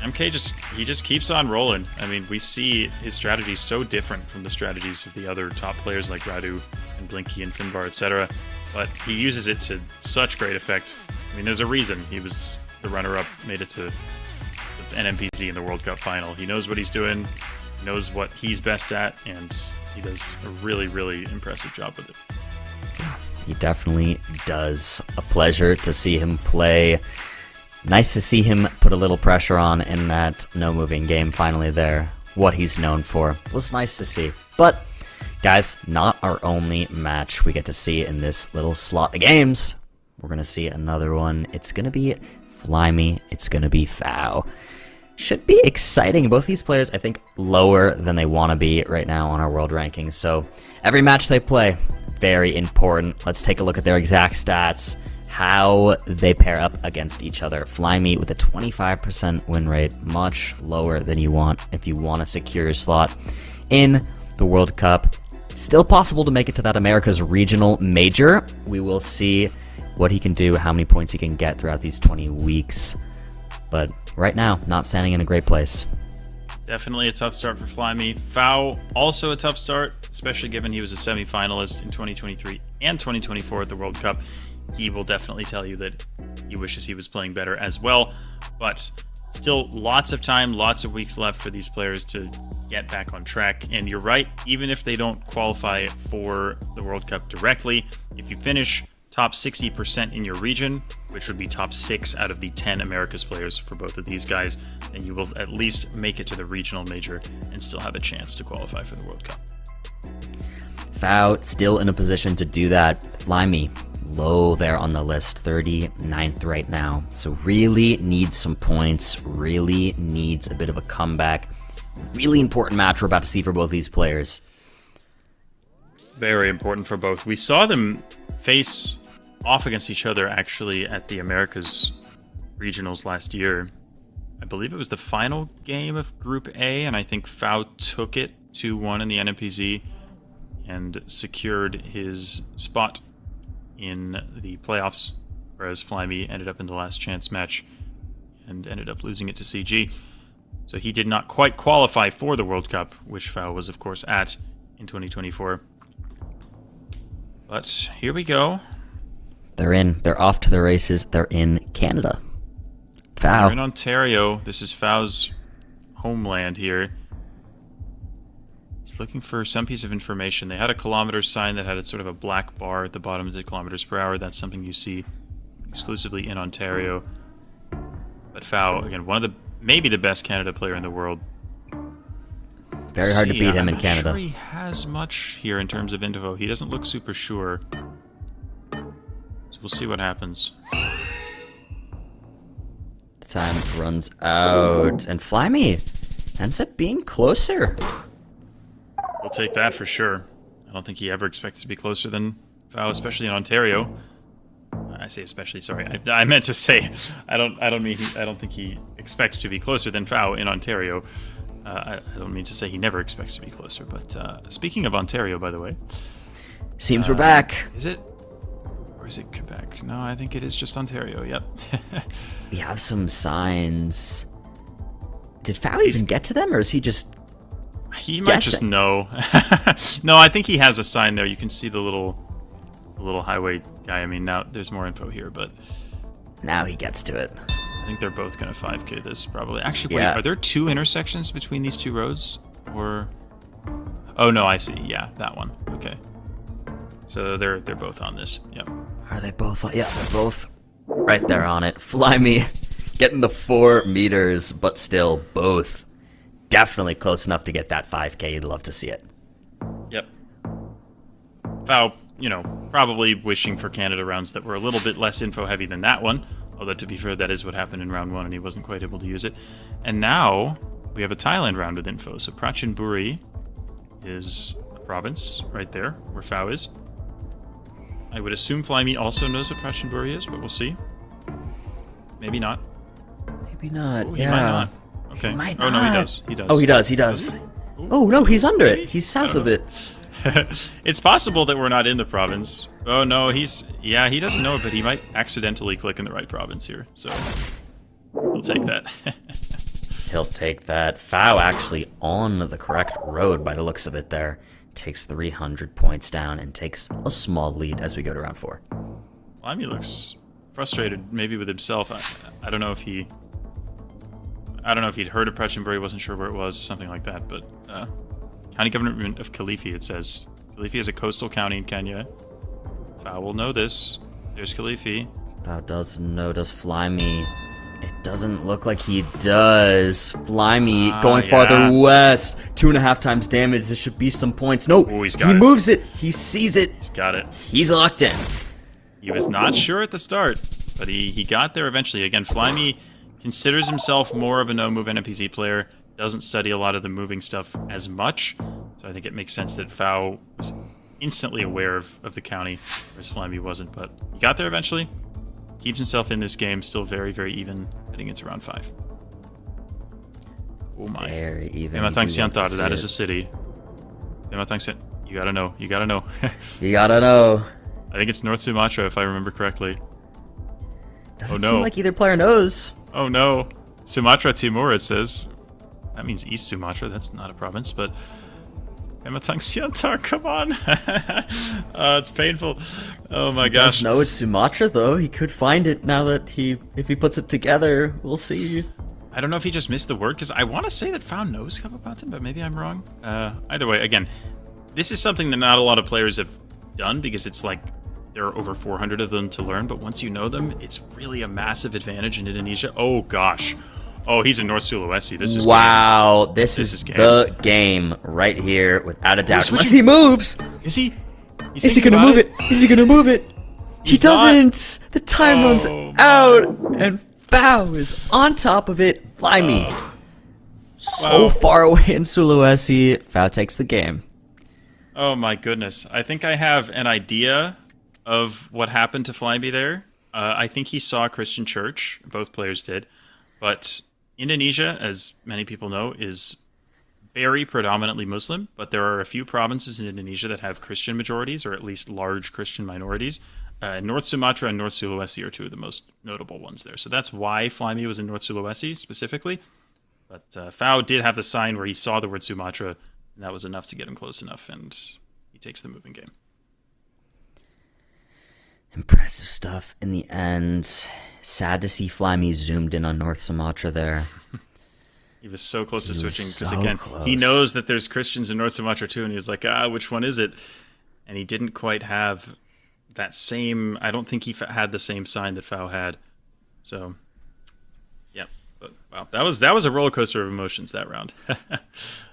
[SPEAKER 2] MK just keeps on rolling. I mean, we see his strategy so different from the strategies of the other top players like Radu and Blinky and Finbar, etc. But he uses it to such great effect. I mean, there's a reason he was the runner-up, made it to the NMPZ in the World Cup final. He knows what he's doing, knows what he's best at, and he does a really, really impressive job with it.
[SPEAKER 1] He definitely does. A pleasure to see him play. Nice to see him put a little pressure on in that no-moving game finally there. What he's known for was nice to see. But, guys, not our only match we get to see in this little slot of games. We're going to see another one. It's going to be Flyme. It's going to be Fau. Should be exciting. Both these players, I think, lower than they want to be right now on our world rankings. So, every match they play, very important. Let's take a look at their exact stats, how they pair up against each other. Flyme with a 25% win rate, much lower than you want if you want to secure your slot in the World Cup. Still possible to make it to that America's regional major. We will see what he can do, how many points he can get throughout these 20 weeks. But right now, not standing in a great place.
[SPEAKER 2] Definitely a tough start for Flyme. Fau, also a tough start, especially given he was a semi-finalist in 2023 and 2024 at the World Cup. He will definitely tell you that he wishes he was playing better as well. But still, lots of time, lots of weeks left for these players to get back on track. And you're right, even if they don't qualify for the World Cup directly, if you finish top 60% in your region, which would be top 6 out of the 10 Americas players for both of these guys, then you will at least make it to the regional major and still have a chance to qualify for the World Cup.
[SPEAKER 1] Fau still in a position to do that. Flyme low there on the list, 39th right now. So really needs some points, really needs a bit of a comeback. Really important match we're about to see for both these players.
[SPEAKER 2] Very important for both. We saw them face off against each other actually at the Americas regionals last year. I believe it was the final game of Group A, and I think Fau took it 2-1 in the NMPZ and secured his spot in the playoffs, whereas Flyme ended up in the last chance match and ended up losing it to CG. So he did not quite qualify for the World Cup, which Fau was, of course, at in 2024. But here we go.
[SPEAKER 1] They're in. They're off to the races. They're in Canada. Fau.
[SPEAKER 2] We're in Ontario. This is Fau's homeland here. He's looking for some piece of information. They had a kilometer sign that had a sort of a black bar at the bottom that said kilometers per hour. That's something you see exclusively in Ontario. But Fau, again, one of the maybe the best Canada player in the world.
[SPEAKER 1] Very hard to beat him in Canada.
[SPEAKER 2] I'm not sure he has much here in terms of info. He doesn't look super sure. So we'll see what happens.
[SPEAKER 1] The time runs out, and Flyme ends up being closer.
[SPEAKER 2] We'll take that for sure. I don't think he ever expects to be closer than Fau, especially in Ontario. I say especially, sorry. I meant to say I don't think he expects to be closer than Fau in Ontario. I don't mean to say he never expects to be closer, but speaking of Ontario, by the way.
[SPEAKER 1] Seems we're back.
[SPEAKER 2] Is it? Or is it Quebec? No, I think it is just Ontario, yep.
[SPEAKER 1] We have some signs. Did Fau even get to them, or is he just
[SPEAKER 2] He might just know. No, I think he has a sign there. You can see the little highway guy. I mean, now there's more info here, but
[SPEAKER 1] now he gets to it.
[SPEAKER 2] I think they're both going to 5K this, probably. Actually, wait,
[SPEAKER 1] Yeah.
[SPEAKER 2] Are there two intersections between these two roads? Or... Oh, no, I see. Yeah, that one. Okay. So they're both on this. Yep.
[SPEAKER 1] Are they both? Yeah, they're both right there on it. Flyme getting the 4 meters, but still both definitely close enough to get that 5K. You'd love to see it.
[SPEAKER 2] Yep. Foul, probably wishing for Canada rounds that were a little bit less info heavy than that one. Although, to be fair, that is what happened in round 1, and he wasn't quite able to use it. And now we have a Thailand round with info. So Prachinburi is a province right there where Phao is. I would assume Flyme also knows what Prachinburi is, but we'll see. Maybe not.
[SPEAKER 1] Maybe not.
[SPEAKER 2] Ooh,
[SPEAKER 1] yeah.
[SPEAKER 2] He might not. Okay.
[SPEAKER 1] He might
[SPEAKER 2] Oh, no, he
[SPEAKER 1] not.
[SPEAKER 2] does. He does.
[SPEAKER 1] Oh, he does. He does. Oh, no, he's under it. He's south of it.
[SPEAKER 2] It's possible that we're not in the province. Oh, no, he doesn't know it, but he might accidentally click in the right province here. So we'll take that.
[SPEAKER 1] He'll take that. Phao actually on the correct road by the looks of it there. Takes 300 points down and takes a small lead as we go to round 4.
[SPEAKER 2] Flyme looks frustrated, maybe with himself. I don't know if he'd heard of Prachinburi, wasn't sure where it was, something like that. But County Government of Kilifi, it says. Kilifi is a coastal county in Kenya. Phao will know this. There's Kilifi.
[SPEAKER 1] Phao does know, does Flyme. It doesn't look like he does. Flyme going farther west. 2.5 times damage. This should be some points. No,
[SPEAKER 2] ooh, he's got
[SPEAKER 1] he
[SPEAKER 2] it.
[SPEAKER 1] moves it. He sees it.
[SPEAKER 2] He's got it.
[SPEAKER 1] He's locked in.
[SPEAKER 2] He was not sure at the start, but he got there eventually. Again, Flyme considers himself more of a no-move NPC player, doesn't study a lot of the moving stuff as much, so I think it makes sense that Phao was instantly aware of the county, whereas Flyme wasn't, but he got there eventually, keeps himself in this game, still very, very even, heading into round 5. Oh my.
[SPEAKER 1] Very even.
[SPEAKER 2] Pematang Siantar, that is a city. Pematang Siantar, you gotta know.
[SPEAKER 1] You gotta know.
[SPEAKER 2] I think it's North Sumatra, if I remember correctly.
[SPEAKER 1] Doesn't seem like either player knows.
[SPEAKER 2] Oh no. Sumatra Timur, it says. That means East Sumatra. That's not a province, but Pematang Siantar, come on. It's painful. Oh my gosh.
[SPEAKER 1] He does know it's Sumatra, though. He could find it now that if he puts it together. We'll see.
[SPEAKER 2] I don't know if he just missed the word, because I want to say that Phao knows Kabupaten, but maybe I'm wrong. Either way, again, this is something that not a lot of players have done, because it's like there are over 400 of them to learn, but once you know them, it's really a massive advantage in Indonesia. Oh gosh. Oh, he's in North Sulawesi. This is
[SPEAKER 1] wow.
[SPEAKER 2] game.
[SPEAKER 1] This is the game right here, without a doubt.
[SPEAKER 2] Switching.
[SPEAKER 1] Unless he moves.
[SPEAKER 2] Is he?
[SPEAKER 1] Is he gonna move it? Is he gonna move it? He doesn't. The time runs out, and Phao is on top of it. Flyme. So far away in Sulawesi. Phao takes the game.
[SPEAKER 2] Oh my goodness. I think I have an idea of what happened to Flyme there. I think he saw a Christian church. Both players did. But Indonesia, as many people know, is very predominantly Muslim, but there are a few provinces in Indonesia that have Christian majorities, or at least large Christian minorities. North Sumatra and North Sulawesi are two of the most notable ones there. So that's why Flyme was in North Sulawesi specifically. But Phao did have the sign where he saw the word Sumatra, and that was enough to get him close enough, and he takes the moving game.
[SPEAKER 1] Impressive stuff in the end. Sad to see Flyme zoomed in on North Sumatra there.
[SPEAKER 2] He was so close to switching, because
[SPEAKER 1] so
[SPEAKER 2] again,
[SPEAKER 1] close.
[SPEAKER 2] he knows that there's Christians in North Sumatra too, and he's like, which one is it? And he didn't quite have that same, I don't think he had the same sign that Phao had. So, yeah. But wow, that was a roller coaster of emotions, that round.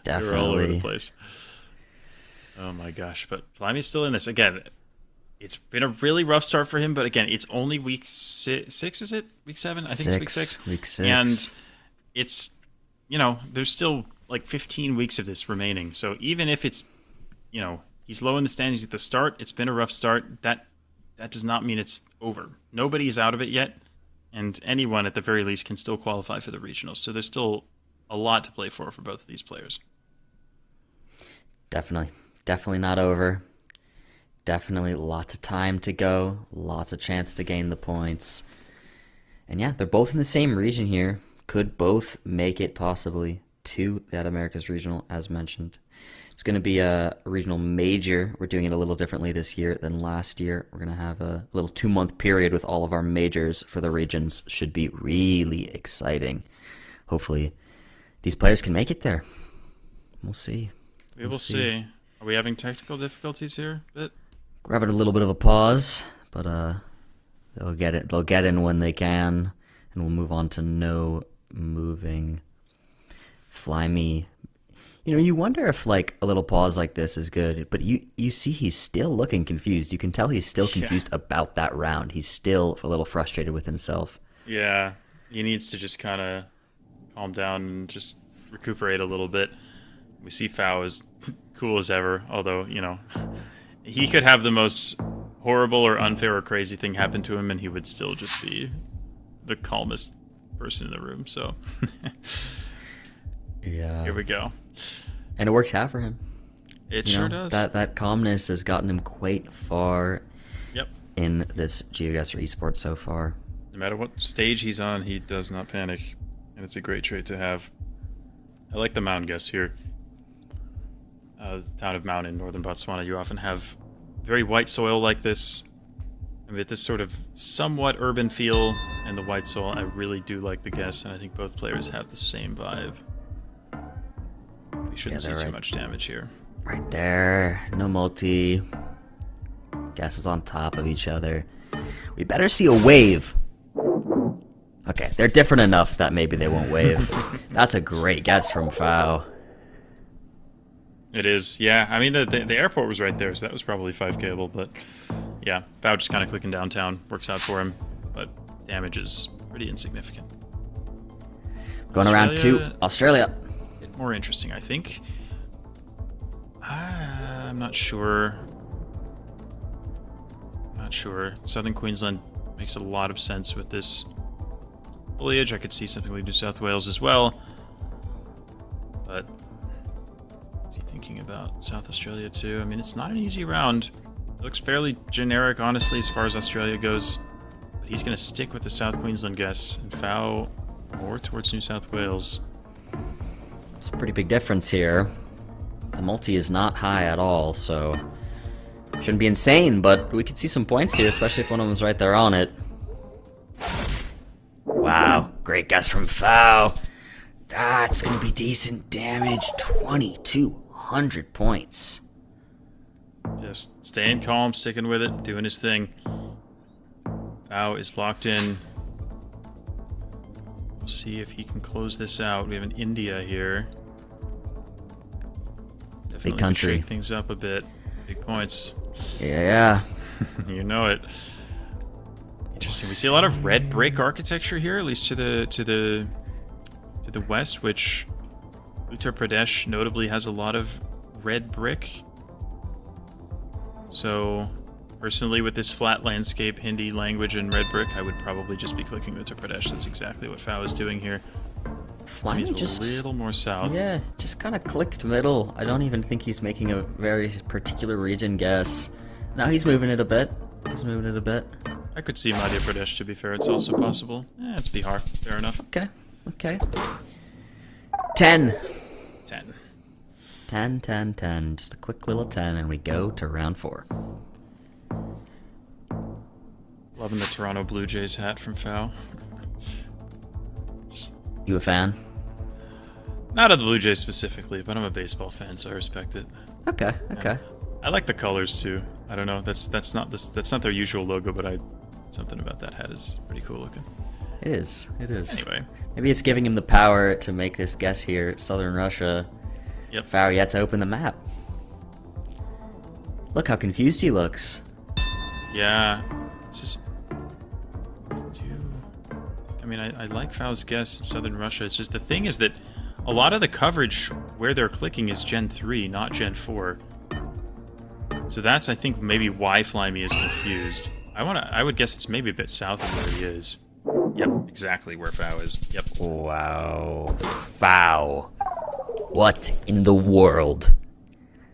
[SPEAKER 2] They were all over the place. Oh my gosh, but Flyme's still in this. Again, it's been a really rough start for him, but again, it's only week 6, is it? Week 7? I think it's week 6.
[SPEAKER 1] Week 6.
[SPEAKER 2] And it's, there's still like 15 weeks of this remaining. So even if it's, he's low in the standings at the start, it's been a rough start, that does not mean it's over. Nobody is out of it yet, and anyone at the very least can still qualify for the regionals. So there's still a lot to play for both of these players.
[SPEAKER 1] Definitely not over. Definitely lots of time to go, lots of chance to gain the points. And yeah, they're both in the same region here. Could both make it possibly to that America's Regional, as mentioned. It's going to be a regional major. We're doing it a little differently this year than last year. We're going to have a little 2-month period with all of our majors for the regions. Should be really exciting. Hopefully, these players can make it there. We'll see.
[SPEAKER 2] We will see. Are we having technical difficulties here?
[SPEAKER 1] We're having a little bit of a pause, but they'll get it. They'll get in when they can. And we'll move on to no moving. Fly me. You know, you wonder if like a little pause like this is good, but you see he's still looking confused. You can tell he's still confused about that round. He's still a little frustrated with himself.
[SPEAKER 2] Yeah, he needs to just kind of calm down and just recuperate a little bit. We see Fao as cool as ever, although, you know, he could have the most horrible or unfair or crazy thing happen to him and he would still just be the calmest person in the room, so...
[SPEAKER 1] Yeah.
[SPEAKER 2] Here we go.
[SPEAKER 1] And it works out for him.
[SPEAKER 2] It sure does.
[SPEAKER 1] That calmness has gotten him quite far
[SPEAKER 2] Yep.
[SPEAKER 1] in this GeoGuessr esports so far.
[SPEAKER 2] No matter what stage he's on, he does not panic. And it's a great trait to have. I like the mound guess here. The town of Mound in northern Botswana, you often have very white soil like this. I mean, this sort of somewhat urban feel, and the white soil, I really do like the guess, and I think both players have the same vibe. We shouldn't see too much damage here.
[SPEAKER 1] Right there. No multi. Guesses on top of each other. We better see a wave. Okay, they're different enough that maybe they won't wave. That's a great guess from Fao.
[SPEAKER 2] It is, yeah. I mean, the airport was right there, so that was probably 5 cable, but yeah, Fao just kind of clicking downtown. Works out for him, but damage is pretty insignificant.
[SPEAKER 1] Going around to Australia.
[SPEAKER 2] More interesting, I think. I'm not sure. Not sure. Southern Queensland makes a lot of sense with this foliage. I could see something like New South Wales as well. But is he thinking about South Australia too? I mean, it's not an easy round. It looks fairly generic, honestly, as far as Australia goes. But he's going to stick with the South Queensland guess and Fao more towards New South Wales.
[SPEAKER 1] It's a pretty big difference here. The multi is not high at all, so shouldn't be insane, but we could see some points here, especially if one of them's right there on it. Wow, great guess from Fao. That's gonna be decent damage. 2,200 points.
[SPEAKER 2] Just staying calm, sticking with it, doing his thing. Fao is locked in. We'll see if he can close this out. We have an India here. Definitely
[SPEAKER 1] Big country.
[SPEAKER 2] Shake things up a bit. Big points.
[SPEAKER 1] Yeah.
[SPEAKER 2] You know it. Interesting. We see a lot of red brick architecture here, at least to the west, which Uttar Pradesh notably has a lot of red brick. So, personally, with this flat landscape, Hindi language, and red brick, I would probably just be clicking Uttar Pradesh. That's exactly what Fao is doing here.
[SPEAKER 1] Flying
[SPEAKER 2] just a little more south.
[SPEAKER 1] Yeah, just kind of clicked middle. I don't even think he's making a very particular region guess. Now he's moving it a bit.
[SPEAKER 2] I could see Madhya Pradesh, to be fair. It's also possible. It's Bihar. Fair enough.
[SPEAKER 1] Okay. 10.
[SPEAKER 2] 10.
[SPEAKER 1] 10. Just a quick little 10, and we go to round 4.
[SPEAKER 2] Loving the Toronto Blue Jays hat from Fao.
[SPEAKER 1] You a fan?
[SPEAKER 2] Not of the Blue Jays specifically, but I'm a baseball fan, so I respect it.
[SPEAKER 1] Okay.
[SPEAKER 2] I like the colors too. I don't know. That's not their usual logo, but something about that hat is pretty cool looking.
[SPEAKER 1] It is.
[SPEAKER 2] Anyway,
[SPEAKER 1] Maybe it's giving him the power to make this guess here. Southern Russia.
[SPEAKER 2] Yep.
[SPEAKER 1] Fao yet to open the map. Look how confused he looks.
[SPEAKER 2] Yeah. It's just. I mean, I like Fao's guess in Southern Russia. It's just the thing is that a lot of the coverage where they're clicking is Gen 3, not Gen 4. So that's, I think, maybe why Flyme is confused. I would guess it's maybe a bit south of where he is. Yep, exactly where Fao is. Yep.
[SPEAKER 1] Wow. Fao. What in the world?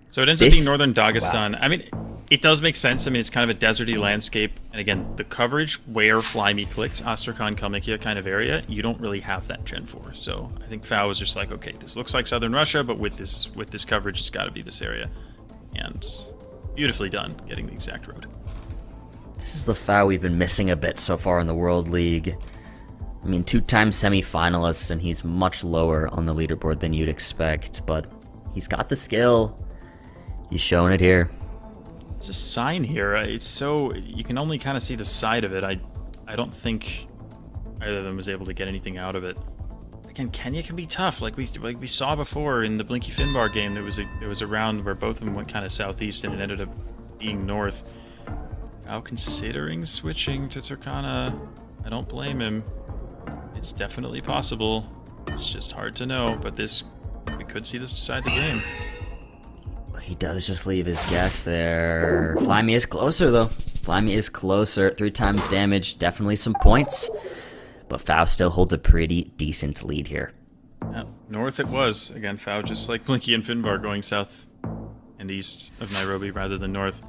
[SPEAKER 2] So it ends up being northern Dagestan. Wow. I mean, it does make sense. I mean, it's kind of a deserty landscape. And again, the coverage where Flyme clicked, Astrakhan, Kalmykia kind of area, you don't really have that Gen 4. So I think Fao was just like, okay, this looks like southern Russia, but with this coverage, it's got to be this area. And beautifully done, getting the exact road.
[SPEAKER 1] This is the Fao we've been missing a bit so far in the World League. I mean, 2-time semi-finalist, and he's much lower on the leaderboard than you'd expect, but he's got the skill. He's showing it here.
[SPEAKER 2] There's a sign here. It's so... You can only kind of see the side of it. I don't think either of them was able to get anything out of it. Again, Kenya can be tough, like we saw before in the Blinky Finbar game. There was a round where both of them went kind of southeast and it ended up being north. Now considering switching to Turkana, I don't blame him. It's definitely possible. It's just hard to know, but we could see this decide the game.
[SPEAKER 1] He does just leave his guess there. Flyme is closer, though. Flyme is closer. 3 times damage, definitely some points. But Fau still holds a pretty decent lead here.
[SPEAKER 2] Yeah, north it was. Again, Fau just like Blinky and Finbar going south and east of Nairobi rather than north.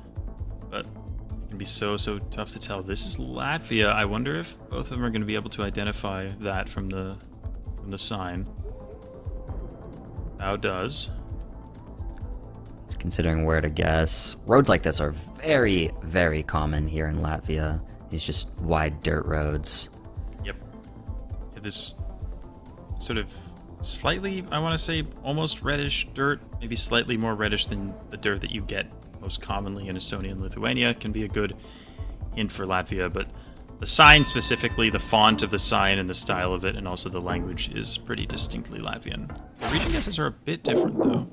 [SPEAKER 2] But it can be so tough to tell. This is Latvia. I wonder if both of them are going to be able to identify that from the sign. Fau does.
[SPEAKER 1] Considering where to guess. Roads like this are very, very common here in Latvia. These just wide dirt roads.
[SPEAKER 2] Yep. Yeah, this sort of slightly, I want to say, almost reddish dirt. Maybe slightly more reddish than the dirt that you get most commonly in Estonia and Lithuania. Can be a good hint for Latvia, but the sign specifically, the font of the sign and the style of it, and also the language is pretty distinctly Latvian. The region guesses are a bit different, though.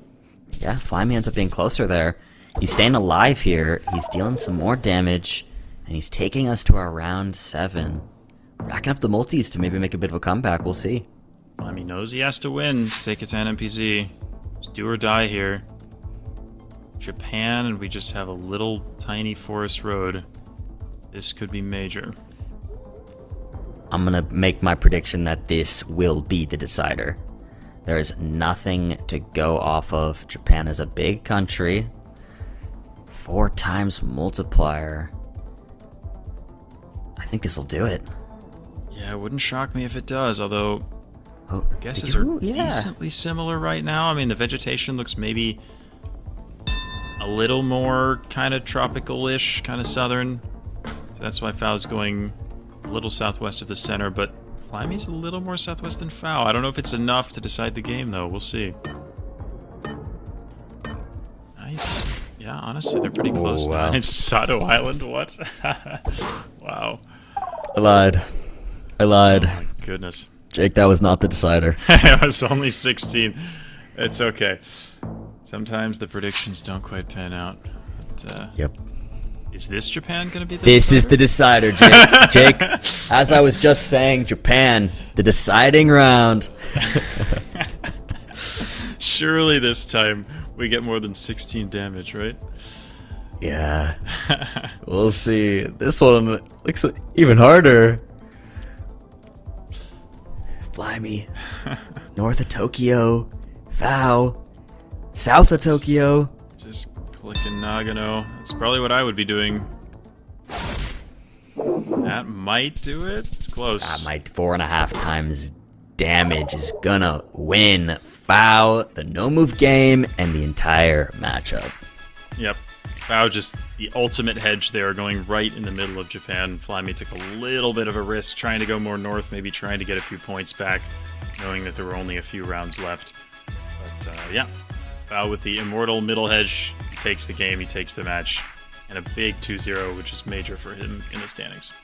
[SPEAKER 1] Yeah, Flyme ends up being closer there. He's staying alive here. He's dealing some more damage, and he's taking us to our round 7. Racking up the multis to maybe make a bit of a comeback. We'll see.
[SPEAKER 2] Flyme knows he has to win to take it to NMPZ. It's do or die here. Japan, and we just have a little tiny forest road. This could be major.
[SPEAKER 1] I'm going to make my prediction that this will be the decider. There's nothing to go off of. Japan is a big country. 4 times multiplier. I think this will do it.
[SPEAKER 2] Yeah, it wouldn't shock me if it does, although guesses
[SPEAKER 1] they
[SPEAKER 2] are
[SPEAKER 1] do, yeah.
[SPEAKER 2] decently similar right now. I mean, the vegetation looks maybe a little more kind of tropical-ish, kind of southern. So that's why Fau's going a little southwest of the center, but Flyme's a little more southwest than Fau. I don't know if it's enough to decide the game, though. We'll see. Nice. Yeah, honestly, they're pretty close.
[SPEAKER 1] Wow.
[SPEAKER 2] It's Sado Island. What? Wow.
[SPEAKER 1] I lied.
[SPEAKER 2] Oh my goodness.
[SPEAKER 1] Jake, that was not the decider.
[SPEAKER 2] It was only 16. It's okay. Sometimes the predictions don't quite pan out. But,
[SPEAKER 1] Yep.
[SPEAKER 2] Is this Japan going to be the
[SPEAKER 1] This
[SPEAKER 2] decider?
[SPEAKER 1] is the decider, Jake. Jake, as I was just saying, Japan, the deciding round.
[SPEAKER 2] Surely this time we get more than 16 damage, right?
[SPEAKER 1] Yeah. We'll see. This one looks even harder. Flyme. North of Tokyo. Fau. South of Tokyo.
[SPEAKER 2] Just clicking Nagano. That's probably what I would be doing. That might do it. It's close.
[SPEAKER 1] My 4.5 times damage is gonna win Fau, the no-move game, and the entire matchup.
[SPEAKER 2] Yep. Fau just the ultimate hedge there, going right in the middle of Japan. Flyme took a little bit of a risk trying to go more north, maybe trying to get a few points back, knowing that there were only a few rounds left. But yeah, Fau with the immortal middle hedge, he takes the game, he takes the match, and a big 2-0, which is major for him in the standings.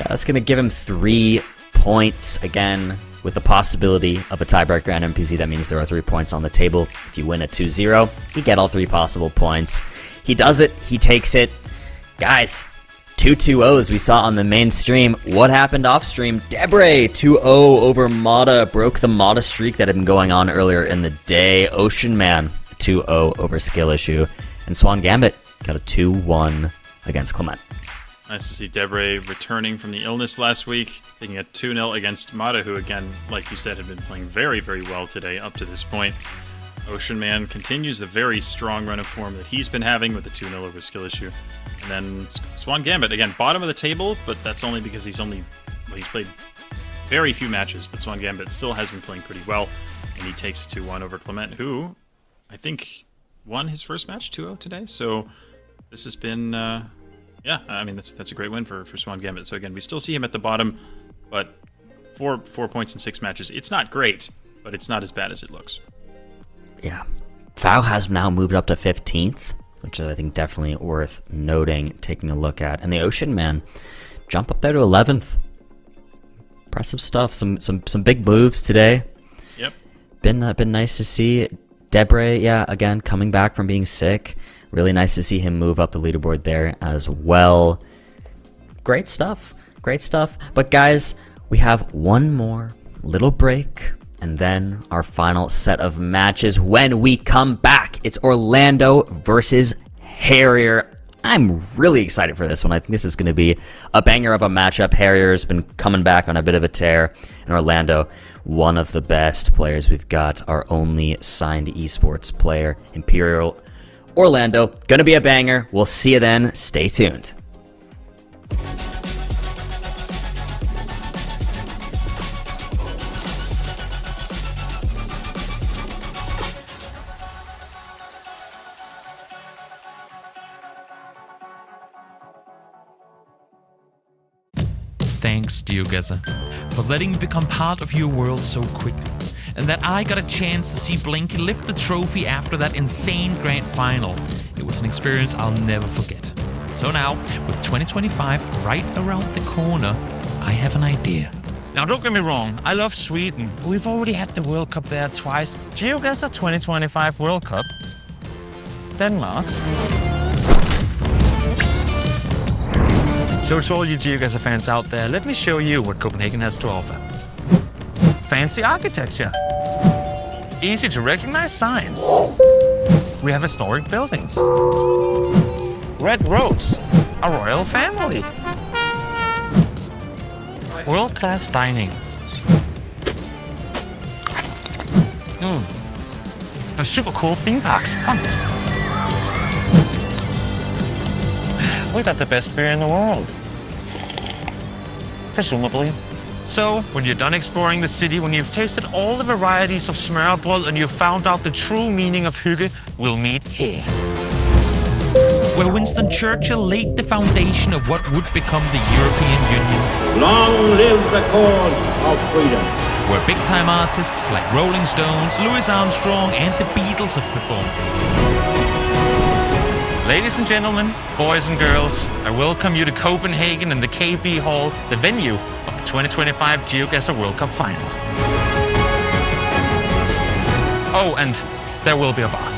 [SPEAKER 1] Yeah, that's going to give him 3 points again, with the possibility of a tiebreaker on MPZ. That means there are 3 points on the table. If you win a 2-0, you get all 3 possible points. He does it. He takes it. Guys, 2 2-0s we saw on the main stream. What happened off stream? Debre 2-0 over Mata. Broke the Mata streak that had been going on earlier in the day. Ocean Man 2-0 over Skill Issue. And Swan Gambit got a 2-1 against Clement.
[SPEAKER 2] Nice to see Debre returning from the illness last week, taking a 2-0 against Mata, who again, like you said, had been playing very, very well today up to this point. Ocean Man continues the very strong run of form that he's been having with the 2-0 over Skill Issue. And then Swan Gambit, again, bottom of the table, but that's only because he's played very few matches, but Swan Gambit still has been playing pretty well, and he takes a 2-1 over Clement, who I think won his first match 2-0 today. So this has been, yeah, I mean, that's a great win for Swan Gambit. So again, we still see him at the bottom, but 4 points in 6 matches. It's not great, but it's not as bad as it looks.
[SPEAKER 1] Yeah. Fau has now moved up to 15th, which is, I think, definitely worth noting, taking a look at. And the Ocean Man jump up there to 11th. Impressive stuff. Some big moves today.
[SPEAKER 2] Yep.
[SPEAKER 1] Been nice to see. Debre, yeah, again, coming back from being sick. Really nice to see him move up the leaderboard there as well. Great stuff. Great stuff. But guys, we have one more little break and then our final set of matches. When we come back, it's Orlando versus Harrier. I'm really excited for this one. I think this is going to be a banger of a matchup. Harrier's been coming back on a bit of a tear, and Orlando, one of the best players we've got, our only signed esports player, Imperial Orlando. Gonna be a banger. We'll see you then. Stay tuned.
[SPEAKER 3] Thanks, GeoGuessr, for letting me become part of your world so quickly, and that I got a chance to see Blinky lift the trophy after that insane grand final. It was an experience I'll never forget. So now, with 2025 right around the corner, I have an idea.
[SPEAKER 4] Now, don't get me wrong, I love Sweden. We've already had the World Cup there twice. GeoGuessr 2025 World Cup. Denmark. So to all you GeoGuessr fans out there, let me show you what Copenhagen has to offer. Fancy architecture. Easy to recognize signs. We have historic buildings. Red roads. A royal family. World-class dining. They're super cool theme parks. Come. We got the best beer in the world. Presumably. So, when you're done exploring the city, when you've tasted all the varieties of smørrebrød and you've found out the true meaning of hygge, we'll meet here.
[SPEAKER 3] Where Winston Churchill laid the foundation of what would become the European Union.
[SPEAKER 5] Long live the cause of freedom.
[SPEAKER 3] Where big-time artists like Rolling Stones, Louis Armstrong and the Beatles have performed.
[SPEAKER 4] Ladies and gentlemen, boys and girls, I welcome you to Copenhagen and the KB Hall, the venue of the 2025 GeoGuessr World Cup Finals. Oh, and there will be a bar.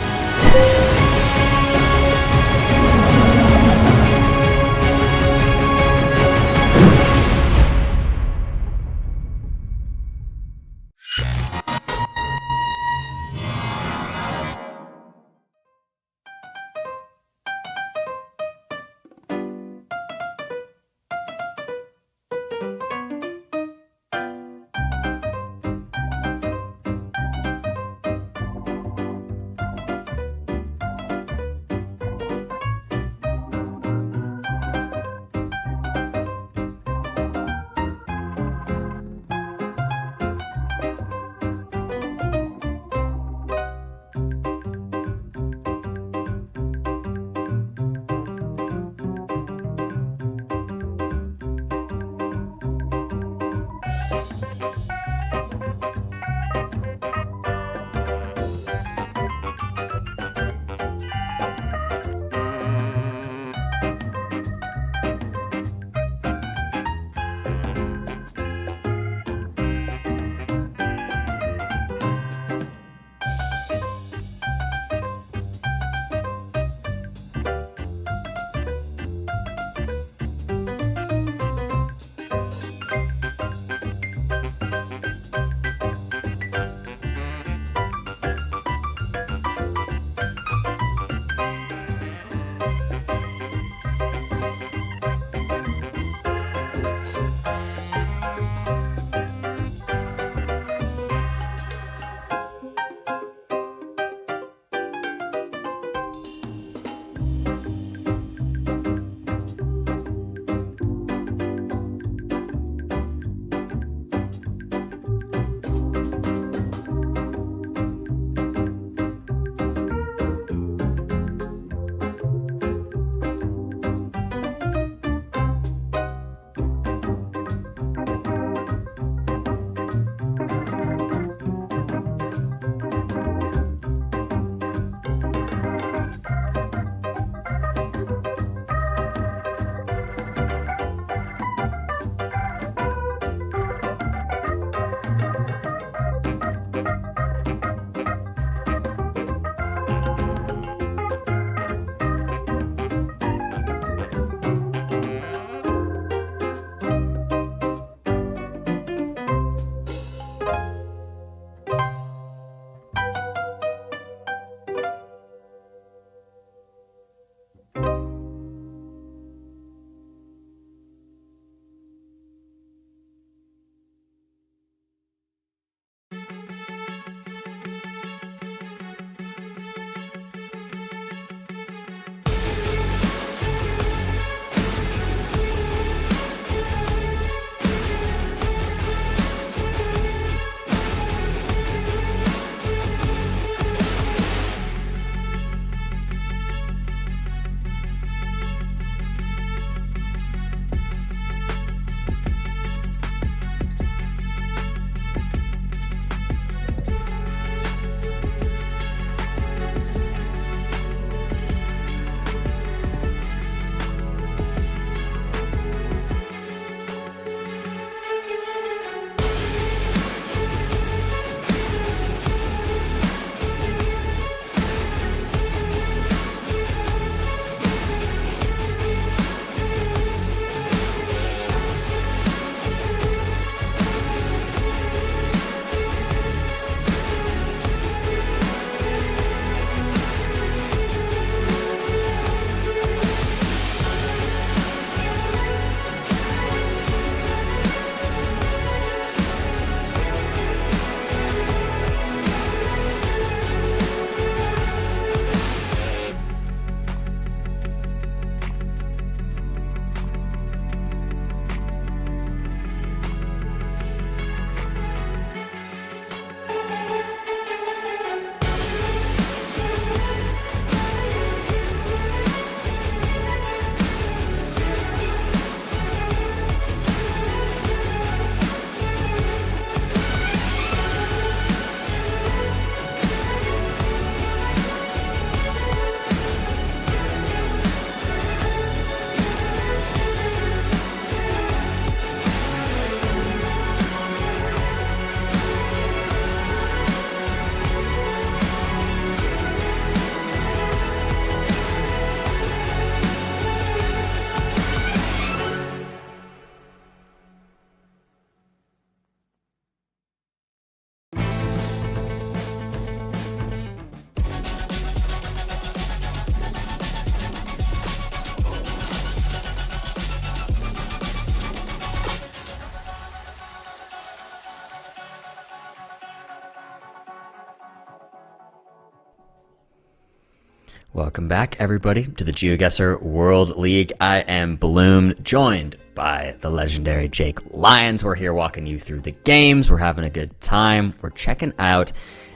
[SPEAKER 1] Welcome back, everybody, to the GeoGuessr World League. I am Bloom, joined by the legendary Jake Lyons. We're here walking you through the games. We're having a good time. We're checking out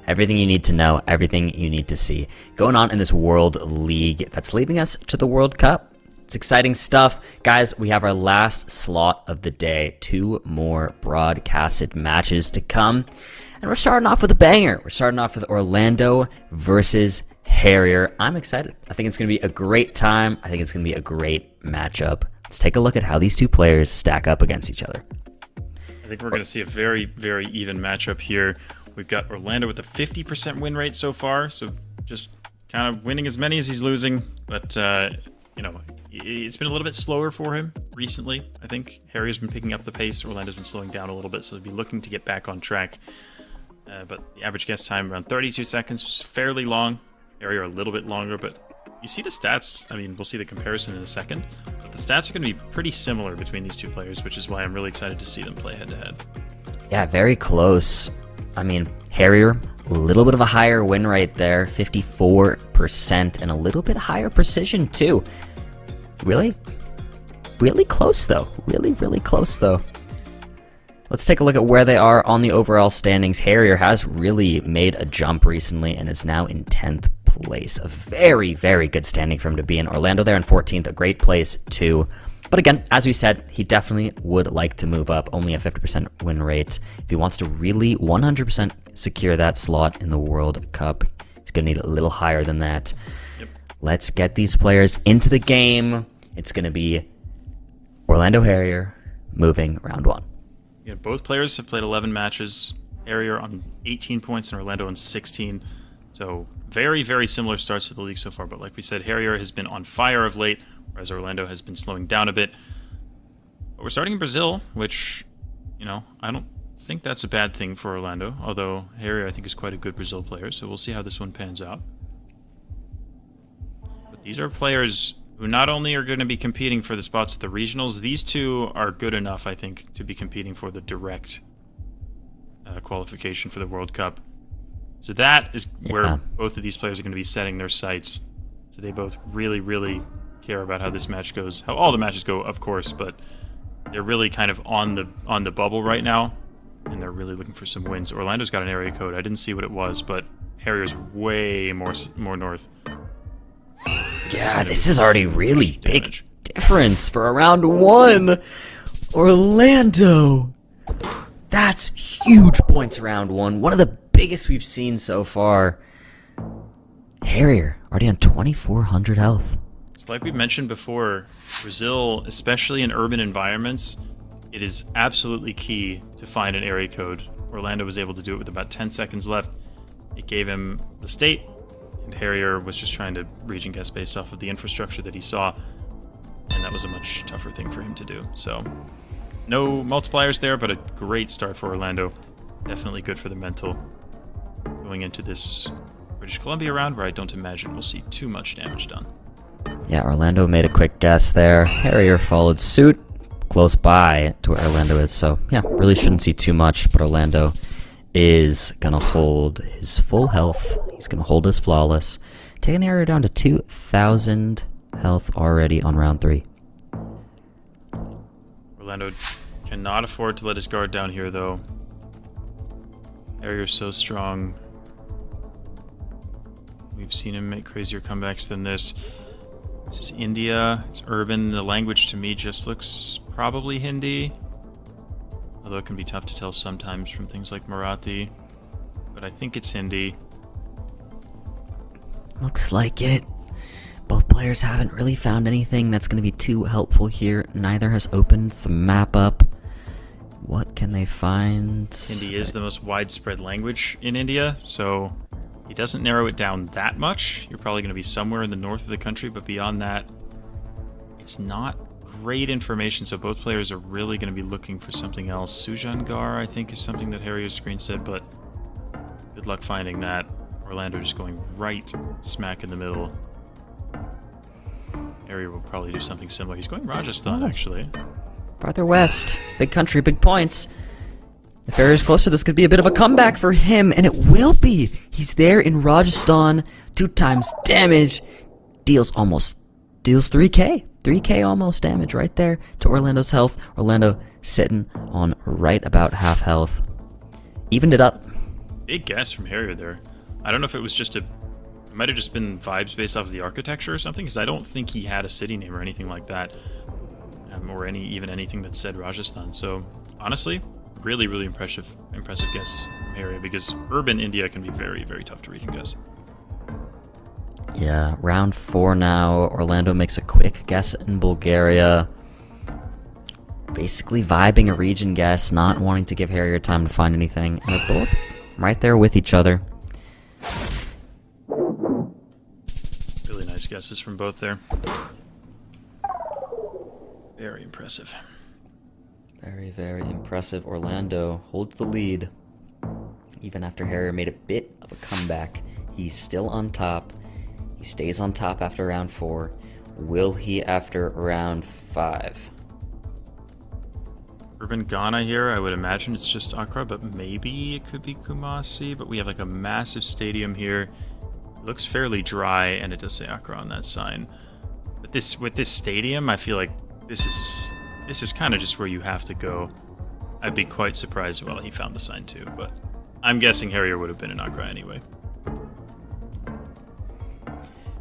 [SPEAKER 1] everything you need to know, everything you need to see going on in this World League that's leading us to the World Cup. It's exciting stuff. Guys, we have our last slot of the day. 2 more broadcasted matches to come. And we're starting off with a banger. We're starting off with Orlando versus Harrier. I'm excited. I think it's going to be a great time. I think it's going to be a great matchup. Let's take a look at how these two players stack up against each other.
[SPEAKER 2] I think we're going to see a very, very even matchup here. We've got Orlando with a 50% win rate so far, so just kind of winning as many as he's losing. But, you know, it's been a little bit slower for him recently. I think Harrier's been picking up the pace. Orlando's been slowing down a little bit, so he'll be looking to get back on track. But the average guess time around 32 seconds, which is fairly long. Harrier a little bit longer, but you see the stats. I mean, we'll see the comparison in a second, but the stats are going to be pretty similar between these two players, which is why I'm really excited to see them play head-to-head.
[SPEAKER 1] Yeah, very close. I mean, Harrier, a little bit of a higher win rate there, 54%, and a little bit higher precision too. Really close though. Really close though. Let's take a look at where they are on the overall standings. Harrier has really made a jump recently and is now in 10th place. A very good standing for him to be in. Orlando there in 14th, a great place too. But again, as we said, he definitely would like to move up. Only a 50% win rate. If he wants to really 100% secure that slot in the World Cup, he's going to need a little higher than that.
[SPEAKER 2] Yep.
[SPEAKER 1] Let's get these players into the game. It's going to be Orlando Harrier moving round 1.
[SPEAKER 2] Yeah, both players have played 11 matches. Harrier on 18 points and Orlando on 16. So very similar starts to the league so far. But like we said, Harrier has been on fire of late, whereas Orlando has been slowing down a bit. But we're starting in Brazil, which, you know, I don't think that's a bad thing for Orlando. Although Harrier, I think, is quite a good Brazil player. So we'll see how this one pans out. But these are players who not only are going to be competing for the spots at the regionals, these two are good enough, I think, to be competing for the direct qualification for the World Cup. So that is where both of these players are going to be setting their sights. So they both really care about how this match goes. How all the matches go, of course, but they're really kind of on the bubble right now, and they're really looking for some wins. Orlando's got an area code. I didn't see what it was, but Harrier's way more north.
[SPEAKER 1] Yeah, this is already really big difference for a round 1. Orlando. That's huge points round 1. One of the biggest we've seen so far. Harrier already on 2,400 health.
[SPEAKER 2] So like we mentioned before, Brazil, especially in urban environments, it is absolutely key to find an area code. Orlando was able to do it with about 10 seconds left. It gave him the state, and Harrier was just trying to region guess based off of the infrastructure that he saw, and that was a much tougher thing for him to do. So, no multipliers there, but a great start for Orlando. Definitely good for the mental going into this British Columbia round, where I don't imagine we'll see too much damage done.
[SPEAKER 1] Yeah, Orlando made a quick guess there. Harrier followed suit, close by to where Orlando is. So, yeah, really shouldn't see too much, but Orlando is going to hold his full health. He's going to hold his flawless. Taking Harrier down to 2,000 health already on round 3.
[SPEAKER 2] Orlando cannot afford to let his guard down here, though. Harrier's so strong. We've seen him make crazier comebacks than this. This is India. It's urban. The language to me just looks probably Hindi. Although it can be tough to tell sometimes from things like Marathi. But I think it's Hindi.
[SPEAKER 1] Looks like it. Both players haven't really found anything that's going to be too helpful here. Neither has opened the map up. What can they find?
[SPEAKER 2] Hindi is the most widespread language in India, so he doesn't narrow it down that much. You're probably going to be somewhere in the north of the country, but beyond that, it's not great information, so both players are really going to be looking for something else. Sujangar, I think, is something that Harrier's screen said, but good luck finding that. Orlando just going right smack in the middle. Harrier will probably do something similar. He's going Rajasthan, actually.
[SPEAKER 1] Farther west. Big country, big points. If Harrier's closer, this could be a bit of a comeback for him, and it will be. He's there in Rajasthan. 2 times damage. deals 3k. 3k almost damage right there to Orlando's health. Orlando sitting on right about half health. Evened it up.
[SPEAKER 2] Big guess from Harrier there. I don't know if it was just it might have just been vibes based off of the architecture or something, because I don't think he had a city name or anything like that, or even anything that said Rajasthan. So honestly, really, really impressive guess from Harrier, because urban India can be very, very tough to region guess.
[SPEAKER 1] Yeah, round 4 now. Orlando makes a quick guess in Bulgaria. Basically vibing a region guess, not wanting to give Harrier time to find anything. And they're both right there with each other.
[SPEAKER 2] Really nice guesses from both there. Very impressive.
[SPEAKER 1] Very, very impressive. Orlando holds the lead. Even after Harrier made a bit of a comeback, he's still on top. He stays on top after round 4. Will he after round 5?
[SPEAKER 2] Urban Ghana here, I would imagine it's just Accra, but maybe it could be Kumasi. But we have like a massive stadium here. It looks fairly dry, and it does say Accra on that sign. But with this stadium, I feel like this is kind of just where you have to go. I'd be quite surprised. Well, he found the sign too, but I'm guessing Harrier would have been in Accra anyway.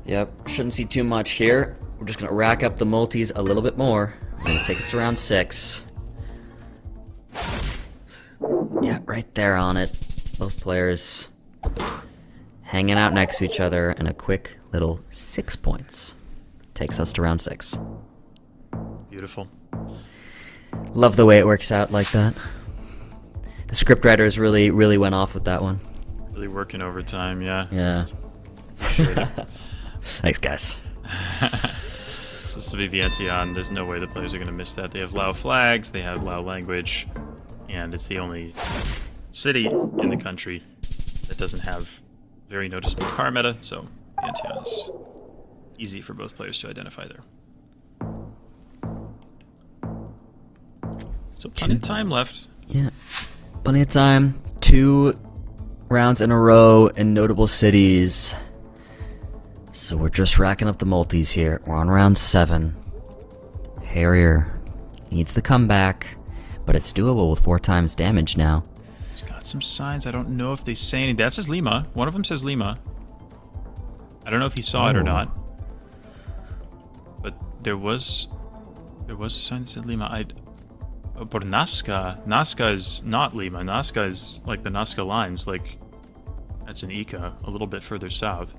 [SPEAKER 1] Yep, shouldn't see too much here. We're just going to rack up the multis a little bit more. Going to take us to round 6. Yeah, right there on it. Both players hanging out next to each other, and a quick little 6 points. Takes us to round 6.
[SPEAKER 2] Beautiful.
[SPEAKER 1] Love the way it works out like that. The scriptwriters really, really went off with that one.
[SPEAKER 2] Really working overtime, yeah.
[SPEAKER 1] Yeah. Thanks, guys.
[SPEAKER 2] This will be Vientiane. There's no way the players are going to miss that. They have Lao flags, they have Lao language, and it's the only city in the country that doesn't have very noticeable car meta, so Vientiane is easy for both players to identify there. So plenty of time left.
[SPEAKER 1] Yeah, plenty of time. 2 rounds in a row in notable cities. So we're just racking up the multis here. We're on round 7. Harrier needs the comeback, but it's doable with 4 times damage now.
[SPEAKER 2] He's got some signs. I don't know if they say anything. That says Lima. One of them says Lima. I don't know if he saw it or not. But there was a sign that said Lima. But Nazca is not Lima. Nazca is like the Nazca lines. Like, that's in Ica, a little bit further south.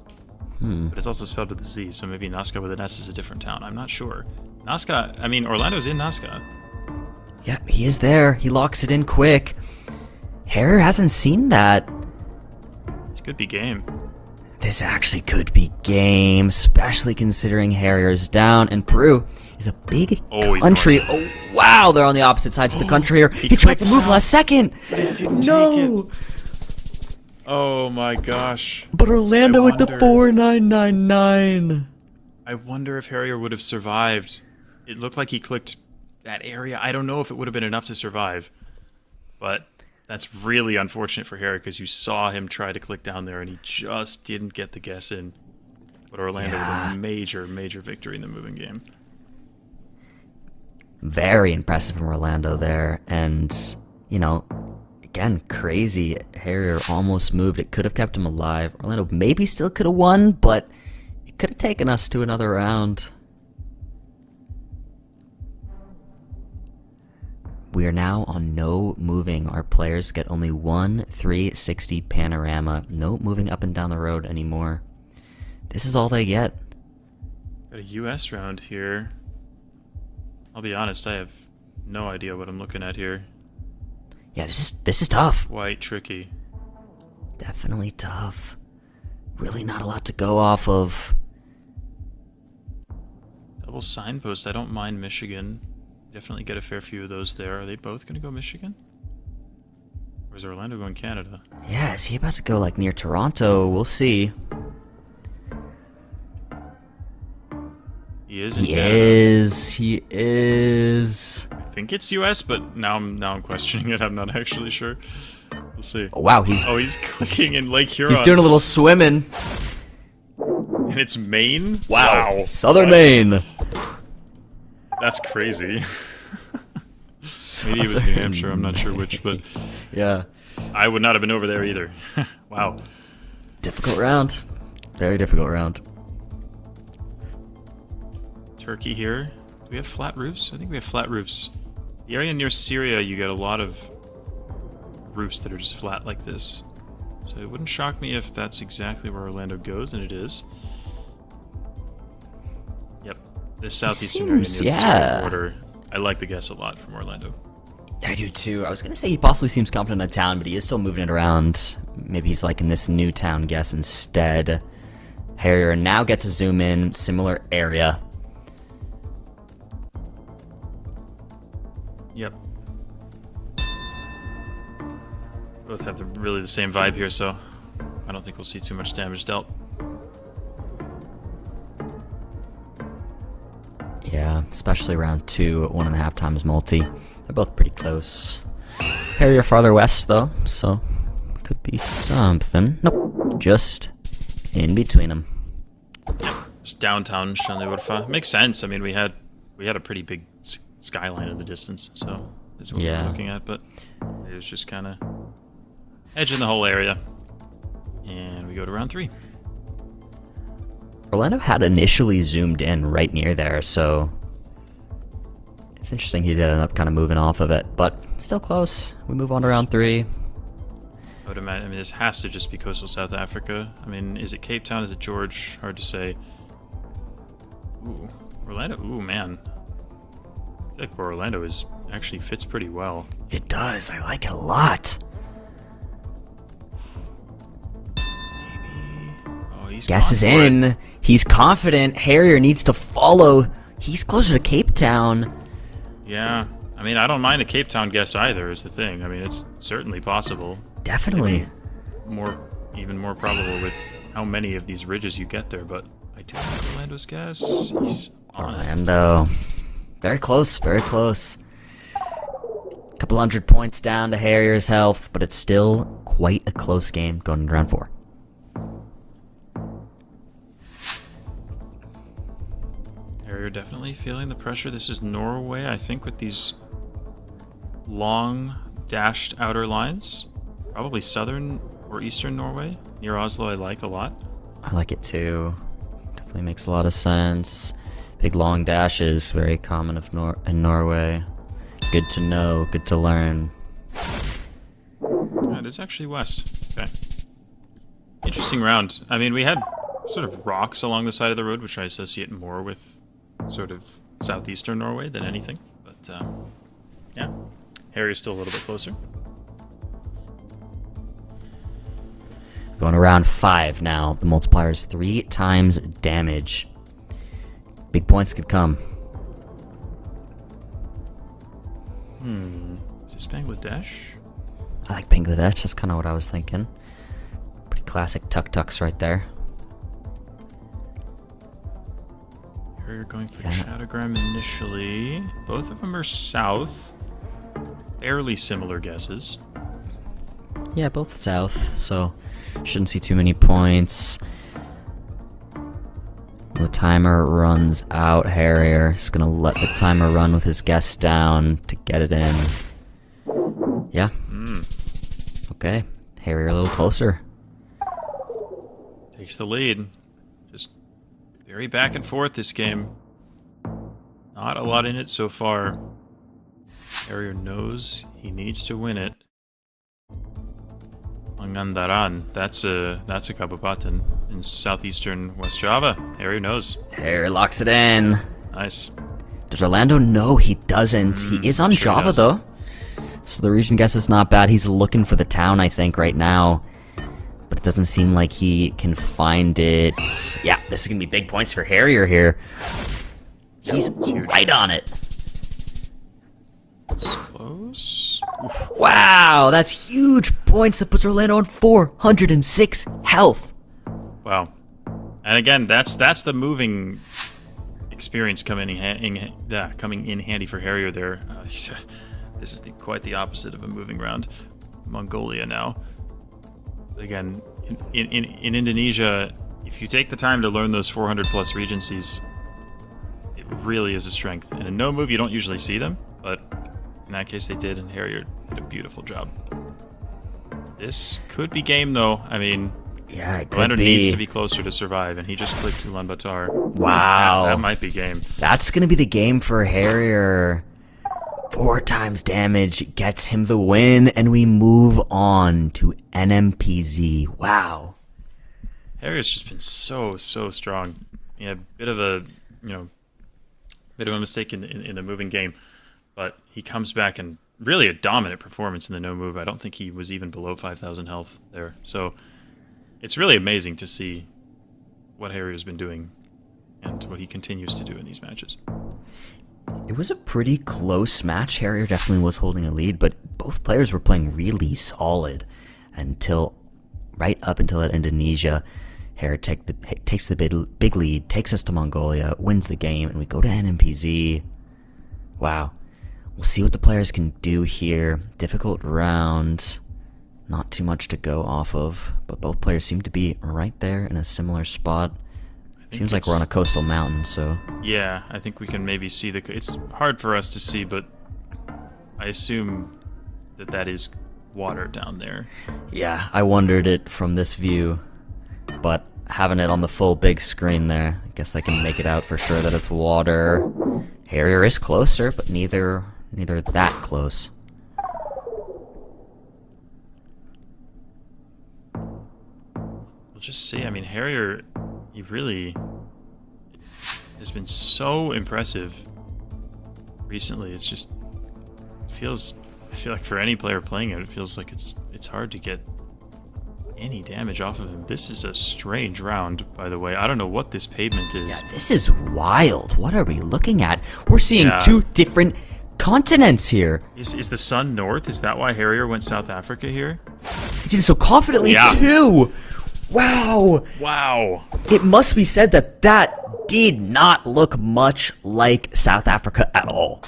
[SPEAKER 2] But it's also spelled with a Z, so maybe Nazca with an S is a different town. I'm not sure. Nazca, I mean, Orlando's in Nazca.
[SPEAKER 1] Yeah, he is there. He locks it in quick. Harrier hasn't seen that.
[SPEAKER 2] This could be game.
[SPEAKER 1] This actually could be game, especially considering Harrier's down, and Peru is a big country. Oh, wow, they're on the opposite sides of the country here. He tried to move last second. No!
[SPEAKER 2] Oh my gosh.
[SPEAKER 1] But Orlando with the 4999.
[SPEAKER 2] I wonder if Harrier would have survived. It looked like he clicked that area. I don't know if it would have been enough to survive. But that's really unfortunate for Harrier, because you saw him try to click down there and he just didn't get the guess in. But Orlando with a major, major victory in the moving game.
[SPEAKER 1] Very impressive from Orlando there. And, you know, again, crazy. Harrier almost moved. It could have kept him alive. Orlando maybe still could have won, but it could have taken us to another round. We are now on no moving. Our players get only one 360 panorama. No moving up and down the road anymore. This is all they get.
[SPEAKER 2] Got a US round here. I'll be honest, I have no idea what I'm looking at here.
[SPEAKER 1] Yeah, this is tough.
[SPEAKER 2] Quite tricky.
[SPEAKER 1] Definitely tough. Really not a lot to go off of.
[SPEAKER 2] Double signpost. I don't mind Michigan. Definitely get a fair few of those there. Are they both going to go Michigan? Or is Orlando going Canada?
[SPEAKER 1] Yeah, is he about to go like near Toronto? We'll see.
[SPEAKER 2] He is in
[SPEAKER 1] He
[SPEAKER 2] Canada.
[SPEAKER 1] He is.
[SPEAKER 2] I think it's US, but now I'm questioning it. I'm not actually sure. We'll see.
[SPEAKER 1] Oh, wow, he's
[SPEAKER 2] clicking in Lake Huron.
[SPEAKER 1] he's doing a little swimming.
[SPEAKER 2] And it's Maine?
[SPEAKER 1] Wow. Southern
[SPEAKER 2] What?
[SPEAKER 1] Maine.
[SPEAKER 2] That's crazy. Maybe it was New Hampshire, I'm not sure which, but
[SPEAKER 1] Yeah.
[SPEAKER 2] I would not have been over there either. Wow.
[SPEAKER 1] Difficult round. Very difficult round.
[SPEAKER 2] Turkey here. Do we have flat roofs? I think we have flat roofs. The area near Syria, you get a lot of roofs that are just flat like this. So it wouldn't shock me if that's exactly where Orlando goes, and it is. Yep. This southeastern area near the Syria border. I like the guess a lot from Orlando.
[SPEAKER 1] I do too. I was gonna say he possibly seems confident in a town, but he is still moving it around. Maybe he's like in this new town guess instead. Harrier now gets a zoom in, similar area.
[SPEAKER 2] Yep. Both have really the same vibe here, so I don't think we'll see too much damage dealt.
[SPEAKER 1] Yeah, especially round 2 at 1.5 times multi. They're both pretty close. Harrier farther west though, so could be something. Nope, just in between them.
[SPEAKER 2] Just downtown Shanliurfa. Makes sense. I mean, we had a pretty big skyline in the distance, so that's what we're looking at. But it was just kind of edging the whole area, and we go to round 3.
[SPEAKER 1] Orlando had initially zoomed in right near there, so it's interesting he did end up kind of moving off of it, but still close. We move on to round 3.
[SPEAKER 2] I would imagine. I mean, this has to just be coastal South Africa. I mean, is it Cape Town? Is it George? Hard to say. Ooh, Orlando. Ooh, man. I feel like where Orlando is actually fits pretty well.
[SPEAKER 1] It does. I like it a lot.
[SPEAKER 2] Maybe. Oh, he's
[SPEAKER 1] Guess is in. He's confident. Harrier needs to follow. He's closer to Cape Town.
[SPEAKER 2] Yeah. I mean, I don't mind a Cape Town guess either, is the thing. I mean, it's certainly possible.
[SPEAKER 1] Definitely.
[SPEAKER 2] Even more probable with how many of these ridges you get there, but I do like Orlando's guess. He's on it.
[SPEAKER 1] Orlando. Very close, very close. Couple 100 points down to Harrier's health, but it's still quite a close game going into round 4.
[SPEAKER 2] Harrier definitely feeling the pressure. This is Norway, I think, with these long dashed outer lines. Probably southern or eastern Norway. Near Oslo, I like a lot.
[SPEAKER 1] I like it too. Definitely makes a lot of sense. Big long dashes, very common in Norway. Good to know, good to learn.
[SPEAKER 2] Yeah, it is actually west. Okay. Interesting round. I mean, we had sort of rocks along the side of the road, which I associate more with sort of southeastern Norway than anything. But, yeah. Harry's still a little bit closer.
[SPEAKER 1] Going to round 5 now. The multiplier is 3 times damage. Big points could come.
[SPEAKER 2] Is this Bangladesh?
[SPEAKER 1] I like Bangladesh. That's kind of what I was thinking. Pretty classic tuk-tuks right there.
[SPEAKER 2] Here you're going for Shadowgram initially. Both of them are south. Fairly similar guesses.
[SPEAKER 1] Yeah, both south, so shouldn't see too many points. The timer runs out. Harrier is going to let the timer run with his guess down to get it in. Yeah. Okay. Harrier a little closer.
[SPEAKER 2] Takes the lead. Just very back and forth this game. Not a lot in it so far. Harrier knows he needs to win it. Pangandaran, that's a kabupaten in southeastern West Java. Harrier knows.
[SPEAKER 1] Harrier locks it in.
[SPEAKER 2] Nice.
[SPEAKER 1] Does Orlando? No, he doesn't. He is on
[SPEAKER 2] sure
[SPEAKER 1] Java, though. So the region guess is not bad. He's looking for the town, I think, right now. But it doesn't seem like he can find it. Yeah, this is going to be big points for Harrier here. He's right on it.
[SPEAKER 2] Close. Oof.
[SPEAKER 1] Wow, that's huge points. That puts Orlando on 406 health.
[SPEAKER 2] Wow. And again, that's the moving experience coming in handy for Harrier there. This is quite the opposite of a moving round. Mongolia now. Again, in Indonesia, if you take the time to learn those 400 plus regencies, it really is a strength. In a no move, you don't usually see them, but in that case they did, and Harrier did a beautiful job. This could be game, though. I mean,
[SPEAKER 1] Yeah, it could
[SPEAKER 2] Orlando
[SPEAKER 1] be.
[SPEAKER 2] needs to be closer to survive, and he just clicked Ulaanbaatar.
[SPEAKER 1] Wow.
[SPEAKER 2] That might be game.
[SPEAKER 1] That's going to be the game for Harrier. 4 times damage gets him the win, and we move on to NMPZ. Wow.
[SPEAKER 2] Harrier's just been so strong. Yeah, bit of a mistake in the moving game, but he comes back and really a dominant performance in the no move. I don't think he was even below 5,000 health there. So it's really amazing to see what Harrier's been doing and what he continues to do in these matches.
[SPEAKER 1] It was a pretty close match. Harrier definitely was holding a lead, but both players were playing really solid right up until that Indonesia. Harrier takes the big lead, takes us to Mongolia, wins the game, and we go to NMPZ. Wow. We'll see what the players can do here. Difficult round. Not too much to go off of, but both players seem to be right there in a similar spot. Seems like we're on a coastal mountain, so...
[SPEAKER 2] Yeah, I think we can maybe see it's hard for us to see, but I assume that is water down there.
[SPEAKER 1] Yeah, I wondered it from this view, but having it on the full big screen there, I guess I can make it out for sure that it's water. Harrier is closer, but neither that close.
[SPEAKER 2] We'll just see. I mean, Harrier, he really has been so impressive recently. It's just I feel like for any player playing it feels like it's hard to get any damage off of him. This is a strange round, by the way. I don't know what this pavement is.
[SPEAKER 1] Yeah, this is wild. What are we looking at? We're seeing 2 different continents here.
[SPEAKER 2] Is the sun north? Is that why Harrier went South Africa here?
[SPEAKER 1] He did it so confidently, too. Wow.
[SPEAKER 2] Wow.
[SPEAKER 1] It must be said that did not look much like South Africa at all.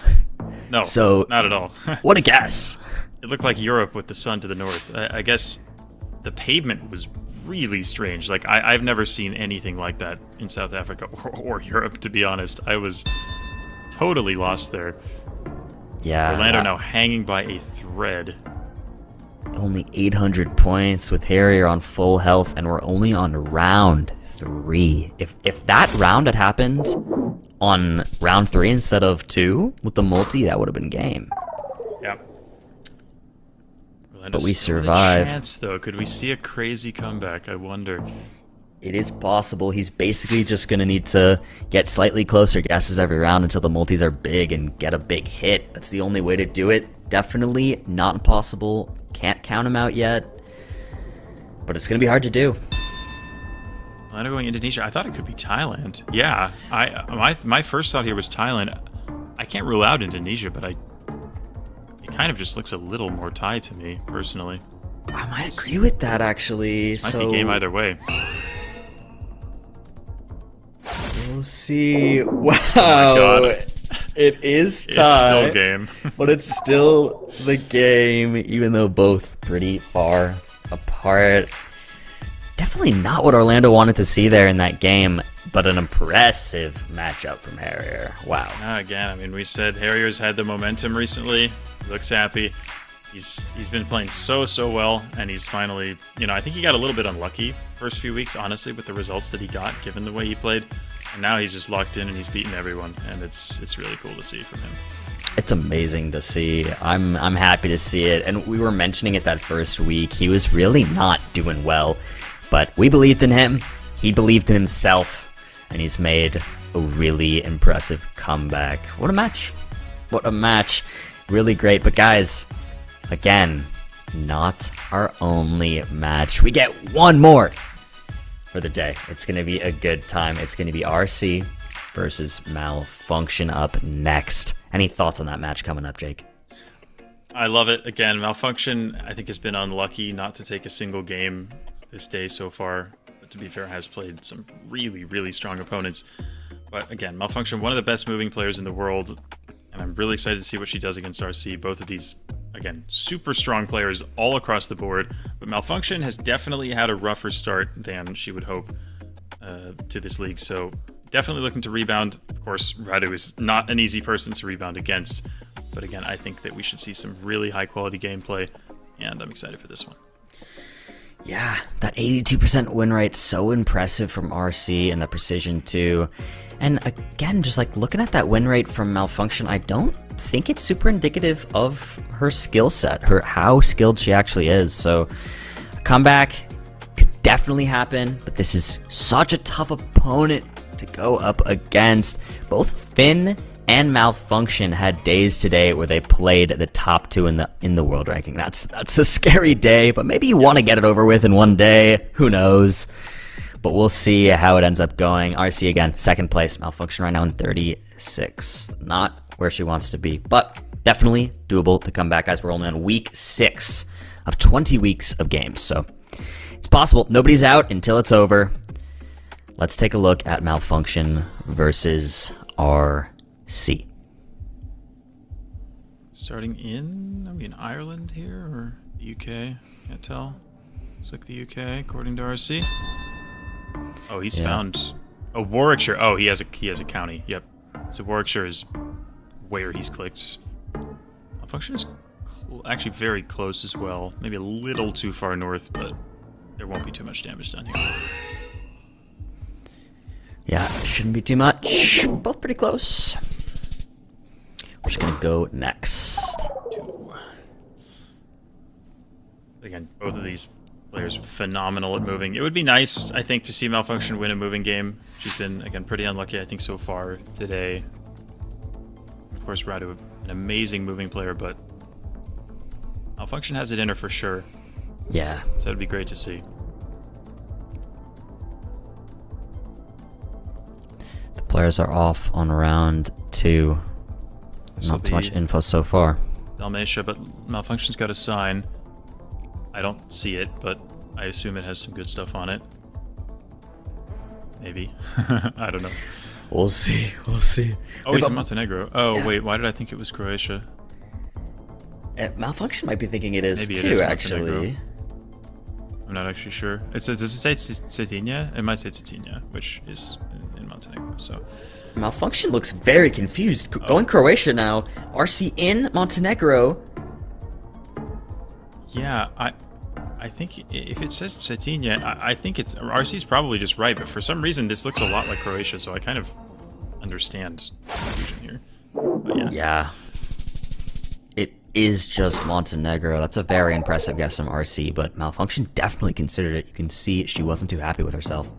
[SPEAKER 2] No,
[SPEAKER 1] So,
[SPEAKER 2] not at all.
[SPEAKER 1] what a guess.
[SPEAKER 2] It looked like Europe with the sun to the north. I guess the pavement was really strange. Like, I've never seen anything like that in South Africa or Europe, to be honest. I was totally lost there.
[SPEAKER 1] Yeah.
[SPEAKER 2] Orlando now hanging by a thread.
[SPEAKER 1] Only 800 points with Harrier on full health, and we're only on round 3. If that round had happened on round 3 instead of 2 with the multi, that would have been game.
[SPEAKER 2] Yeah.
[SPEAKER 1] But we
[SPEAKER 2] still with a
[SPEAKER 1] survive.
[SPEAKER 2] chance, though. Could we see a crazy comeback? I wonder.
[SPEAKER 1] It is possible. He's basically just going to need to get slightly closer guesses every round until the multis are big and get a big hit. That's the only way to do it. Definitely not impossible. Can't count him out yet. But it's going to be hard to do.
[SPEAKER 2] Orlando going Indonesia. I thought it could be Thailand. Yeah. My first thought here was Thailand. I can't rule out Indonesia, but it kind of just looks a little more Thai to me, personally.
[SPEAKER 1] I might agree with that, actually.
[SPEAKER 2] Might be game either way.
[SPEAKER 1] We'll see. Wow.
[SPEAKER 2] Oh my God.
[SPEAKER 1] It is
[SPEAKER 2] It's
[SPEAKER 1] Thai.
[SPEAKER 2] still game.
[SPEAKER 1] But it's still the game, even though both pretty far apart. Definitely not what Orlando wanted to see there in that game, but an impressive matchup from Harrier. Wow.
[SPEAKER 2] Again, I mean, we said Harrier's had the momentum recently. He looks happy. He's been playing so well, and he's finally, I think he got a little bit unlucky first few weeks, honestly, with the results that he got, given the way he played. And now he's just locked in and he's beaten everyone, and it's really cool to see from him.
[SPEAKER 1] It's amazing to see. I'm happy to see it. And we were mentioning it that first week. He was really not doing well, but we believed in him. He believed in himself, and he's made a really impressive comeback. What a match. What a match. Really great. But guys, again, not our only match. We get one more for the day. It's going to be a good time. It's going to be RC versus Malfunction up next. Any thoughts on that match coming up, Jake?
[SPEAKER 2] I love it. Again, Malfunction, I think, has been unlucky not to take a single game this day so far. But to be fair, has played some really strong opponents. But again, Malfunction, one of the best moving players in the world. And I'm really excited to see what she does against RC. Both of these, again, super strong players all across the board. But Malfunction has definitely had a rougher start than she would hope. to this league, so definitely looking to rebound. Of course, Radu is not an easy person to rebound against, but again, I think that we should see some really high-quality gameplay, and I'm excited for this one.
[SPEAKER 1] Yeah, that 82% win rate, so impressive from RC, and the precision too. And again, just like looking at that win rate from Malfunction, I don't think it's super indicative of her skill set, how skilled she actually is. So a comeback could definitely happen, but this is such a tough opponent to go up against. Both Finn and Malfunction had days today where they played the top 2 in the world ranking. That's a scary day, but maybe you want to get it over with in one day. Who knows? But we'll see how it ends up going. RC again, 2nd place. Malfunction right now in 36. Not where she wants to be, but definitely doable to come back, guys. We're only on week 6 of 20 weeks of games, so it's possible. Nobody's out until it's over. Let's take a look at Malfunction versus RC.
[SPEAKER 2] Starting in, Ireland here, or the UK? Can't tell. Looks like the UK, according to RC. Oh, he's found... Oh, Warwickshire. Oh, he has a county. Yep. So Warwickshire is where he's clicked. Malfunction is actually very close as well. Maybe a little too far north, but there won't be too much damage done here.
[SPEAKER 1] Yeah, shouldn't be too much. Both pretty close. We're just gonna go next.
[SPEAKER 2] Again, both of these players are phenomenal at moving. It would be nice, I think, to see Malfunction win a moving game. She's been, again, pretty unlucky, I think, so far today. Of course, Radu, an amazing moving player, but Malfunction has it in her for sure.
[SPEAKER 1] Yeah.
[SPEAKER 2] So that'd be great to see.
[SPEAKER 1] The players are off on round 2. Not too much info so far.
[SPEAKER 2] Dalmatia, but Malfunction's got a sign. I don't see it, but I assume it has some good stuff on it. Maybe. I don't know.
[SPEAKER 1] We'll see. We'll see.
[SPEAKER 2] Oh, he's in Montenegro. Oh, yeah. Wait, why did I think it was Croatia?
[SPEAKER 1] Malfunction might be thinking it is
[SPEAKER 2] Maybe
[SPEAKER 1] too,
[SPEAKER 2] it is
[SPEAKER 1] actually.
[SPEAKER 2] I'm not actually sure. Does it say Cetinja? It might say Cetinja, which is in Montenegro, so...
[SPEAKER 1] Malfunction looks very confused. Going Croatia now. RC in Montenegro.
[SPEAKER 2] Yeah, I think if it says Cetinja, I think it's... RC's probably just right, but for some reason this looks a lot like Croatia, so I kind of understand the confusion here. But yeah.
[SPEAKER 1] Yeah. It is just Montenegro. That's a very impressive guess from RC, but Malfunction definitely considered it. You can see she wasn't too happy with herself.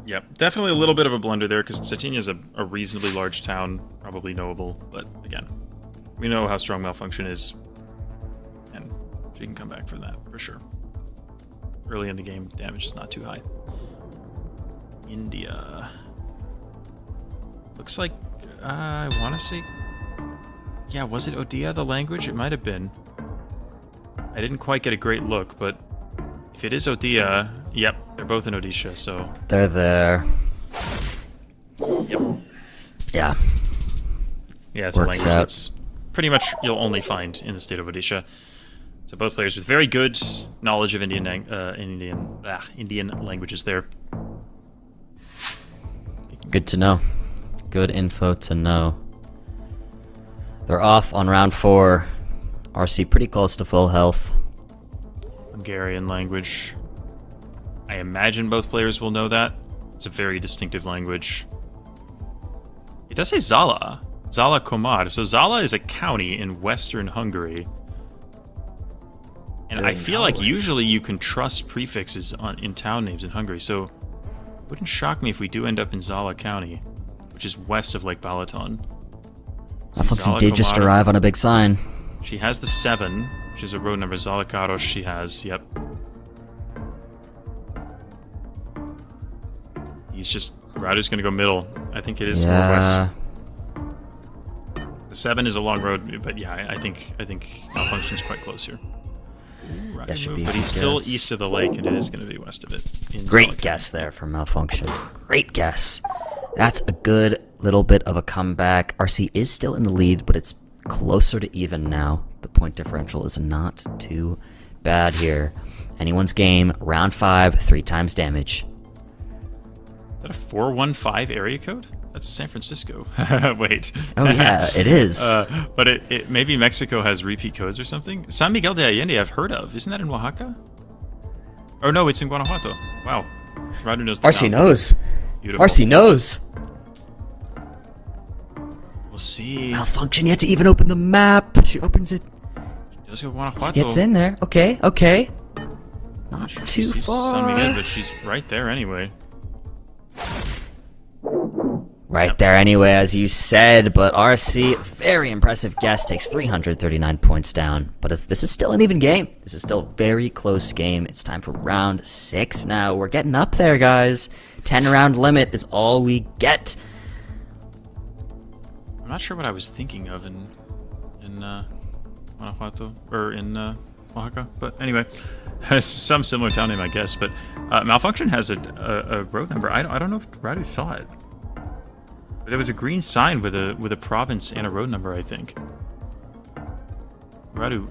[SPEAKER 2] Yep, definitely a little bit of a blunder there, because Cetinja is a reasonably large town, probably knowable, but again, we know how strong Malfunction is, and she can come back for that, for sure. Early in the game, damage is not too high. India. Looks like, I want to say... Yeah, was it Odia, the language? It might have been. I didn't quite get a great look, but if it is Odia, yep, they're both in Odisha, so...
[SPEAKER 1] They're there.
[SPEAKER 2] Yep.
[SPEAKER 1] Yeah.
[SPEAKER 2] Yeah, it's a language that's pretty much you'll only find in the state of Odisha. So both players with very good knowledge of Indian languages there.
[SPEAKER 1] Good to know. Good info to know. They're off on round 4. RC pretty close to full health.
[SPEAKER 2] Hungarian language. I imagine both players will know that. It's a very distinctive language. It does say Zala. Zala Komar. So Zala is a county in western Hungary. And I feel like usually you can trust prefixes in town names in Hungary, so it wouldn't shock me if we do end up in Zala County, which is west of Lake Balaton.
[SPEAKER 1] Malfunction did just arrive on a big sign.
[SPEAKER 2] She has the 7, which is a road number. Zalakaros she has, yep. He's just... Radu's gonna go middle. I think it is more west. The 7 is a long road, but yeah, I think Malfunction's quite close here. Ooh,
[SPEAKER 1] that should be
[SPEAKER 2] but he's still east of the lake, and it is going to be west of it.
[SPEAKER 1] Great guess there from Malfunction. Great guess. That's a good little bit of a comeback. RC is still in the lead, but it's closer to even now. The point differential is not too bad here. Anyone's game, round 5, 3 times damage.
[SPEAKER 2] that a 415 area code? That's San Francisco. Wait.
[SPEAKER 1] Oh yeah, it is.
[SPEAKER 2] But it maybe Mexico has repeat codes or something. San Miguel de Allende I've heard of. Isn't that in Oaxaca? Or no, it's in Guanajuato. Wow. Radu knows the
[SPEAKER 1] RC
[SPEAKER 2] town.
[SPEAKER 1] knows.
[SPEAKER 2] Beautiful.
[SPEAKER 1] RC knows.
[SPEAKER 2] We'll see.
[SPEAKER 1] Malfunction yet to even open the map. She opens it.
[SPEAKER 2] Does go Guanajuato.
[SPEAKER 1] Gets in there. Okay, okay. Not
[SPEAKER 2] She
[SPEAKER 1] too
[SPEAKER 2] sees
[SPEAKER 1] far.
[SPEAKER 2] San Miguel, but she's right there anyway.
[SPEAKER 1] Right there anyway, as you said, but RC, very impressive guess, takes 339 points down. But if this is still an even game. This is still a very close game. It's time for round 6 now. We're getting up there, guys. 10 round limit is all we get.
[SPEAKER 2] I'm not sure what I was thinking of in Guanajuato, or in Oaxaca, but anyway, some similar town name, I guess. But Malfunction has a road number. I don't know if Radu saw it. There was a green sign with a province and a road number, I think. Radu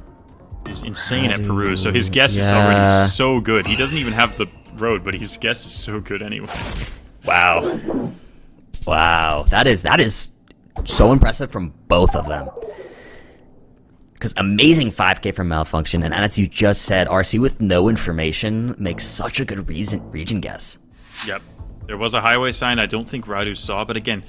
[SPEAKER 2] is insane at Peru, so his guess is already so good. He doesn't even have the road, but his guess is so good anyway.
[SPEAKER 1] Wow. Wow. That is so impressive from both of them. Because amazing 5K from Malfunction, and as you just said, RC with no information makes such a good region guess.
[SPEAKER 2] Yep. There was a highway sign I don't think Radu saw, but again,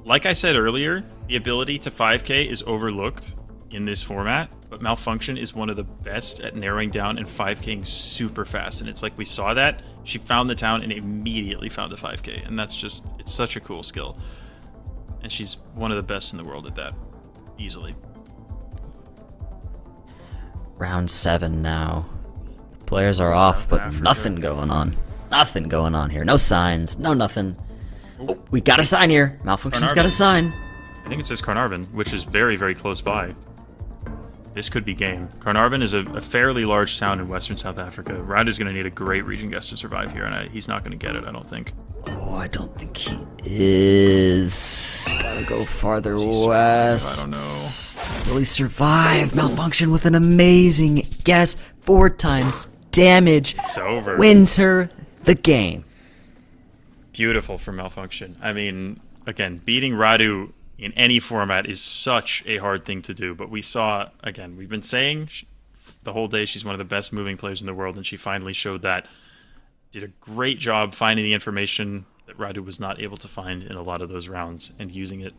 [SPEAKER 2] like I said earlier, the ability to 5K is overlooked in this format, but Malfunction is one of the best at narrowing down and 5King super fast. And it's like we saw that. She found the town and immediately found the 5K. And that's just, it's such a cool skill. And she's one of the best in the world at that, easily.
[SPEAKER 1] Round 7 now. Players are off, but nothing going on. Nothing going on here. No signs, no nothing. Oh, we got a sign here. Malfunction's got a sign.
[SPEAKER 2] I think it says Carnarvon, which is very, very close by. This could be game. Carnarvon is a fairly large town in western South Africa. Radu's going to need a great region guess to survive here, and he's not going to get it, I don't think.
[SPEAKER 1] Oh, I don't think he is. Gotta go farther west.
[SPEAKER 2] I don't know.
[SPEAKER 1] Will he survive? Malfunction with an amazing guess. 4 times damage.
[SPEAKER 2] It's over.
[SPEAKER 1] Wins her the game.
[SPEAKER 2] Beautiful for Malfunction. I mean, again, beating Radu in any format is such a hard thing to do. But we saw, again, we've been saying the whole day she's one of the best moving players in the world, and she finally showed that. Did a great job finding the information that Radu was not able to find in a lot of those rounds and using it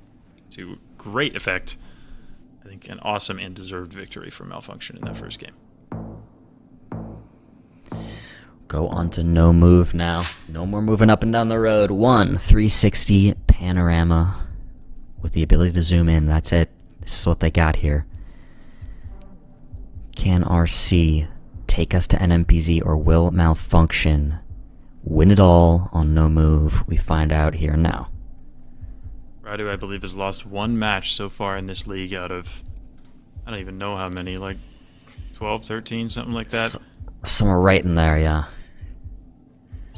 [SPEAKER 2] to great effect. I think an awesome and deserved victory for Malfunction in that first game.
[SPEAKER 1] Go on to no move now. No more moving up and down the road. 360 panorama with the ability to zoom in. That's it. This is what they got here. Can RC take us to NMPZ, or will Malfunction win it all on no move? We find out here now.
[SPEAKER 2] Radu, I believe, has lost 1 match so far in this league out of, I don't even know how many, like 12, 13, something like that.
[SPEAKER 1] Somewhere right in there, yeah.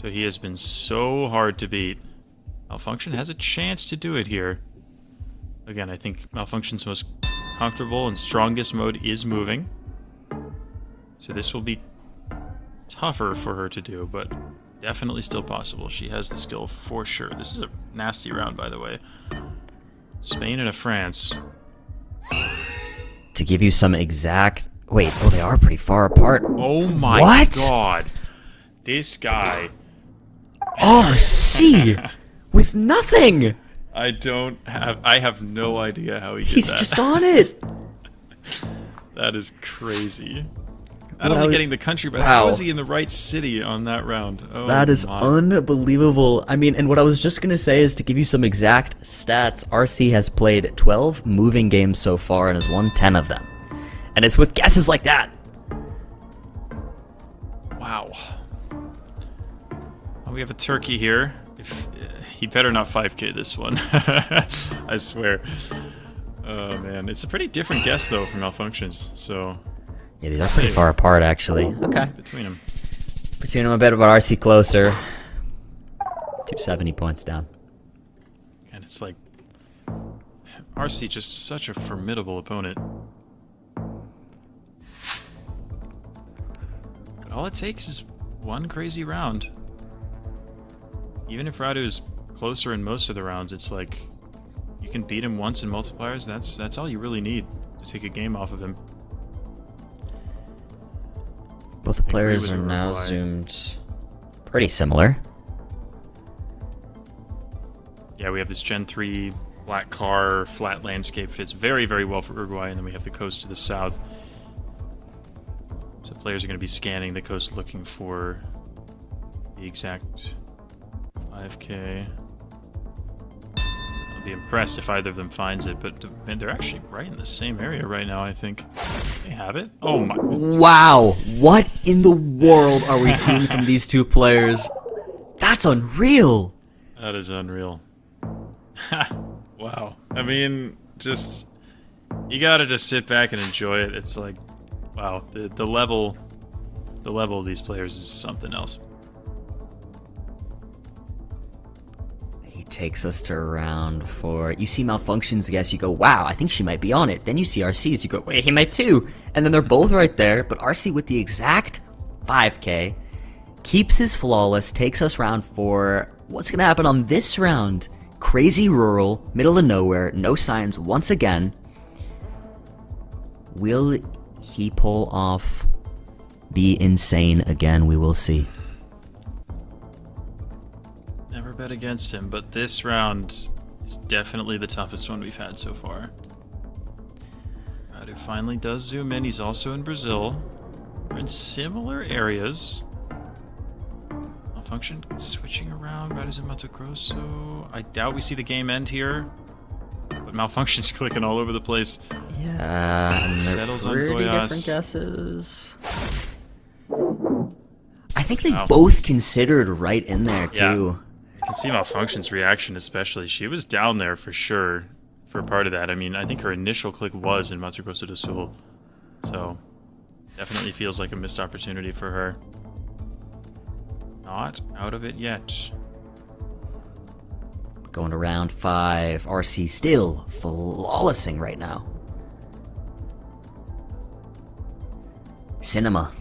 [SPEAKER 2] So he has been so hard to beat. Malfunction has a chance to do it here. Again, I think Malfunction's most comfortable and strongest mode is moving. So this will be tougher for her to do, but definitely still possible. She has the skill for sure. This is a nasty round, by the way. Spain and a France.
[SPEAKER 1] To give you some exact... Wait, oh, they are pretty far apart.
[SPEAKER 2] Oh my god. This guy...
[SPEAKER 1] RC! With nothing!
[SPEAKER 2] I have no idea how he did that.
[SPEAKER 1] He's just on it!
[SPEAKER 2] That is crazy. Not only getting the country, but how is he in the right city on that round? Oh,
[SPEAKER 1] that is unbelievable. I mean, and what I was just going to say is, to give you some exact stats, RC has played 12 moving games so far and has won 10 of them. And it's with guesses like that.
[SPEAKER 2] Wow. Well, we have a turkey here. He better not 5K this one. I swear. Oh, man. It's a pretty different guess, though, from Malfunctions, so...
[SPEAKER 1] Yeah, these are pretty far apart, actually. Okay.
[SPEAKER 2] Between them
[SPEAKER 1] a bit, but RC closer. 270 points down.
[SPEAKER 2] And it's like... RC just such a formidable opponent. But all it takes is one crazy round. even if Radu is closer in most of the rounds, it's like you can beat him once in multipliers. That's all you really need to take a game off of him.
[SPEAKER 1] Both the players are now zoomed pretty similar.
[SPEAKER 2] Yeah, we have this Gen 3 black car, flat landscape. Fits very, very well for Uruguay, and then we have the coast to the south. So players are going to be scanning the coast looking for the exact 5K. I'll be impressed if either of them finds it, but man, they're actually right in the same area right now, I think. They have it? Oh my...
[SPEAKER 1] Wow! What in the world are we seeing from these two players? That's unreal!
[SPEAKER 2] That is unreal. Wow. I mean, just... You gotta just sit back and enjoy it. It's like, wow, the level of these players is something else.
[SPEAKER 1] He takes us to round 4. You see Malfunction's guess, you go, wow, I think she might be on it. Then you see RC's, you go, wait, he might too. And then they're both right there, but RC with the exact 5K keeps his flawless, takes us round 4. What's gonna happen on this round? Crazy rural, middle of nowhere, no signs once again. Will he pull off the insane again? We will see.
[SPEAKER 2] Never bet against him, but this round is definitely the toughest one we've had so far. Radu finally does zoom in. He's also in Brazil. We're in similar areas. Malfunction switching around. Radu's in Mato Grosso. I doubt we see the game end here. But Malfunction's clicking all over the place.
[SPEAKER 1] Yeah, and
[SPEAKER 2] Settles on
[SPEAKER 1] pretty
[SPEAKER 2] Goiás.
[SPEAKER 1] different guesses. I think they both considered right in there too.
[SPEAKER 2] Yeah. You can see Malfunction's reaction especially. She was down there for sure for part of that. I mean, I think her initial click was in Mato Grosso do Sul. So, definitely feels like a missed opportunity for her. Not out of it yet.
[SPEAKER 1] Going to round 5. RC still flawlessing right now. Cinema.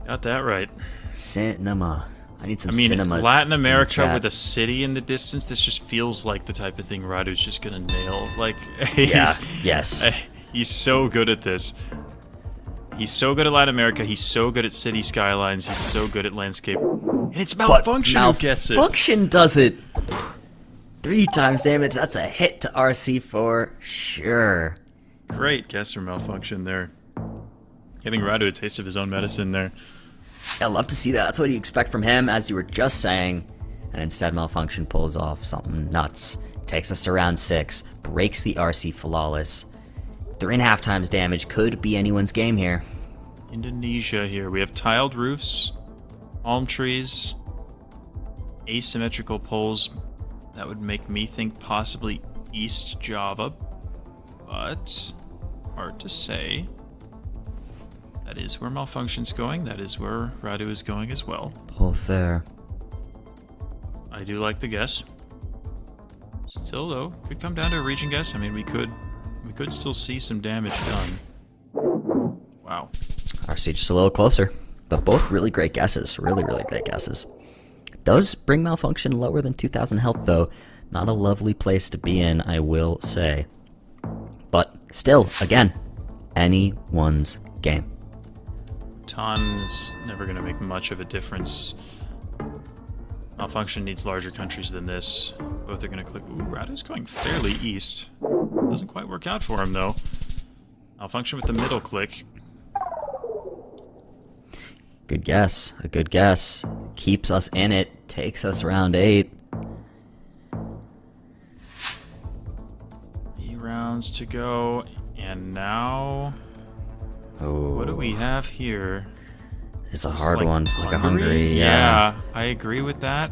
[SPEAKER 2] Got that right.
[SPEAKER 1] Cinema. I need some
[SPEAKER 2] I mean,
[SPEAKER 1] cinema.
[SPEAKER 2] Latin America
[SPEAKER 1] in the
[SPEAKER 2] with a city in the distance, this just feels like the type of thing Radu's just gonna nail. Like,
[SPEAKER 1] Yeah, yes.
[SPEAKER 2] He's so good at this. He's so good at Latin America. He's so good at city skylines. He's so good at landscape. And it's Malfunction who gets it.
[SPEAKER 1] Malfunction does it. 3 times damage. That's a hit to RC for sure.
[SPEAKER 2] Great guess for Malfunction there. Giving Radu a taste of his own medicine there.
[SPEAKER 1] I love to see that. That's what you expect from him, as you were just saying. And instead, Malfunction pulls off something nuts. Takes us to round 6. Breaks the RC flawless. 3.5 times damage. Could be anyone's game here.
[SPEAKER 2] Indonesia here. We have tiled roofs, palm trees, asymmetrical poles. That would make me think possibly East Java, but hard to say. That is where Malfunction's going. That is where Radu is going as well.
[SPEAKER 1] Both there.
[SPEAKER 2] I do like the guess. Still, though, could come down to a region guess. I mean, we could still see some damage done. Wow.
[SPEAKER 1] RC just a little closer, but both really great guesses. Really, really great guesses. Does bring Malfunction lower than 2,000 health, though. Not a lovely place to be in, I will say. But still, again, anyone's game.
[SPEAKER 2] Ton is never going to make much of a difference. Malfunction needs larger countries than this. Both are going to click. Ooh, Radu's going fairly east. Doesn't quite work out for him, though. Malfunction with the middle click.
[SPEAKER 1] Good guess. A good guess. Keeps us in it. Takes us round 8.
[SPEAKER 2] 8 rounds to go. And now...
[SPEAKER 1] Oh.
[SPEAKER 2] What do we have here?
[SPEAKER 1] It's a hard one. Like a Hungary,
[SPEAKER 2] yeah. I agree with that.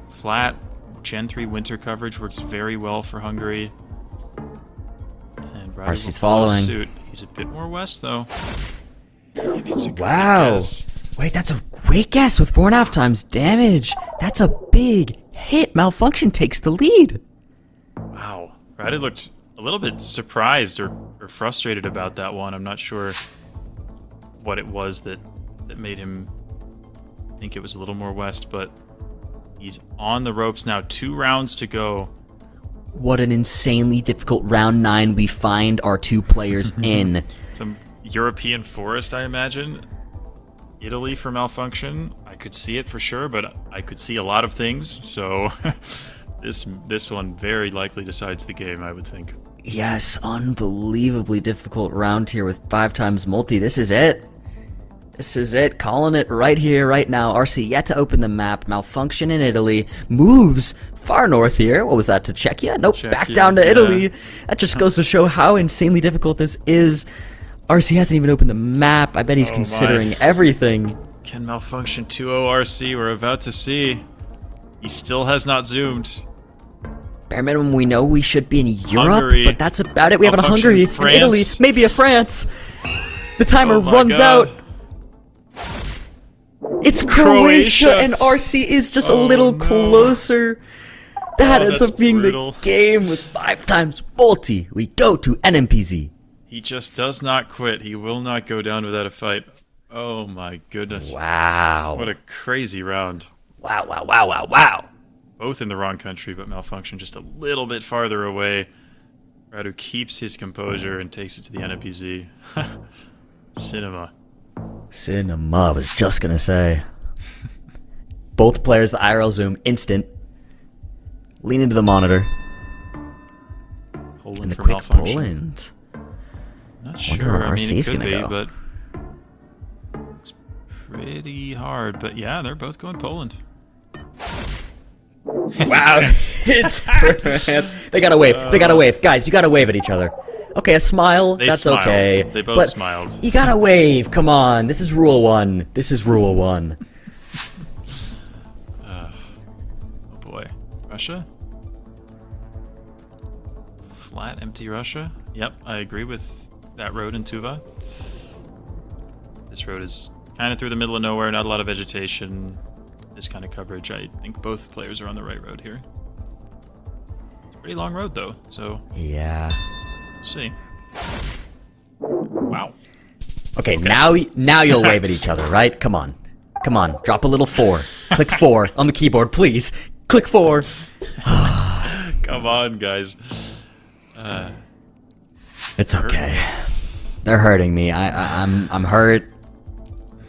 [SPEAKER 2] Flat Gen 3 winter coverage works very well for Hungary. And
[SPEAKER 1] RC's following.
[SPEAKER 2] Suit. He's a bit more west, though. And it's a great
[SPEAKER 1] Wow.
[SPEAKER 2] guess.
[SPEAKER 1] Wait, that's a great guess with 4.5 times damage. That's a big hit. Malfunction takes the lead.
[SPEAKER 2] Wow. Radu looked a little bit surprised or frustrated about that one. I'm not sure what it was that made him think it was a little more west, but he's on the ropes now. 2 rounds to go.
[SPEAKER 1] What an insanely difficult round 9 we find our 2 players in.
[SPEAKER 2] Some European forest, I imagine. Italy for Malfunction. I could see it for sure, but I could see a lot of things, so this one very likely decides the game, I would think.
[SPEAKER 1] Yes, unbelievably difficult round here with 5 times multi. This is it. This is it. Calling it right here, right now. RC yet to open the map. Malfunction in Italy. Moves far north here. What was that, to Czechia? Nope, back down to Italy. That just goes to show how insanely difficult this is. RC hasn't even opened the map. I bet he's considering everything.
[SPEAKER 2] Can Malfunction 2-0 RC? We're about to see. He still has not zoomed.
[SPEAKER 1] Bare minimum, we know we should be in Europe,
[SPEAKER 2] Hungary.
[SPEAKER 1] but that's about it. We have a Hungary,
[SPEAKER 2] France.
[SPEAKER 1] an Italy, maybe a France. The timer runs
[SPEAKER 2] God.
[SPEAKER 1] out. It's Croatia, and RC is just a little closer. That ends
[SPEAKER 2] that's
[SPEAKER 1] up being
[SPEAKER 2] brutal.
[SPEAKER 1] the game with 5 times multi. We go to NMPZ.
[SPEAKER 2] He just does not quit. He will not go down without a fight. Oh my goodness.
[SPEAKER 1] Wow.
[SPEAKER 2] What a crazy round.
[SPEAKER 1] Wow, wow, wow, wow, wow.
[SPEAKER 2] Both in the wrong country, but Malfunction just a little bit farther away. Radu keeps his composure and takes it to the NMPZ. Cinema.
[SPEAKER 1] Cinema, I was just going to say. Both players, the IRL zoom, instant. Lean into the monitor.
[SPEAKER 2] Poland
[SPEAKER 1] And the
[SPEAKER 2] for
[SPEAKER 1] quick
[SPEAKER 2] Malfunction.
[SPEAKER 1] Poland.
[SPEAKER 2] Not
[SPEAKER 1] Wonder
[SPEAKER 2] sure.
[SPEAKER 1] where
[SPEAKER 2] I mean,
[SPEAKER 1] RC's
[SPEAKER 2] it could
[SPEAKER 1] gonna
[SPEAKER 2] be,
[SPEAKER 1] go.
[SPEAKER 2] but it's pretty hard. But yeah, they're both going Poland.
[SPEAKER 1] Wow, it's France. They got to wave. They got to wave. Guys, you got to wave at each other. Okay, a smile,
[SPEAKER 2] They
[SPEAKER 1] that's
[SPEAKER 2] smiled.
[SPEAKER 1] okay.
[SPEAKER 2] They both
[SPEAKER 1] but
[SPEAKER 2] smiled.
[SPEAKER 1] You got to wave. Come on. This is rule 1. This is rule 1.
[SPEAKER 2] Oh boy. Russia? Flat, empty Russia? Yep, I agree with that road in Tuva. This road is kind of through the middle of nowhere, not a lot of vegetation. This kind of coverage, I think both players are on the right road here. It's a pretty long road though, so
[SPEAKER 1] Yeah.
[SPEAKER 2] we'll see. Wow.
[SPEAKER 1] Okay, now you'll wave at each other, right? Come on. Come on. Drop a little 4. Click 4 on the keyboard, please. Click 4.
[SPEAKER 2] Come on, guys.
[SPEAKER 1] It's okay. They're hurting me. I'm hurt.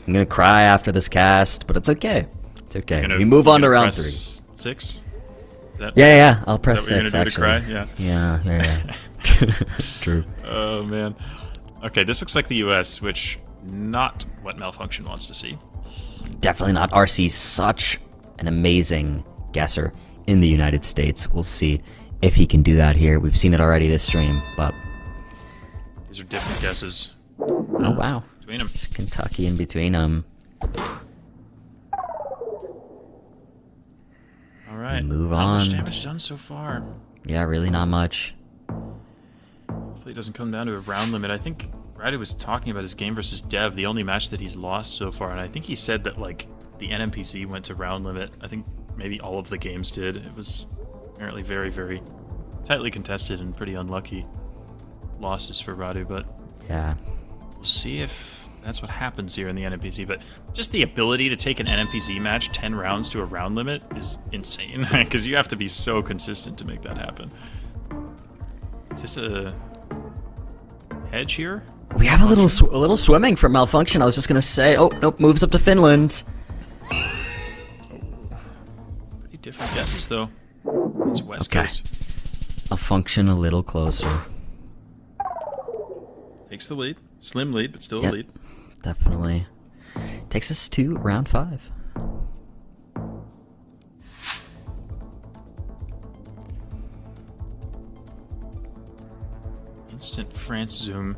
[SPEAKER 1] I'm gonna cry after this cast, but it's okay. It's okay. We move on to round 3.
[SPEAKER 2] 6?
[SPEAKER 1] Yeah. I'll press
[SPEAKER 2] Is that what
[SPEAKER 1] 6
[SPEAKER 2] you're gonna
[SPEAKER 1] actually.
[SPEAKER 2] do to cry?
[SPEAKER 1] Yeah. True.
[SPEAKER 2] Oh man. Okay, this looks like the US, which not what Malfunction wants to see.
[SPEAKER 1] Definitely not. RC, such an amazing guesser in the United States. We'll see if he can do that here. We've seen it already this stream, but
[SPEAKER 2] These are different guesses
[SPEAKER 1] oh wow,
[SPEAKER 2] between them.
[SPEAKER 1] Kentucky in between them.
[SPEAKER 2] All right.
[SPEAKER 1] Move
[SPEAKER 2] Not much
[SPEAKER 1] on.
[SPEAKER 2] damage done so far.
[SPEAKER 1] Yeah, really not much.
[SPEAKER 2] Hopefully it doesn't come down to a round limit. I think Ryder was talking about his game versus Dev, the only match that he's lost so far, and I think he said that like the NMPC went to round limit. I think maybe all of the games did. It was apparently very, very tightly contested and pretty unlucky losses for Radu, but
[SPEAKER 1] Yeah.
[SPEAKER 2] we'll see if that's what happens here in the NMPC. But just the ability to take an NMPC match 10 rounds to a round limit is insane, because you have to be so consistent to make that happen. Is this a hedge here?
[SPEAKER 1] We have a little swimming from Malfunction. I was just gonna say, oh nope, moves up to Finland.
[SPEAKER 2] Pretty different guesses though. It's West
[SPEAKER 1] Okay.
[SPEAKER 2] Coast.
[SPEAKER 1] Malfunction a little closer.
[SPEAKER 2] Takes the lead. Slim lead, but still a
[SPEAKER 1] Yep.
[SPEAKER 2] lead.
[SPEAKER 1] Definitely. Takes us to round 5.
[SPEAKER 2] Instant France zoom.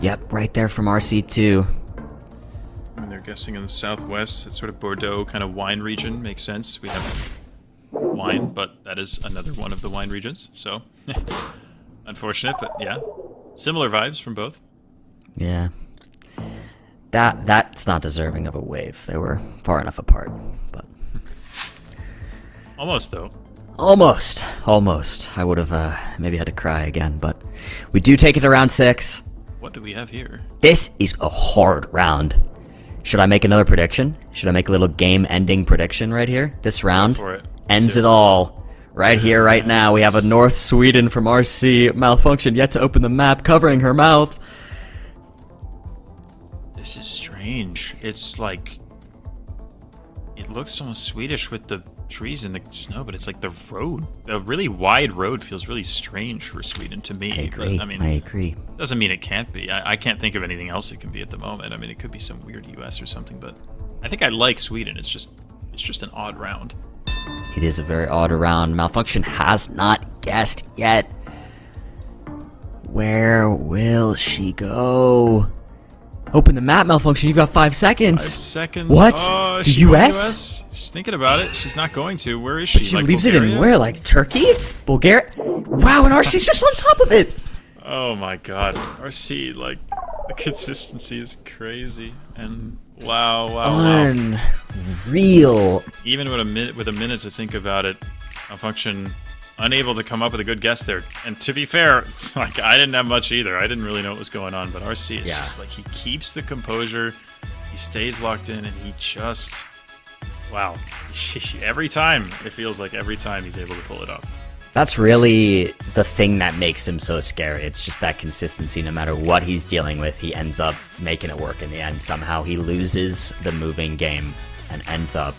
[SPEAKER 1] Yep, right there from RC2.
[SPEAKER 2] And they're guessing in the southwest. It's sort of Bordeaux kind of wine region. Makes sense. We have wine, but that is another one of the wine regions. So, unfortunate, but yeah. Similar vibes from both.
[SPEAKER 1] Yeah. That's not deserving of a wave. They were far enough apart, but
[SPEAKER 2] Almost, though.
[SPEAKER 1] almost. I would have maybe had to cry again, but we do take it to round 6.
[SPEAKER 2] What do we have here?
[SPEAKER 1] This is a hard round. Should I make another prediction? Should I make a little game-ending prediction right here? This round
[SPEAKER 2] for it.
[SPEAKER 1] ends it all. Right here, right now, we have a North Sweden from RC. Malfunction yet to open the map, covering her mouth.
[SPEAKER 2] This is strange. It's like... It looks almost Swedish with the trees and the snow, but it's like the road. The really wide road feels really strange for Sweden to me.
[SPEAKER 1] I agree.
[SPEAKER 2] But, I mean,
[SPEAKER 1] I agree.
[SPEAKER 2] Doesn't mean it can't be. I can't think of anything else it can be at the moment. I mean, it could be some weird US or something, but I think I like Sweden. It's just an odd round.
[SPEAKER 1] It is a very odd round. Malfunction has not guessed yet. Where will she go? Open the map, Malfunction. You've got 5 seconds.
[SPEAKER 2] 5 seconds.
[SPEAKER 1] What?
[SPEAKER 2] Oh,
[SPEAKER 1] The
[SPEAKER 2] she went
[SPEAKER 1] US?
[SPEAKER 2] She's thinking about it. She's not going to. Where is she?
[SPEAKER 1] She
[SPEAKER 2] Like
[SPEAKER 1] leaves it in
[SPEAKER 2] Bulgaria?
[SPEAKER 1] where? Like Turkey? Bulgaria? Wow, and RC's just on top of it.
[SPEAKER 2] Oh my god. RC, like, the consistency is crazy. And wow.
[SPEAKER 1] Unreal.
[SPEAKER 2] Even with a minute to think about it, Malfunction unable to come up with a good guess there. And to be fair, it's like I didn't have much either. I didn't really know what was going on, but RC is just like he keeps the composure, he stays locked in, and he just wow. Every time it feels like every time he's able to pull it off.
[SPEAKER 1] That's really the thing that makes him so scary. It's just that consistency. No matter what he's dealing with, he ends up making it work in the end. Somehow he loses the moving game and ends up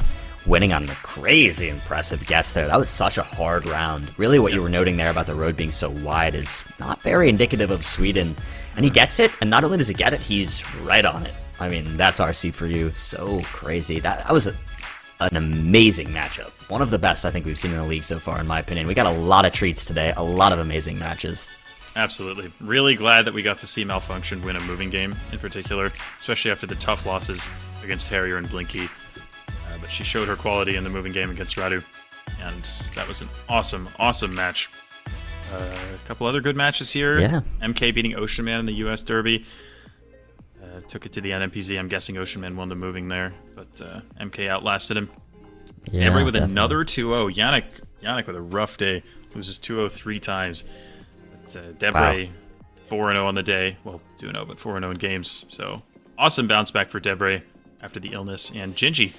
[SPEAKER 1] winning on a crazy impressive guess there. That was such a hard round. Really what you were noting there about the road being so wide is not very indicative of Sweden. And he gets it, and not only does he get it, he's right on it. I mean, that's RC for you. So crazy. That was an amazing matchup. One of the best I think we've seen in the league so far, in my opinion. We got a lot of treats today, a lot of amazing matches.
[SPEAKER 2] Absolutely. Really glad that we got to see Malfunction win a moving game in particular, especially after the tough losses against Harrier and Blinky. But she showed her quality in the moving game against Radu, and that was an awesome match. A couple other good matches here.
[SPEAKER 1] Yeah.
[SPEAKER 2] MK beating Ocean Man in the US Derby. Took it to the NMPZ. I'm guessing Ocean Man won the moving there, but MK outlasted him.
[SPEAKER 1] Yeah,
[SPEAKER 2] Debray with
[SPEAKER 1] definitely.
[SPEAKER 2] another 2-0. Yannick with a rough day. Loses 2-0 3 times. But Debray 4-0 on the day. Well, 2-0, but 4-0 in games. So awesome bounce back for Debray after the illness. And Gingy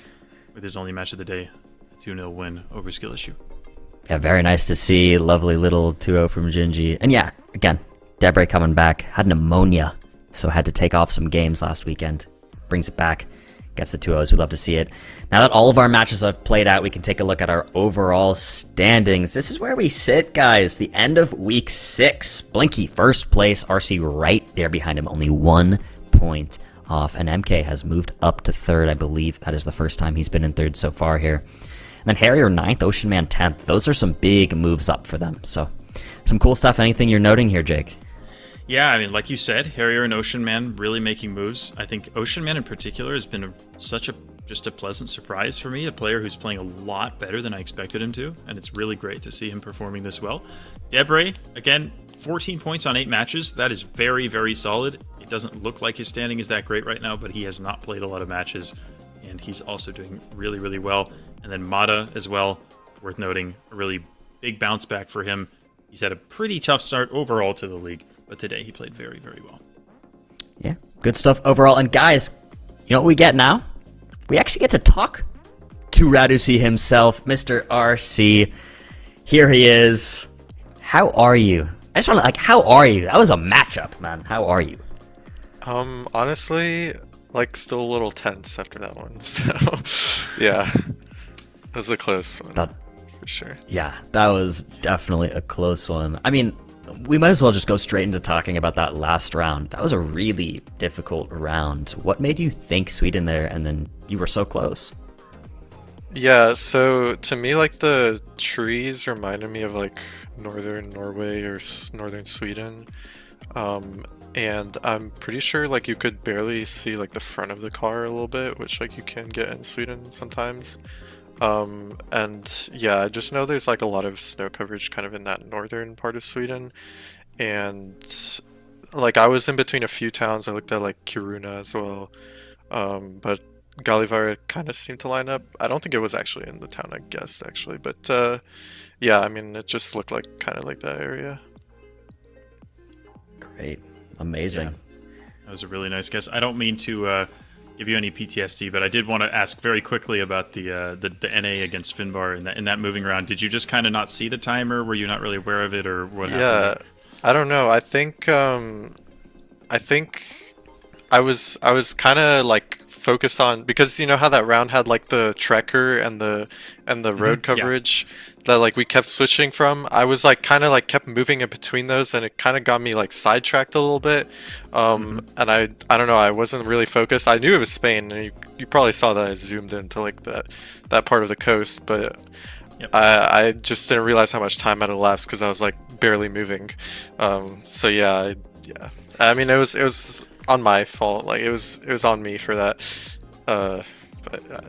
[SPEAKER 2] with his only match of the day, a 2-0 win over Skill Issue.
[SPEAKER 1] Yeah, very nice to see. Lovely little 2-0 from Gingy. And yeah, again, Debray coming back. Had pneumonia, so had to take off some games last weekend. Brings it back. Gets the 2-0s. We'd love to see it. Now that all of our matches have played out, we can take a look at our overall standings. This is where we sit, guys. The end of week 6. Blinky first place. RC right there behind him. Only 1 point off. And MK has moved up to 3rd. I believe that is the first time he's been in 3rd so far here. And then Harrier 9th. Ocean Man 10th. Those are some big moves up for them. So some cool stuff. Anything you're noting here, Jake?
[SPEAKER 2] Yeah, I mean, like you said, Harrier and Ocean Man really making moves. I think Ocean Man in particular has been just a pleasant surprise for me, a player who's playing a lot better than I expected him to, and it's really great to see him performing this well. Debray, again, 14 points on 8 matches. That is very, very solid. It doesn't look like his standing is that great right now, but he has not played a lot of matches, and he's also doing really, really well. And then Mata as well, worth noting, a really big bounce back for him. He's had a pretty tough start overall to the league, but today he played very, very well.
[SPEAKER 1] Yeah, good stuff overall. And guys, you know what we get now? We actually get to talk to Radusi himself, Mr. RC. Here he is. How are you? I just want to, how are you? That was a matchup, man. How are you?
[SPEAKER 9] Honestly, still a little tense after that one. So, yeah, it was a close one. For sure.
[SPEAKER 1] Yeah, that was definitely a close one. I mean, we might as well just go straight into talking about that last round. That was a really difficult round. What made you think Sweden there, and then you were so close?
[SPEAKER 9] Yeah, so to me, the trees reminded me of northern Norway or northern Sweden. And I'm pretty sure you could barely see the front of the car a little bit, which you can get in Sweden sometimes. And yeah, I just know there's a lot of snow coverage kind of in that northern part of Sweden. And I was in between a few towns. I looked at Kiruna as well. But Gallivare kind of seemed to line up. I don't think it was actually in the town I guessed actually, but yeah, I mean, it just looked kind of like that area.
[SPEAKER 1] Great. Amazing.
[SPEAKER 2] Yeah. That was a really nice guess. I don't mean to give you any PTSD, but I did want to ask very quickly about the NA against Finbar in that moving round. Did you just kind of not see the timer? Were you not really aware of it, or what happened?
[SPEAKER 9] Yeah, I don't know. I think I was kind of like focused on, because you know how that round had like the trekker and the road coverage that like we kept switching from. I was like kind of like kept moving in between those, and it kind of got me like sidetracked a little bit. And I don't know, I wasn't really focused. I knew it was Spain, and you probably saw that I zoomed into like that part of the coast, but I just didn't realize how much time had elapsed because I was like barely moving. So yeah. I mean, it was on my fault. Like it was on me for that. But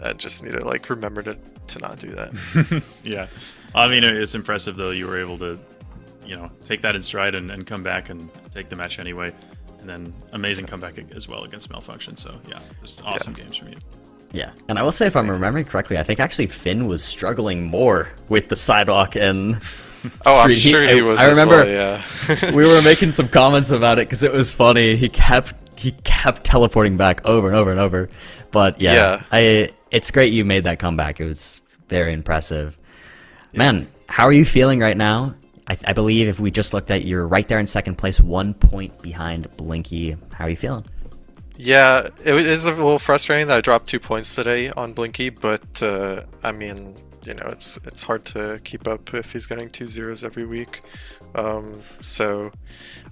[SPEAKER 9] I just need to like remember to not do that.
[SPEAKER 2] Yeah, I mean, it's impressive though. You were able to, take that in stride and come back and take the match anyway. And then amazing comeback as well against Malfunction. So yeah, just awesome games from you.
[SPEAKER 1] Yeah, and I will say, if I'm remembering correctly, I think actually Finn was struggling more with the sidewalk and.
[SPEAKER 9] Oh, I'm sure he was.
[SPEAKER 1] I remember.
[SPEAKER 9] Yeah.
[SPEAKER 1] We were making some comments about it because it was funny. He kept teleporting back over and over and over. But it's great you made that comeback. It was very impressive. Man, how are you feeling right now? I believe if we just looked at, you're right there in second place, 1 point behind Blinky. How are you feeling?
[SPEAKER 9] Yeah, it is a little frustrating that I dropped 2 points today on Blinky, but I mean, it's hard to keep up if he's getting 2 zeros every week. So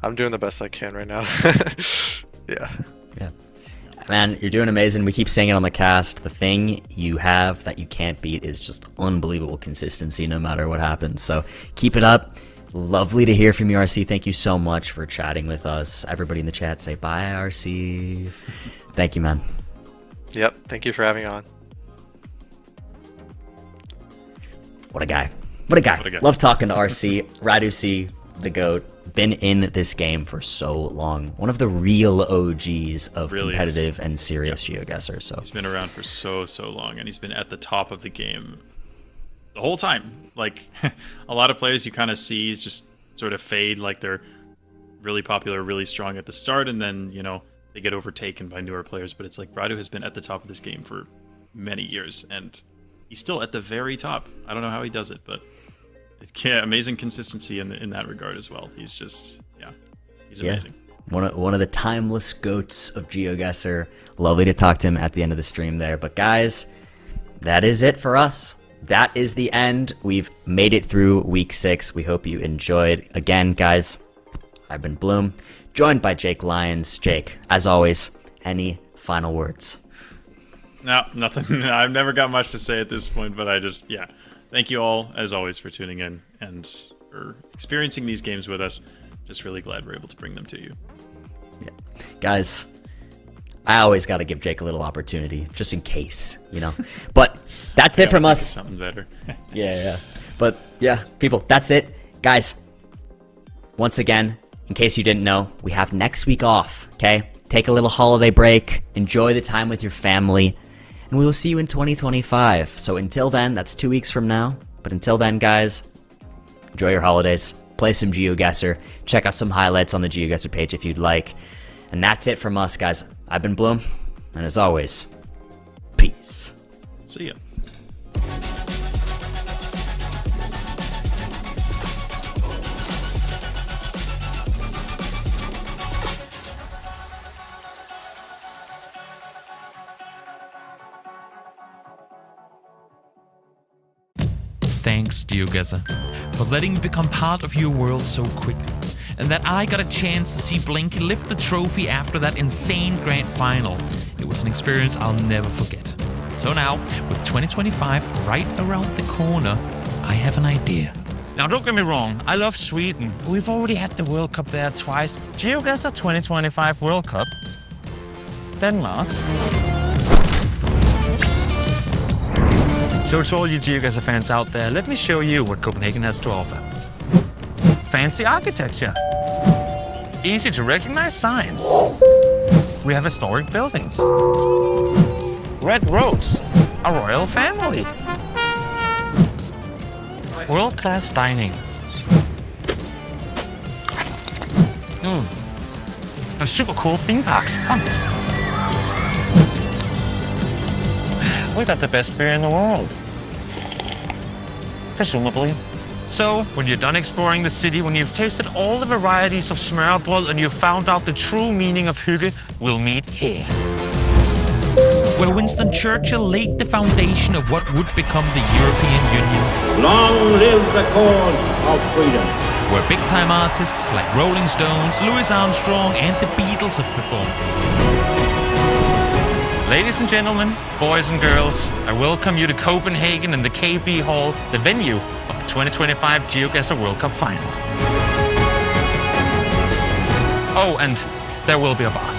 [SPEAKER 9] I'm doing the best I can right now. Yeah.
[SPEAKER 1] Man, you're doing amazing. We keep saying it on the cast. The thing you have that you can't beat is just unbelievable consistency no matter what happens. So keep it up. Lovely to hear from you, RC. Thank you so much for chatting with us. Everybody in the chat, say bye, RC. Thank you, man.
[SPEAKER 9] Yep. Thank you for having me on.
[SPEAKER 1] What a guy. What a guy. Love talking to RC. Radu C, the GOAT. Been in this game for so long. One of the real OGs of really competitive and serious GeoGuessr. So
[SPEAKER 2] he's been around for so long, and he's been at the top of the game the whole time. Like a lot of players you kind of see just sort of fade, like they're really popular, really strong at the start, and then they get overtaken by newer players. But it's like Radu has been at the top of this game for many years, and he's still at the very top. I don't know how he does it, but amazing consistency in that regard as well. He's just, he's amazing.
[SPEAKER 1] One of the timeless goats of GeoGuessr. Lovely to talk to him at the end of the stream there. But guys, that is it for us. That is the end. We've made it through week 6. We hope you enjoyed. Again, guys, I've been Bloom, joined by Jake Lyons. Jake, as always, any final words?
[SPEAKER 2] No, nothing. I've never got much to say at this point, but I just, thank you all, as always, for tuning in and for experiencing these games with us. Just really glad we're able to bring them to you.
[SPEAKER 1] Yeah. Guys, I always got to give Jake a little opportunity, just in case, But that's it from us.
[SPEAKER 2] Something better.
[SPEAKER 1] Yeah. But yeah, people, that's it. Guys, once again, in case you didn't know, we have next week off, okay? Take a little holiday break, enjoy the time with your family, and we will see you in 2025. So until then, that's 2 weeks from now. But until then, guys, enjoy your holidays, play some GeoGuessr, check out some highlights on the GeoGuessr page if you'd like. And that's it from us, guys. I've been Bloom, and as always, peace.
[SPEAKER 2] See ya.
[SPEAKER 3] Thanks, GeoGuessr, for letting me become part of your world so quickly, and that I got a chance to see Blinky lift the trophy after that insane grand final. It was an experience I'll never forget. So now, with 2025 right around the corner, I have an idea.
[SPEAKER 4] Now, don't get me wrong, I love Sweden. We've already had the World Cup there twice. GeoGuessr 2025 World Cup. Denmark. So to all you GeoGuessr fans out there, let me show you what Copenhagen has to offer. Fancy architecture. Easy to recognize signs. We have historic buildings. Red roads. A royal family. World-class dining. A super cool theme parks. Fun. We got the best beer in the world. Presumably. So, when you're done exploring the city, when you've tasted all the varieties of smørrebrød and you've found out the true meaning of hygge, we'll meet here.
[SPEAKER 3] Where Winston Churchill laid the foundation of what would become the European Union.
[SPEAKER 5] Long live the cause of freedom.
[SPEAKER 3] Where big-time artists like Rolling Stones, Louis Armstrong and the Beatles have performed.
[SPEAKER 4] Ladies and gentlemen, boys and girls, I welcome you to Copenhagen and the KB Hall, the venue of the 2025 GeoGuessr World Cup Finals. Oh, and there will be a bar.